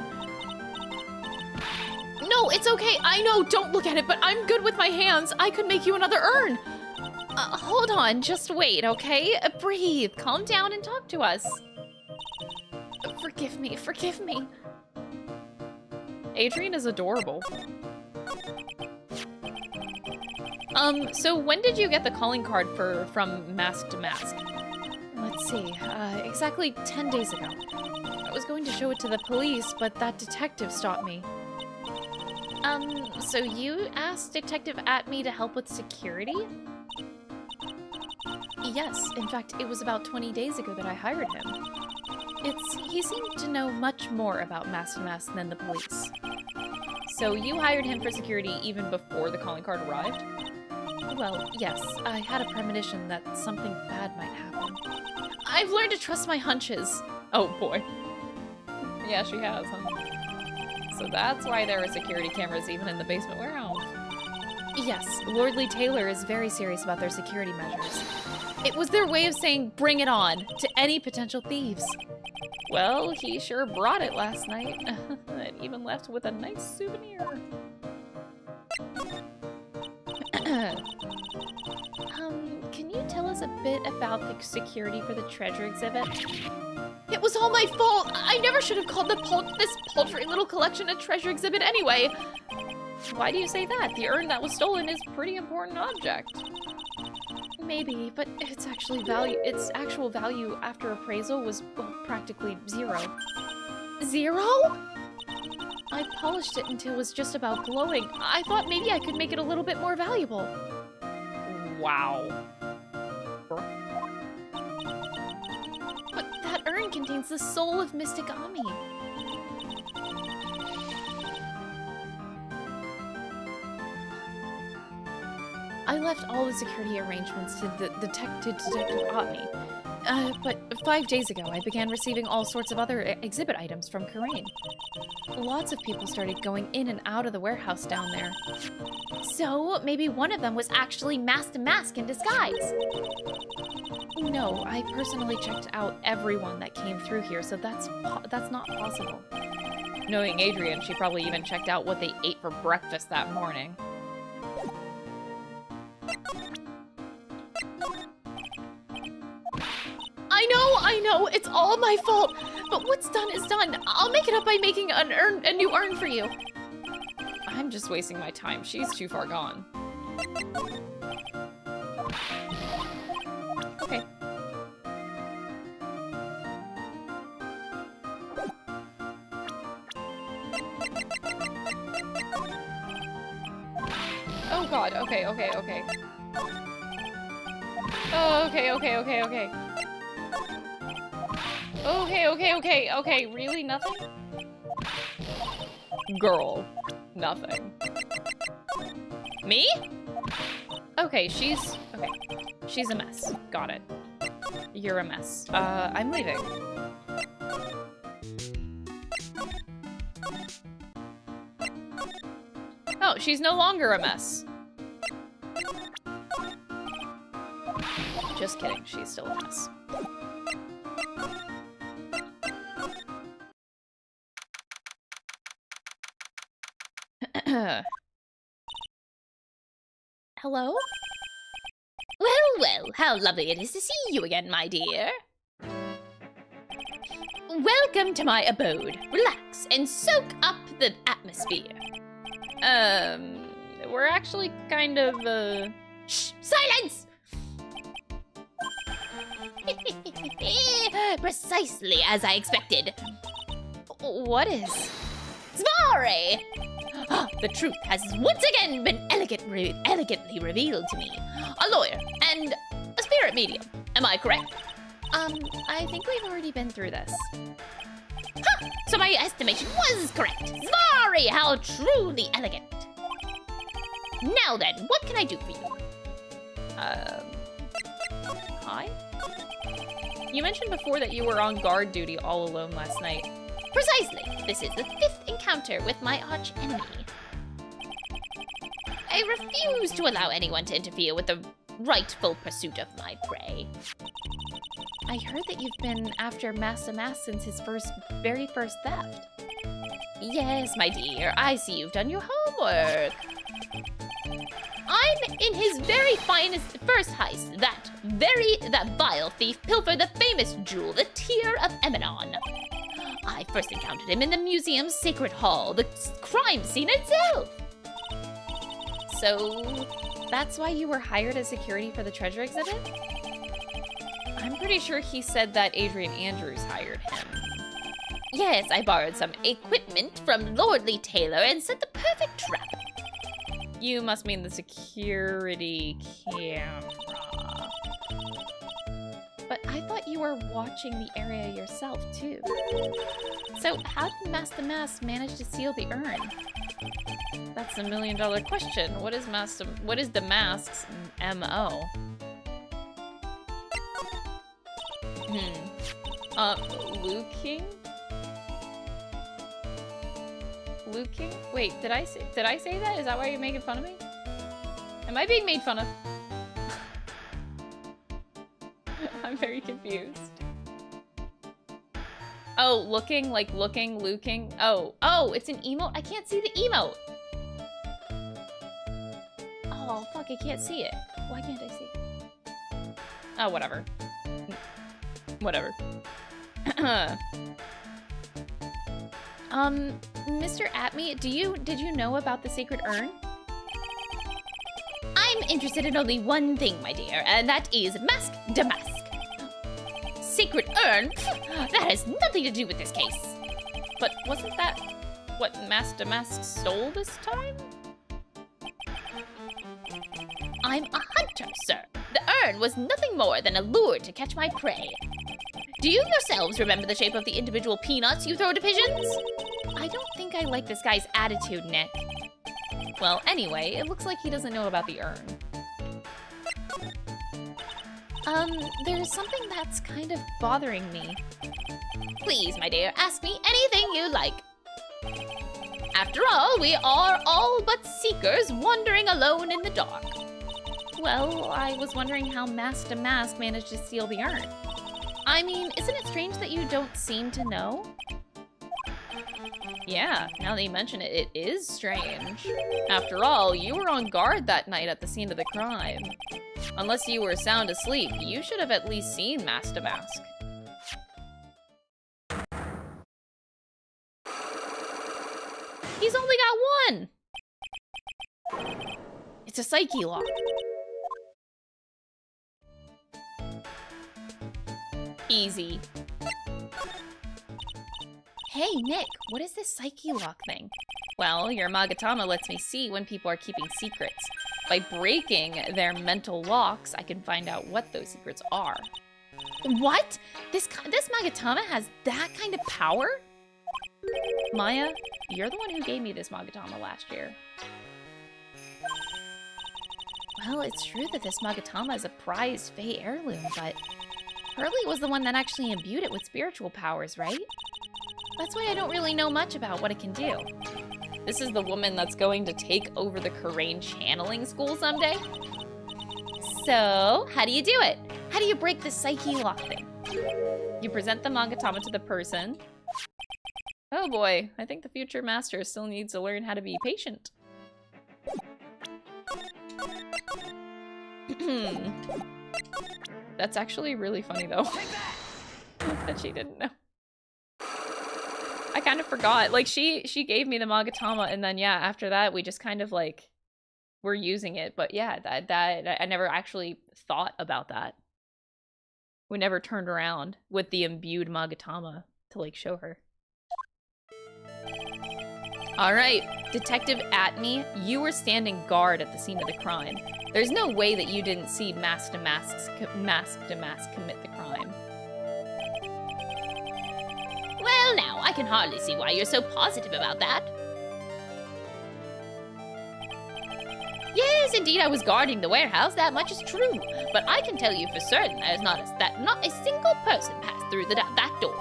No, it's okay. I know. Don't look at it, but I'm good with my hands. I could make you another urn. Hold on, just wait, okay? Breathe, calm down and talk to us. Forgive me, forgive me. Adrian is adorable. So when did you get the calling card from Mask to Mask? Let's see, exactly 10 days ago. I was going to show it to the police, but that detective stopped me. So you asked Detective Atmey to help with security? Yes, in fact, it was about 20 days ago that I hired him. He seemed to know much more about Mask to Mask than the police. So you hired him for security even before the calling card arrived? Well, yes, I had a premonition that something bad might happen. I've learned to trust my hunches. Oh boy. Yeah, she has, huh? So that's why there are security cameras even in the basement warehouse. Yes, Lordly Taylor is very serious about their security measures. It was their way of saying, bring it on, to any potential thieves. Well, he sure brought it last night. And even left with a nice souvenir. Can you tell us a bit about the security for the treasure exhibit? It was all my fault! I never should have called this paltry little collection a treasure exhibit anyway! Why do you say that? The urn that was stolen is a pretty important object. Maybe, but its actual value after appraisal was, well, practically zero. Zero? I polished it until it was just about glowing. I thought maybe I could make it a little bit more valuable. Wow. But that urn contains the soul of Mystic Ami. I left all the security arrangements to Detective Atmey. But 5 days ago, I began receiving all sorts of other exhibit items from Karain. Lots of people started going in and out of the warehouse down there. So, maybe one of them was actually Mask to Mask in disguise. No, I personally checked out everyone that came through here, so that's not possible. Knowing Adrian, she probably even checked out what they ate for breakfast that morning. I know, it's all my fault, but what's done is done. I'll make it up by making a new urn for you. I'm just wasting my time. She's too far gone. Okay. Oh god, okay. Oh, okay, really? Nothing? Girl. Nothing. Me? Okay, she's a mess. Got it. You're a mess. I'm leaving. Oh, she's no longer a mess. Just kidding, she's still a mess. Hello? Well, well, how lovely it is to see you again, my dear. Welcome to my abode. Relax and soak up the atmosphere. We're actually kind of, Shh! Silence! Precisely as I expected. what is? Zvare! The truth has once again been elegantly revealed to me. A lawyer and a spirit medium. Am I correct? I think we've already been through this. Huh! So my estimation was correct. Zvare, how truly elegant. Now then, what can I do for you? Hi? You mentioned before that you were on guard duty all alone last night. Precisely. This is the 5th encounter with my arch enemy. I refuse to allow anyone to interfere with the rightful pursuit of my prey. I heard that you've been after Master Mask since his very first theft. Yes, my dear, I see you've done your homework. I'm in his very first heist. That vile thief pilfered the famous jewel, the Tear of Emanon. I first encountered him in the museum's sacred hall, the crime scene itself. So, that's why you were hired as security for the treasure exhibit? I'm pretty sure he said that Adrian Andrews hired him. Yes, I borrowed some equipment from Lordly Taylor and set the perfect trap. You must mean the security camera. But I thought you were watching the area yourself, too. So how did Master Mask manage to seal the urn? That's $1 million question. What is the Mask's MO? Luking? Luking? Wait, did I say that? Is that why you're making fun of me? Am I being made fun of? I'm very confused. Oh, looking, like looking, luking. Oh, it's an emote? I can't see the emote. Oh, fuck, I can't see it. Why can't I see it? Oh, whatever. Whatever. Mr. Atmey, did you know about the sacred urn? I'm interested in only one thing, my dear, and that is Mask Damask. Sacred urn? That has nothing to do with this case. But wasn't that what Mask Damask stole this time? I'm a hunter, sir. The urn was nothing more than a lure to catch my prey. Do you yourselves remember the shape of the individual peanuts you throw to pigeons? I don't think I like this guy's attitude, Nick. Well, anyway, it looks like he doesn't know about the urn. There's something that's kind of bothering me. Please, my dear, ask me anything you like. After all, we are all but seekers wandering alone in the dark. Well, I was wondering how Master Mask managed to steal the urn. I mean, isn't it strange that you don't seem to know? Yeah, now that you mention it, it is strange. After all, you were on guard that night at the scene of the crime. Unless you were sound asleep, you should have at least seen Master Mask. He's only got one! It's a psyche lock. Easy. Hey, Nick, what is this psyche lock thing? Well, your Magatama lets me see when people are keeping secrets. By breaking their mental locks, I can find out what those secrets are. What? This Magatama has that kind of power? Maya, you're the one who gave me this Magatama last year. Well, it's true that this Magatama is a prized Fae heirloom, but Hurley was the one that actually imbued it with spiritual powers, right? That's why I don't really know much about what it can do. This is the woman that's going to take over the Karain channeling school someday? So, how do you do it? How do you break the psyche lock thing? You present the Magatama to the person. Oh boy, I think the future master still needs to learn how to be patient. That's actually really funny though. That she didn't know. I kind of forgot. Like she gave me the Magatama and then yeah, after that we just kind of like were using it. But yeah, that I never actually thought about that. We never turned around with the imbued Magatama to like show her. Alright, Detective Atmey, you were standing guard at the scene of the crime. There's no way that you didn't see Mask to Mask commit the crime. Well now, I can hardly see why you're so positive about that. Yes, indeed, I was guarding the warehouse, that much is true. But I can tell you for certain that not a single person passed through that door.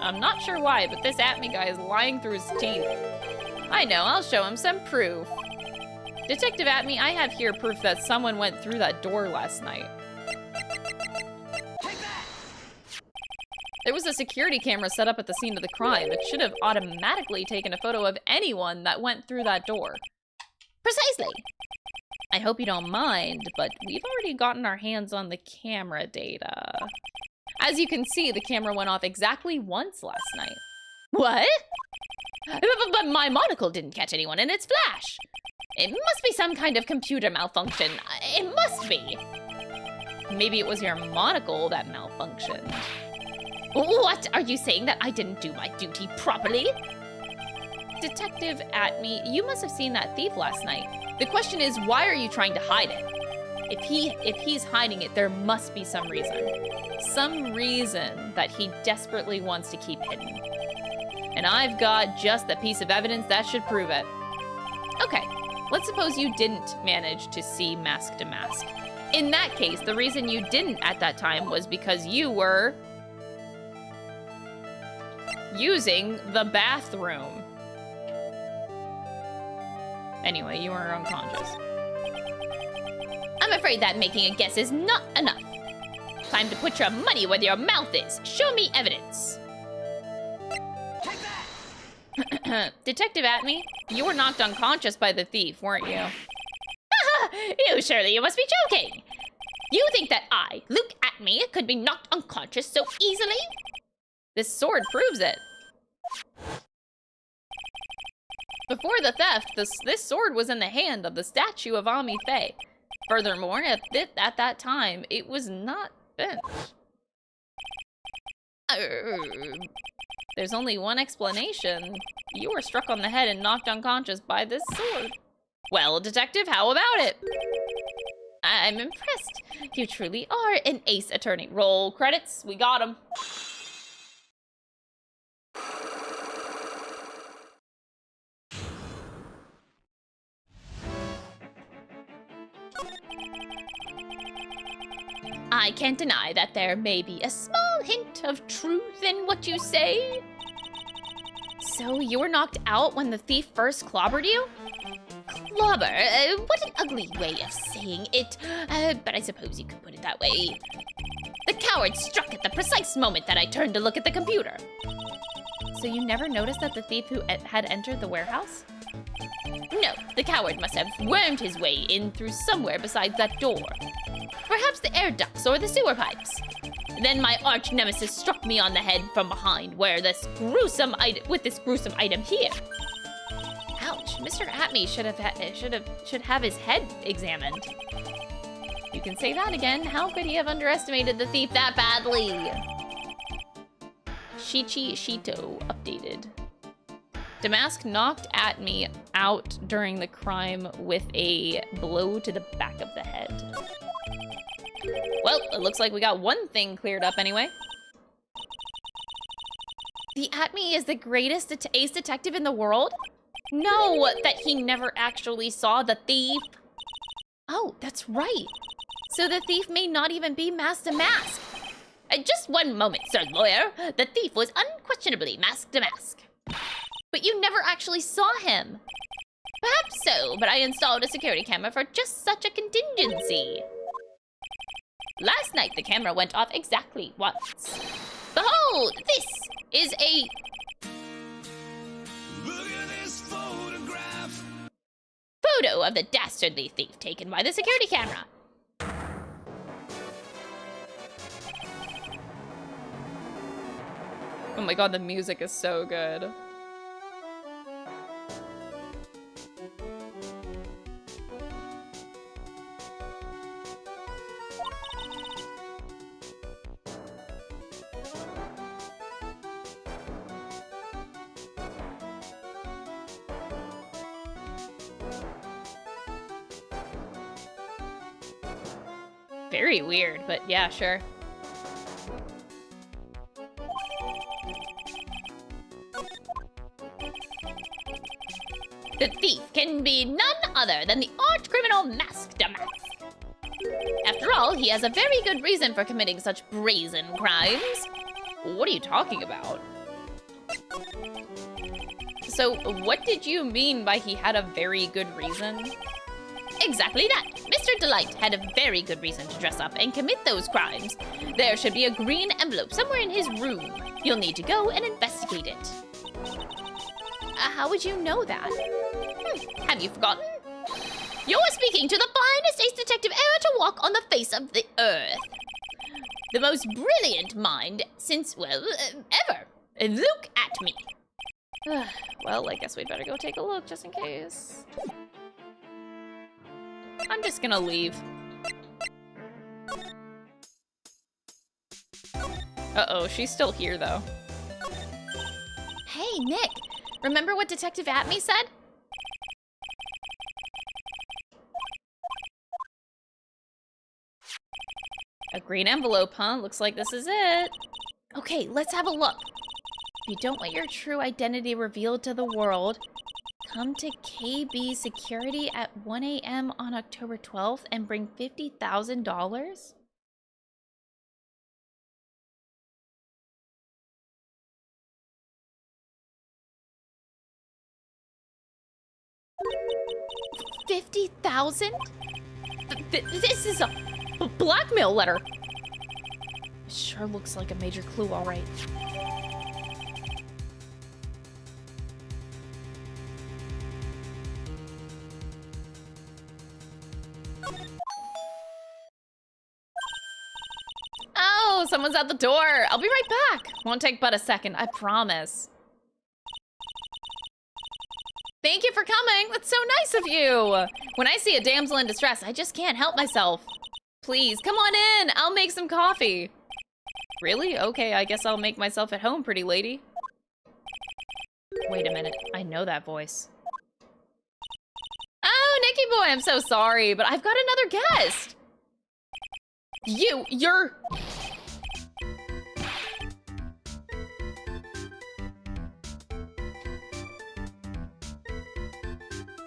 I'm not sure why, but this Atmey guy is lying through his teeth. I know, I'll show him some proof. Detective Atmey, I have here proof that someone went through that door last night. There was a security camera set up at the scene of the crime. It should have automatically taken a photo of anyone that went through that door. Precisely. I hope you don't mind, but we've already gotten our hands on the camera data. As you can see, the camera went off exactly once last night. What? But my monocle didn't catch anyone in its flash. It must be some kind of computer malfunction. It must be. Maybe it was your monocle that malfunctioned. What? Are you saying that I didn't do my duty properly? Detective Atmey, you must have seen that thief last night. The question is, why are you trying to hide it? If he's hiding it, there must be some reason. Some reason that he desperately wants to keep hidden. And I've got just the piece of evidence that should prove it. Okay, let's suppose you didn't manage to see Mask to Mask. In that case, the reason you didn't at that time was because you were using the bathroom. Anyway, you were unconscious. I'm afraid that making a guess is not enough. Time to put your money where your mouth is. Show me evidence. Detective Atmey, you were knocked unconscious by the thief, weren't you? You must be joking. You think that I, Luke Atmey, could be knocked unconscious so easily? This sword proves it. Before the theft, this sword was in the hand of the statue of Ami Faye. Furthermore, at that time, it was not bent. There's only one explanation. You were struck on the head and knocked unconscious by this sword. Well, detective, how about it? I'm impressed. You truly are an ace attorney. Roll credits. We got him. I can't deny that there may be a small hint of truth in what you say. So you were knocked out when the thief first clobbered you? Clobber? What an ugly way of saying it. But I suppose you could put it that way. The coward struck at the precise moment that I turned to look at the computer. So you never noticed that the thief who had entered the warehouse? No, the coward must have wormed his way in through somewhere besides that door. Perhaps the air ducts or the sewer pipes. Then my arch nemesis struck me on the head from behind, with this gruesome item here. Ouch! Mr. Atmey should have his head examined. You can say that again. How could he have underestimated the thief that badly? Shichi Shito updated. Damask knocked Atmey out during the crime with a blow to the back of the head. Well, it looks like we got one thing cleared up anyway. The Atmey is the greatest ace detective in the world? No, that he never actually saw the thief. Oh, that's right. So the thief may not even be masked to mask. Just one moment, sir lawyer. The thief was unquestionably masked to mask. But you never actually saw him. Perhaps so, but I installed a security camera for just such a contingency. Last night, the camera went off exactly once. Behold, this is a... Look at this photograph. Photo of the dastardly thief taken by the security camera. Oh my god, the music is so good. Very weird, but yeah, sure. The thief can be none other than the arch criminal masked to mask. After all, he has a very good reason for committing such brazen crimes. What are you talking about? So, what did you mean by he had a very good reason? Exactly that. Mr. DeLite had a very good reason to dress up and commit those crimes. There should be a green envelope somewhere in his room. You'll need to go and investigate it. How would you know that? Have you forgotten? You're speaking to the finest ace detective ever to walk on the face of the earth. The most brilliant mind since, well, ever. Look at me. Well, I guess we'd better go take a look just in case. I'm just gonna leave. Uh-oh, she's still here though. Hey, Nick. Remember what Detective Atmey said? A green envelope, huh? Looks like this is it. Okay, let's have a look. If you don't want your true identity revealed to the world, come to KB Security at 1 a.m. on October 12th and bring $50,000? $50,000? This is a blackmail letter. It sure looks like a major clue, all right. Oh, someone's at the door. I'll be right back. Won't take but a second, I promise. Thank you for coming. That's so nice of you. When I see a damsel in distress, I just can't help myself. Please, come on in. I'll make some coffee. Really? Okay, I guess I'll make myself at home, pretty lady. Wait a minute. I know that voice. Oh, Nicky boy, I'm so sorry, but I've got another guest. You're...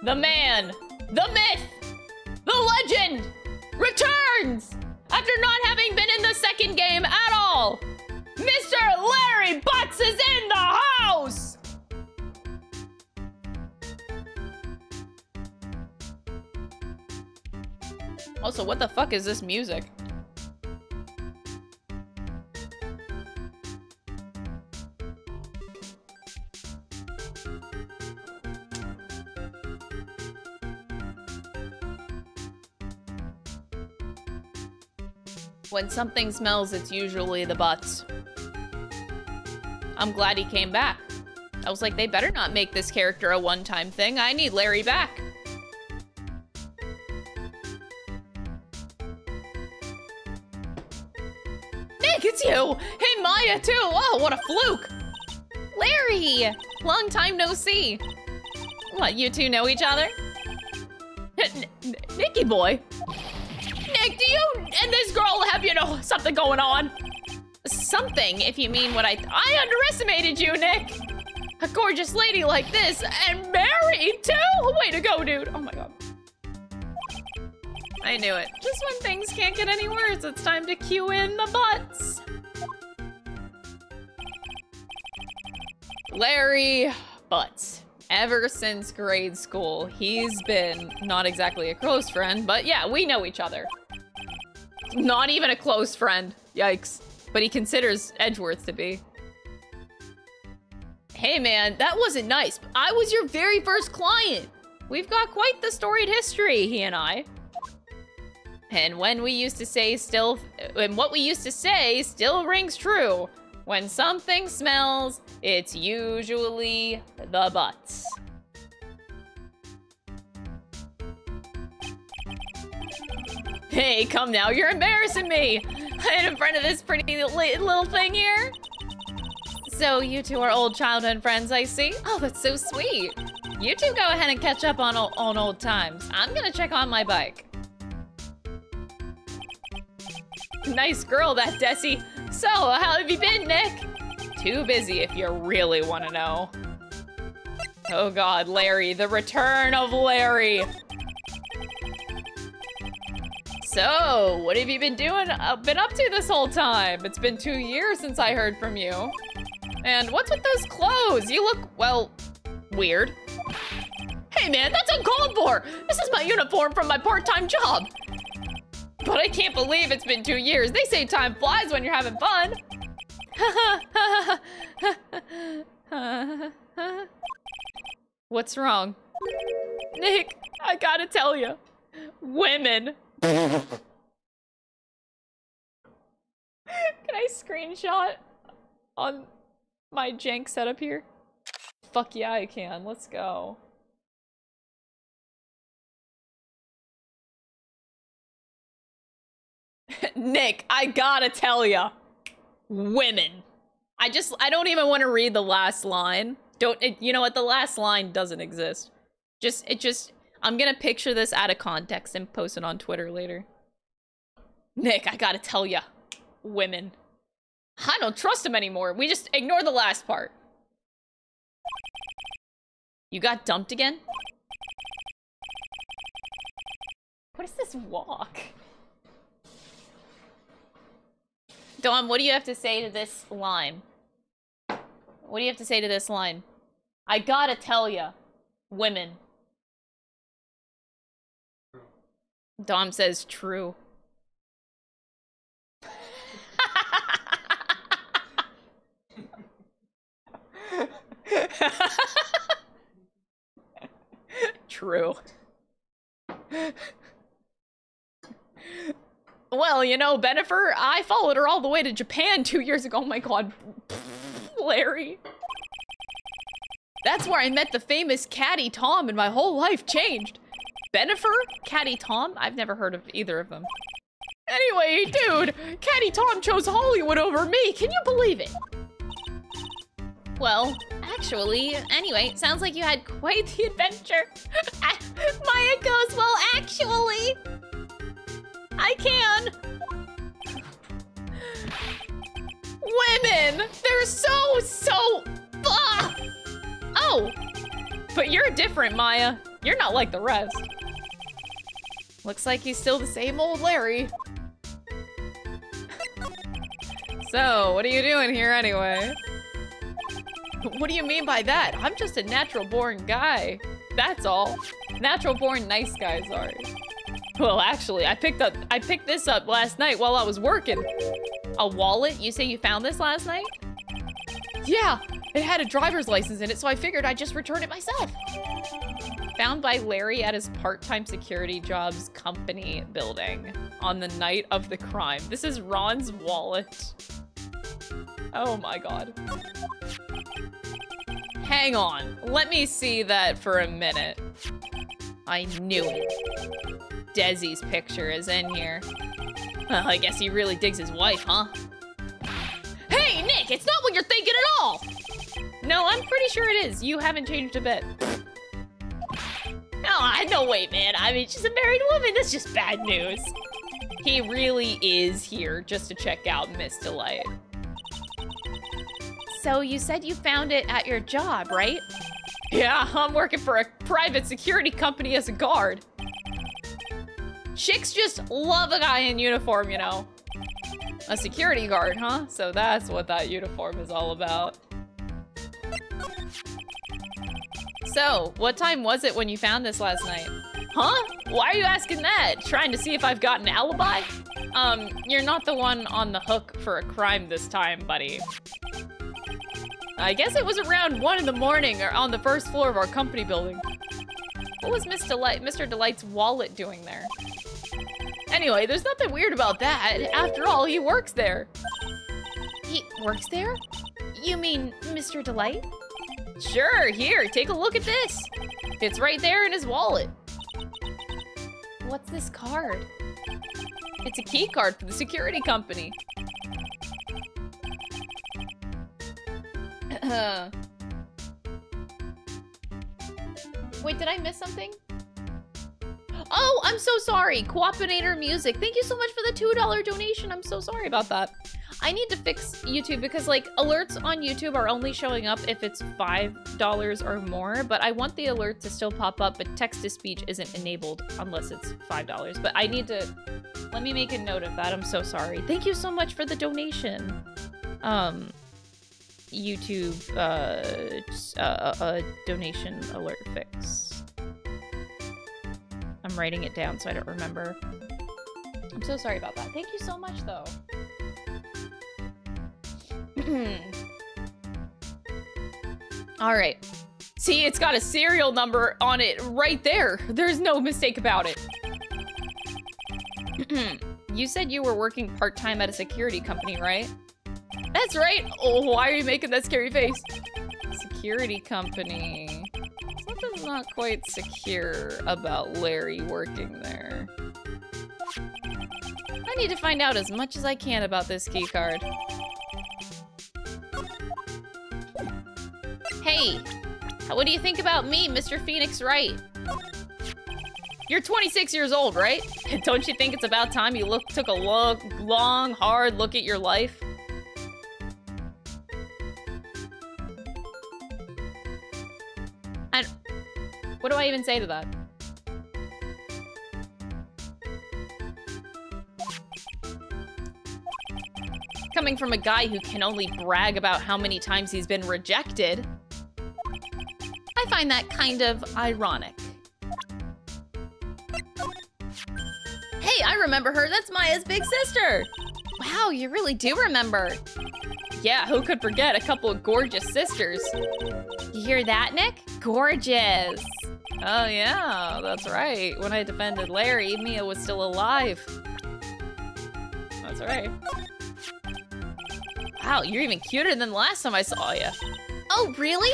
The man, the myth, the legend returns after not having been in the second game at all. Mr. Larry Butz is in the house. Also, what the fuck is this music? When something smells, it's usually the Butz. I'm glad he came back. I was like, they better not make this character a one-time thing. I need Larry back. Nick, it's you! Hey, Maya, too! Oh, what a fluke! Larry! Long time no see. What, you two know each other? Nicky boy? Nick, do you and this girl have, you know, something going on? something, if you mean what I underestimated you, Nick. A gorgeous lady like this, and married too? Way to go, dude. Oh my god. I knew it. Just when things can't get any worse, it's time to cue in the Butz. Larry Butz. Ever since grade school, he's been not exactly a close friend, but yeah, we know each other. Not even a close friend. Yikes. But he considers Edgeworth to be. Hey man, that wasn't nice. I was your very first client. We've got quite the storied history, he and I. And what we used to say still rings true. When something smells, it's usually the Butz. Hey, come now, you're embarrassing me! In front of this pretty little thing here. So you two are old childhood friends, I see. Oh, that's so sweet. You two go ahead and catch up on old times. I'm gonna check on my bike. Nice girl, that Desi. So, how have you been, Nick? Too busy if you really want to know. Oh god, Larry, the return of Larry. So, what have you been doing, been up to this whole time? It's been 2 years since I heard from you. And what's with those clothes? You look, well, weird. Hey man, that's uncalled for! This is my uniform from my part-time job. But I can't believe it's been 2 years. They say time flies when you're having fun. What's wrong? Nick, I gotta tell you. Women. Can I screenshot on my jank setup here? Fuck yeah, I can. Let's go. Nick, I gotta tell ya. Women. I don't even want to read the last line. You know what? The last line doesn't exist. I'm gonna picture this out of context and post it on Twitter later. Nick, I gotta tell ya. Women. I don't trust him anymore. We just ignore the last part. You got dumped again? What is this walk? Dom, what do you have to say to this line? What do you have to say to this line? I gotta tell ya. Women. Dom says true. True. Well, you know, Bennifer, I followed her all the way to Japan 2 years ago. Oh my god. Larry. That's where I met the famous Caddy Tom and my whole life changed. Bennifer? Caddy Tom? I've never heard of either of them. Anyway, dude, Caddy Tom chose Hollywood over me. Can you believe it? Well, actually, anyway, sounds like you had quite the adventure. Maya goes, well, actually, I can. Women! They're so... Oh! But you're different, Maya. You're not like the rest. Looks like he's still the same old Larry. So, what are you doing here anyway? What do you mean by that? I'm just a natural-born guy. That's all. Natural-born nice guys are. Well, actually, I picked this up last night while I was working. A wallet? You say you found this last night? Yeah, it had a driver's license in it, so I figured I'd just return it myself. Found by Larry at his part-time security job's company building on the night of the crime. This is Ron's wallet. Oh my god. Hang on, let me see that for a minute. I knew it. Desi's picture is in here. Well, I guess he really digs his wife, huh? Hey, Nick, it's not what you're thinking at all! No, I'm pretty sure it is. You haven't changed a bit. Oh, no way, man. I mean, she's a married woman. That's just bad news. He really is here just to check out Miss DeLite. So you said you found it at your job, right? Yeah, I'm working for a private security company as a guard. Chicks just love a guy in uniform, you know. A security guard, huh? So that's what that uniform is all about. So, what time was it when you found this last night? Huh? Why are you asking that? Trying to see if I've got an alibi? You're not the one on the hook for a crime this time, buddy. I guess it was around 1 in the morning or on the first floor of our company building. What was Mr. DeLite's wallet doing there? Anyway, there's nothing weird about that. After all, he works there. He works there? You mean Mr. DeLite? Sure, here, take a look at this. It's right there in his wallet. What's this card? It's a key card for the security company. Wait, did I miss something? Oh, I'm so sorry. Coopinator Music. Thank you so much for the $2 donation. I'm so sorry about that. I need to fix YouTube because, like, alerts on YouTube are only showing up if it's $5 or more, but I want the alert to still pop up, but text-to-speech isn't enabled unless it's $5. But I need to... Let me make a note of that. I'm so sorry. Thank you so much for the donation. YouTube, donation alert fix. I'm writing it down so I don't remember. I'm so sorry about that. Thank you so much, though. All right. See, it's got a serial number on it right there. There's no mistake about it. You said you were working part-time at a security company, right? That's right. Oh, why are you making that scary face? Security company. Something's not quite secure about Larry working there. I need to find out as much as I can about this key card. Hey, what do you think about me, Mr. Phoenix Wright? You're 26 years old, right? Don't you think it's about time you took a long, hard look at your life? And what do I even say to that? Coming from a guy who can only brag about how many times he's been rejected, I find that kind of ironic. Hey, I remember her. That's Maya's big sister. Wow, you really do remember. Yeah, who could forget a couple of gorgeous sisters? You hear that, Nick? Gorgeous. Oh yeah, that's right. When I defended Larry, Mia was still alive. That's right. Wow, you're even cuter than the last time I saw you. Oh, really?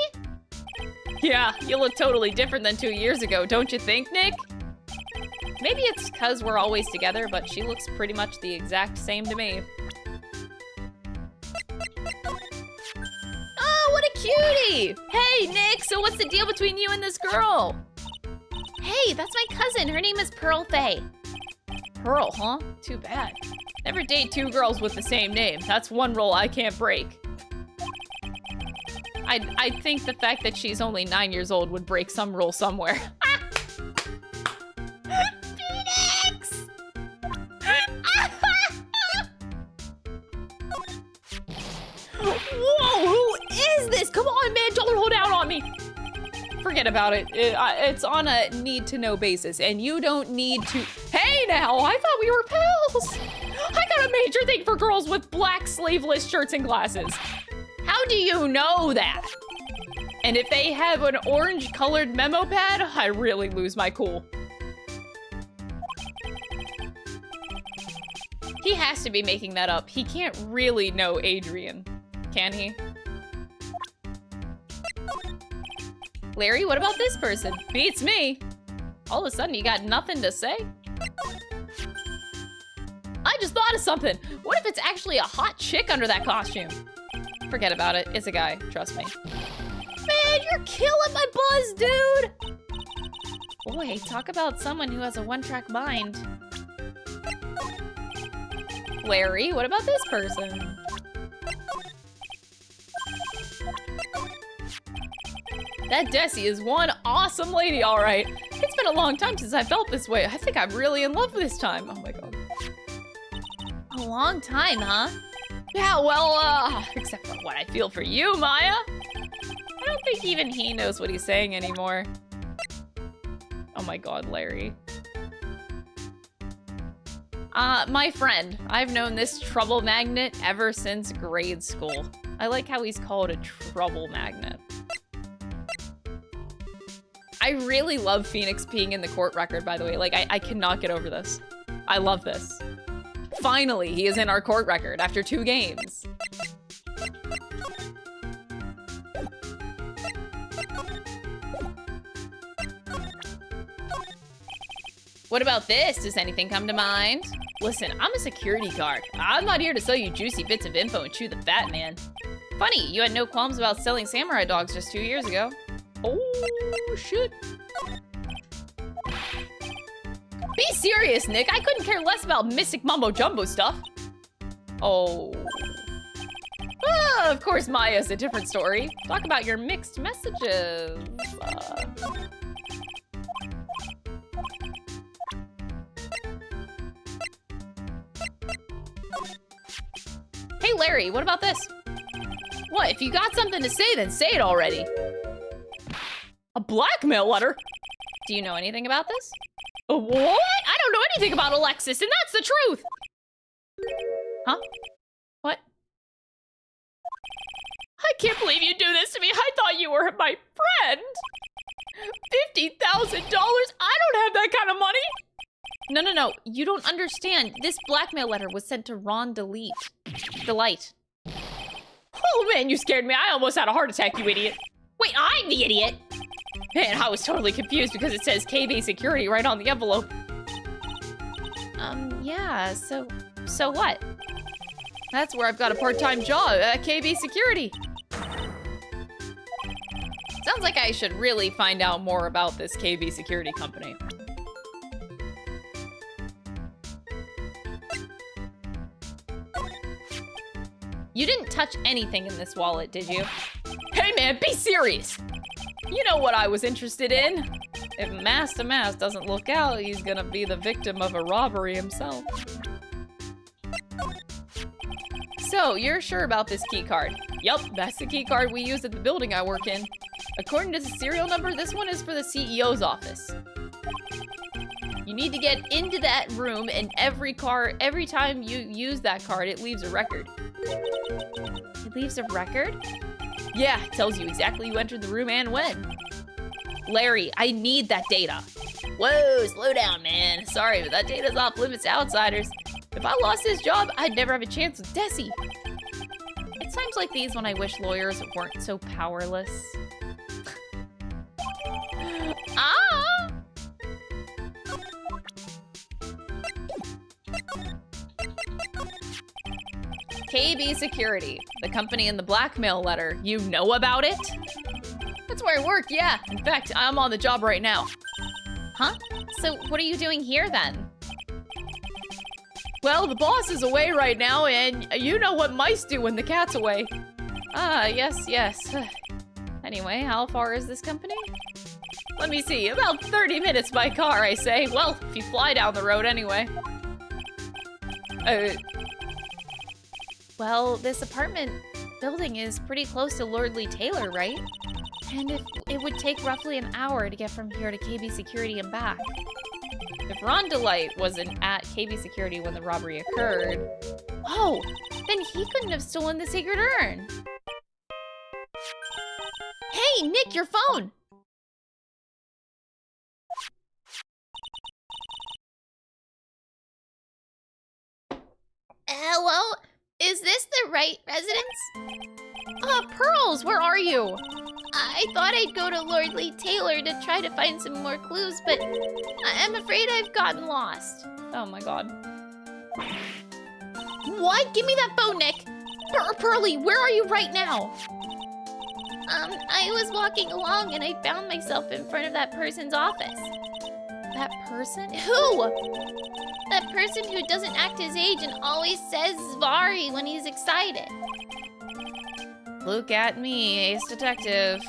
Yeah, you look totally different than 2 years ago, don't you think, Nick? Maybe it's because we're always together, but she looks pretty much the exact same to me. Oh, what a cutie! Hey, Nick, so what's the deal between you and this girl? Hey, that's my cousin. Her name is Pearl Faye. Pearl, huh? Too bad. Never date two girls with the same name. That's one rule I can't break. I think the fact that she's only 9 years old would break some rule somewhere. Phoenix! Whoa, who is this? Come on, man, don't hold out on me. Forget about it. It's on a need-to-know basis, and you don't need to... Hey, now, I thought we were pals. I got a major thing for girls with black sleeveless shirts and glasses. How do you know that? And if they have an orange-colored memo pad, I really lose my cool. He has to be making that up. He can't really know Adrian, can he? Larry, what about this person? Beats me. All of a sudden, you got nothing to say? I just thought of something. What if it's actually a hot chick under that costume? Forget about it. It's a guy. Trust me. Man, you're killing my buzz, dude! Boy, talk about someone who has a one-track mind. Larry, what about this person? That Desi is one awesome lady, all right. It's been a long time since I felt this way. I think I'm really in love this time. Oh my god. A long time, huh? Yeah, well, except for what I feel for you, Maya. I don't think even he knows what he's saying anymore. Oh my god, Larry. My friend. I've known this trouble magnet ever since grade school. I like how he's called a trouble magnet. I really love Phoenix being in the court record, by the way. Like, I cannot get over this. I love this. Finally, he is in our court record after 2 games. What about this? Does anything come to mind? Listen, I'm a security guard. I'm not here to sell you juicy bits of info and chew the fat, man. Funny, you had no qualms about selling samurai dogs just 2 years ago. Oh, shit. Be serious, Nick. I couldn't care less about mystic mumbo-jumbo stuff. Oh. Of course, Maya's a different story. Talk about your mixed messages. Hey, Larry, what about this? What? If you got something to say, then say it already. A blackmail letter? Do you know anything about this? What? I don't know anything about Alexis, and that's the truth! Huh? What? I can't believe you do this to me. I thought you were my friend. $50,000? I don't have that kind of money. No. You don't understand. This blackmail letter was sent to Ron DeLite. Oh man, you scared me. I almost had a heart attack, you idiot. Wait, I'm the idiot. Man, I was totally confused because it says KB Security right on the envelope. Yeah, so what? That's where I've got a part-time job at KB Security. Sounds like I should really find out more about this KB Security company. You didn't touch anything in this wallet, did you? Hey man, be serious! You know what I was interested in. If Mass to Mass doesn't look out, he's gonna be the victim of a robbery himself. So, you're sure about this key card? Yup, that's the key card we use at the building I work in. According to the serial number, this one is for the CEO's office. You need to get into that room, and every time you use that card, it leaves a record. It leaves a record? Yeah, it tells you exactly who entered the room and when. Larry, I need that data. Whoa, slow down, man. Sorry, but that data's off limits to outsiders. If I lost this job, I'd never have a chance with Desi. It's times like these when I wish lawyers weren't so powerless. Ah! KB Security, the company in the blackmail letter. You know about it? That's where I work, yeah. In fact, I'm on the job right now. Huh? So what are you doing here then? Well, the boss is away right now, and you know what mice do when the cat's away. Ah, yes. Anyway, how far is this company? Let me see, about 30 minutes by car, I say. Well, if you fly down the road anyway. Well, this apartment building is pretty close to Lordly Taylor, right? And it would take roughly an hour to get from here to KB Security and back. If Ron DeLite wasn't at KB Security when the robbery occurred... Oh, then he couldn't have stolen the secret urn. Hey, Nick, your phone! Hello? Is this the right residence? Pearls, where are you? I thought I'd go to Lordly Taylor to try to find some more clues, but I'm afraid I've gotten lost. Oh my god. What? Give me that phone, Nick! Pearly, where are you right now? I was walking along and I found myself in front of that person's office. That person? Who? That person who doesn't act his age and always says Zvari when he's excited. Look at me, ace detective.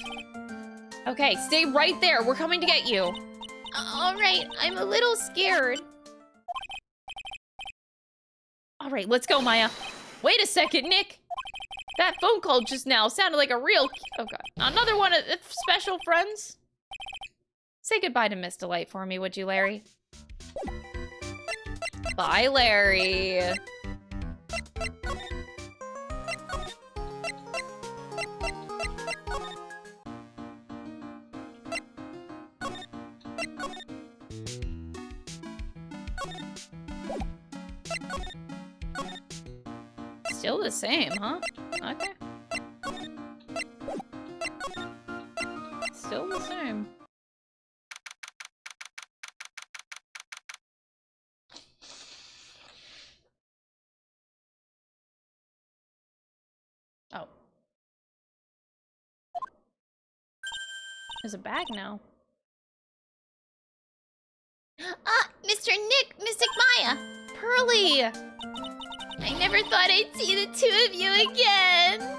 Okay, stay right there. We're coming to get you. All right, I'm a little scared. All right, let's go, Maya. Wait a second, Nick. That phone call just now sounded like a real... Oh, God. Another one of the special friends? Say goodbye to Miss DeLite for me, would you, Larry? Bye, Larry. Still the same, huh? Okay. Still the same. Oh. There's a bag now. Ah, Mr. Nick, Mystic Maya. Pearly! I never thought I'd see the two of you again.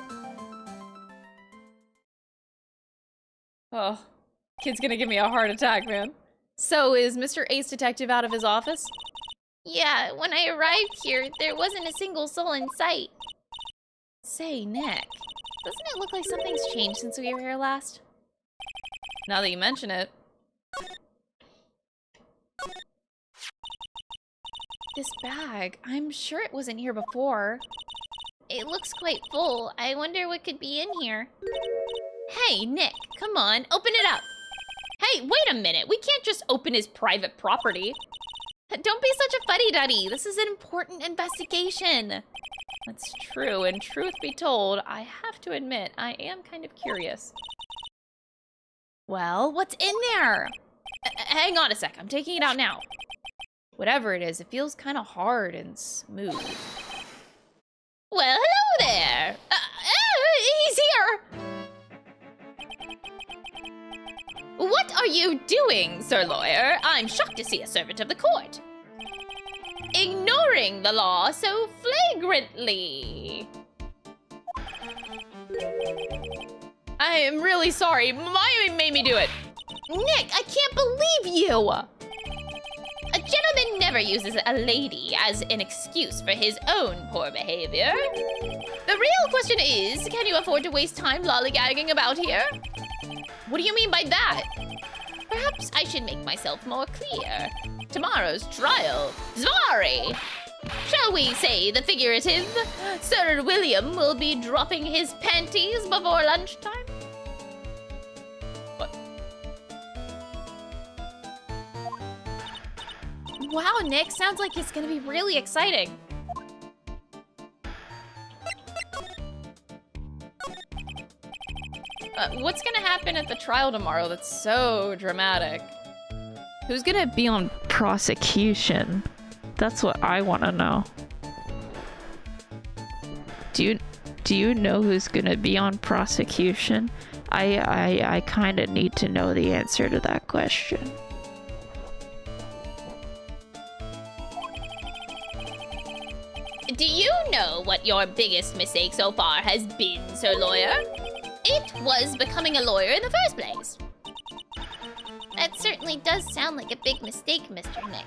Oh, kid's gonna give me a heart attack, man. So, is Mr. Ace Detective out of his office? Yeah, when I arrived here, there wasn't a single soul in sight. Say, Nick, doesn't it look like something's changed since we were here last? Now that you mention it. This bag, I'm sure it wasn't here before. It looks quite full. I wonder what could be in here. Hey, Nick, come on, open it up. Hey, wait a minute. We can't just open his private property. Don't be such a fuddy-duddy. This is an important investigation. That's true, and truth be told, I have to admit, I am kind of curious. Well, what's in there? Hang on a sec. I'm taking it out now. Whatever it is, it feels kind of hard and smooth. Well, hello there. He's here! What are you doing, Sir Lawyer? I'm shocked to see a servant of the court ignoring the law so flagrantly. I am really sorry. Maya made me do it. Nick, I can't believe you! A gentleman never uses a lady as an excuse for his own poor behavior. The real question is, can you afford to waste time lollygagging about here? What do you mean by that? Perhaps I should make myself more clear. Tomorrow's trial, Zvari! Shall we say the figurative? Sir William will be dropping his panties before lunchtime? What? Wow, Nick, sounds like it's gonna be really exciting. What's gonna happen at the trial tomorrow that's so dramatic? Who's gonna be on prosecution? That's what I want to know. Do you know who's gonna be on prosecution? I kind of need to know the answer to that question. Do you know what your biggest mistake so far has been, Sir Lawyer? It was becoming a lawyer in the first place. That certainly does sound like a big mistake, Mr. Nick.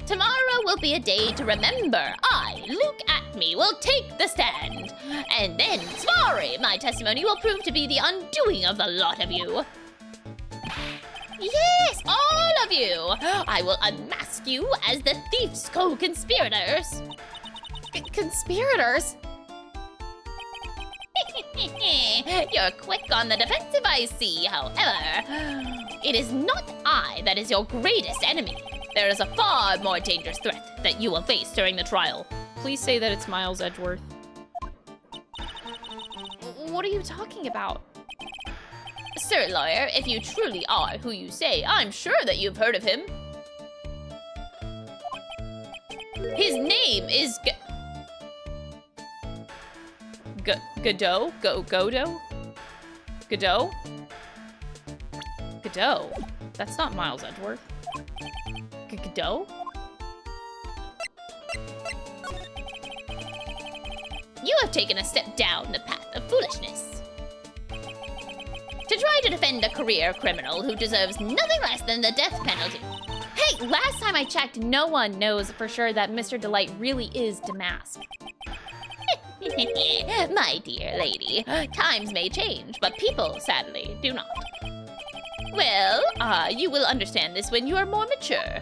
Tomorrow will be a day to remember. I, Luke Atmey, will take the stand. And then, sorry, my testimony will prove to be the undoing of the lot of you. Yes, all of you. I will unmask you as the thief's co-conspirators. Conspirators? You're quick on the defensive, I see. However, it is not I that is your greatest enemy. There is a far more dangerous threat that you will face during the trial. Please say that it's Miles Edgeworth. What are you talking about? Sir Lawyer, if you truly are who you say, I'm sure that you've heard of him. His name is Godot? Godot? Godot? Godot? That's not Miles Edgeworth. Godot? you have taken a step down the path of foolishness. To try to defend a career criminal who deserves nothing less than the death penalty. Hey, last time I checked, no one knows for sure that Mr. DeLite really is demasked. My dear lady, times may change, but people, sadly, do not. Well, you will understand this when you are more mature.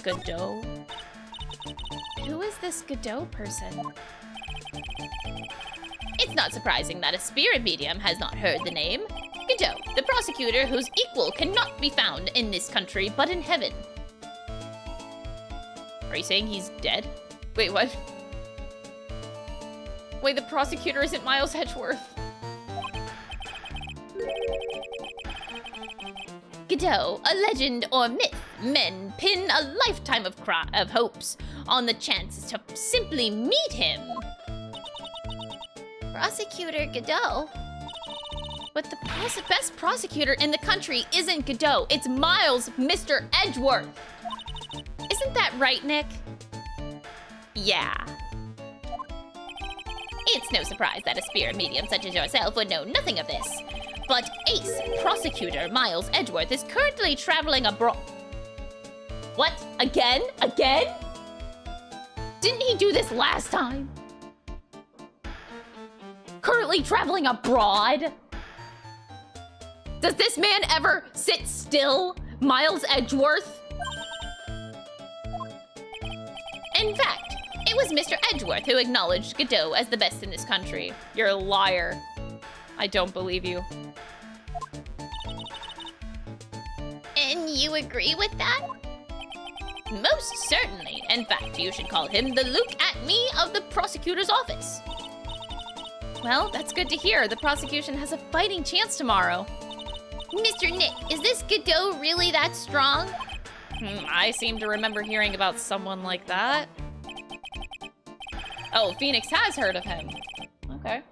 Godot? Who is this Godot person? It's not surprising that a spirit medium has not heard the name. Godot, the prosecutor whose equal cannot be found in this country but in heaven. Are you saying he's dead? Wait, what? Wait, the prosecutor isn't Miles Edgeworth. Godot, a legend or myth, men pin a lifetime of hopes on the chance to simply meet him. Prosecutor Godot? But the best prosecutor in the country isn't Godot, it's Miles Mr. Edgeworth. Isn't that right, Nick? Yeah. It's no surprise that a spirit medium such as yourself would know nothing of this. But Ace Prosecutor Miles Edgeworth is currently traveling abroad. What? Again? Again? Didn't he do this last time? Currently traveling abroad? Does this man ever sit still? Miles Edgeworth? In fact, it was Mr. Edgeworth who acknowledged Godot as the best in this country. You're a liar. I don't believe you. And you agree with that? Most certainly. In fact, you should call him the Luke Atmey of the prosecutor's office. Well, that's good to hear. The prosecution has a fighting chance tomorrow. Mr. Nick, is this Godot really that strong? I seem to remember hearing about someone like that. Oh, Phoenix has heard of him. Okay.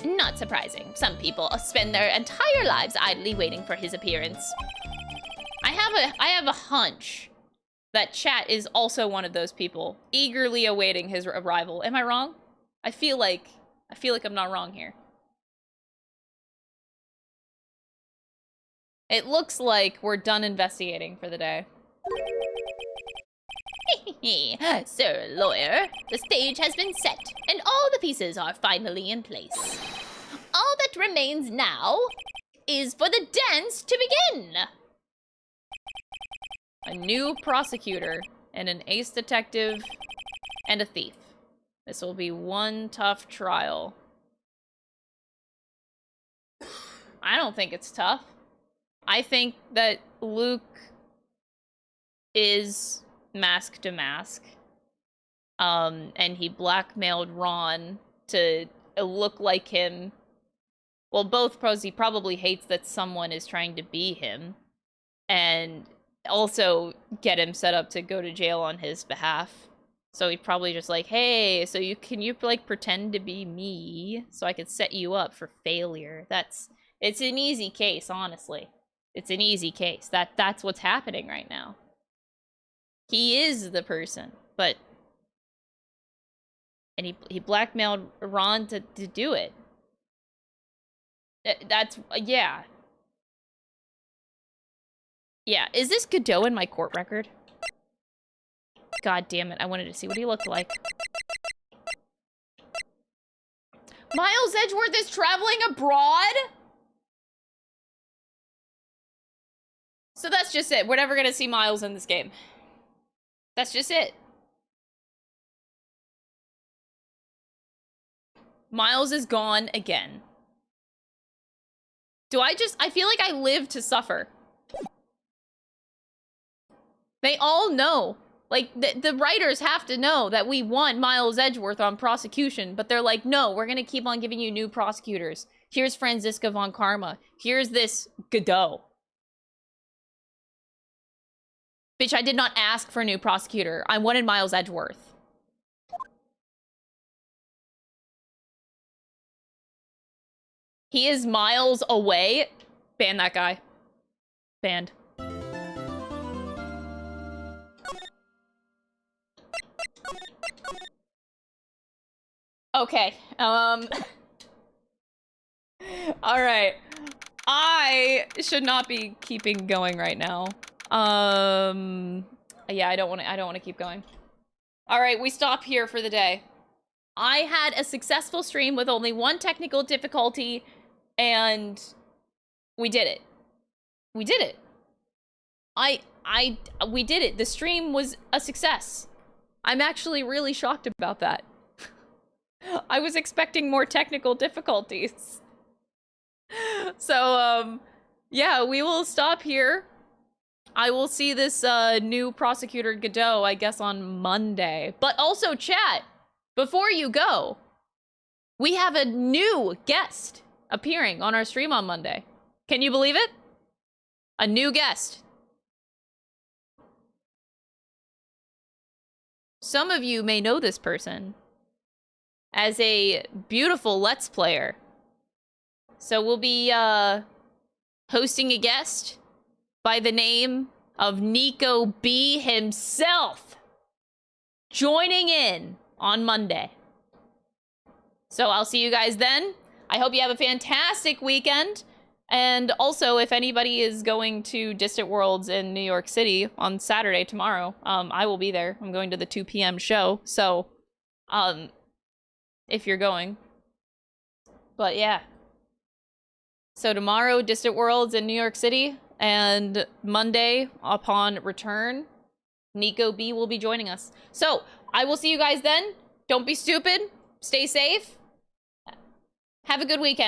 Not surprising. Some people spend their entire lives idly waiting for his appearance. I have a hunch that chat is also one of those people, eagerly awaiting his arrival. Am I wrong? I feel like I'm not wrong here. It looks like we're done investigating for the day. Sir Lawyer, the stage has been set, and all the pieces are finally in place. All that remains now is for the dance to begin! A new prosecutor, and an ace detective, and a thief. This will be one tough trial. I don't think it's tough. I think that Luke is mask to mask. And he blackmailed Ron to look like him. Well, both pros, he probably hates that someone is trying to be him. And also get him set up to go to jail on his behalf. So he'd probably just like, hey, so can you like pretend to be me so I could set you up for failure? It's an easy case, honestly. It's an easy case. That's what's happening right now. He is the person, but and he blackmailed Ron to do it. That's yeah. Yeah, is this Godot in my court record? God damn it, I wanted to see what he looked like. Miles Edgeworth is traveling abroad? So that's just it. We're never gonna see Miles in this game. That's just it. Miles is gone again. I feel like I live to suffer. They all know. Like, the writers have to know that we want Miles Edgeworth on prosecution, but they're like, no, we're gonna keep on giving you new prosecutors. Here's Franziska von Karma. Here's this Godot. Bitch, I did not ask for a new prosecutor. I wanted Miles Edgeworth. He is miles away. Ban that guy. Banned. Okay. All right. I should not be keeping going right now. Yeah, I don't want to keep going. All right, we stop here for the day. I had a successful stream with only one technical difficulty, and we did it. We did it. We did it. The stream was a success. I'm actually really shocked about that. I was expecting more technical difficulties. So, yeah, we will stop here. I will see this new prosecutor Godot, I guess, on Monday. But also, chat, before you go, we have a new guest appearing on our stream on Monday. Can you believe it? A new guest. Some of you may know this person as a beautiful Let's Player. So we'll be hosting a guest by the name of Nico B himself, joining in on Monday. So I'll see you guys then. I hope you have a fantastic weekend. And also, if anybody is going to Distant Worlds in New York City on Saturday, tomorrow, I will be there. I'm going to the 2 p.m. show. So, if you're going. But yeah. So tomorrow, Distant Worlds in New York City. And Monday, upon return, Nico B will be joining us. So, I will see you guys then. Don't be stupid. Stay safe. Have a good weekend.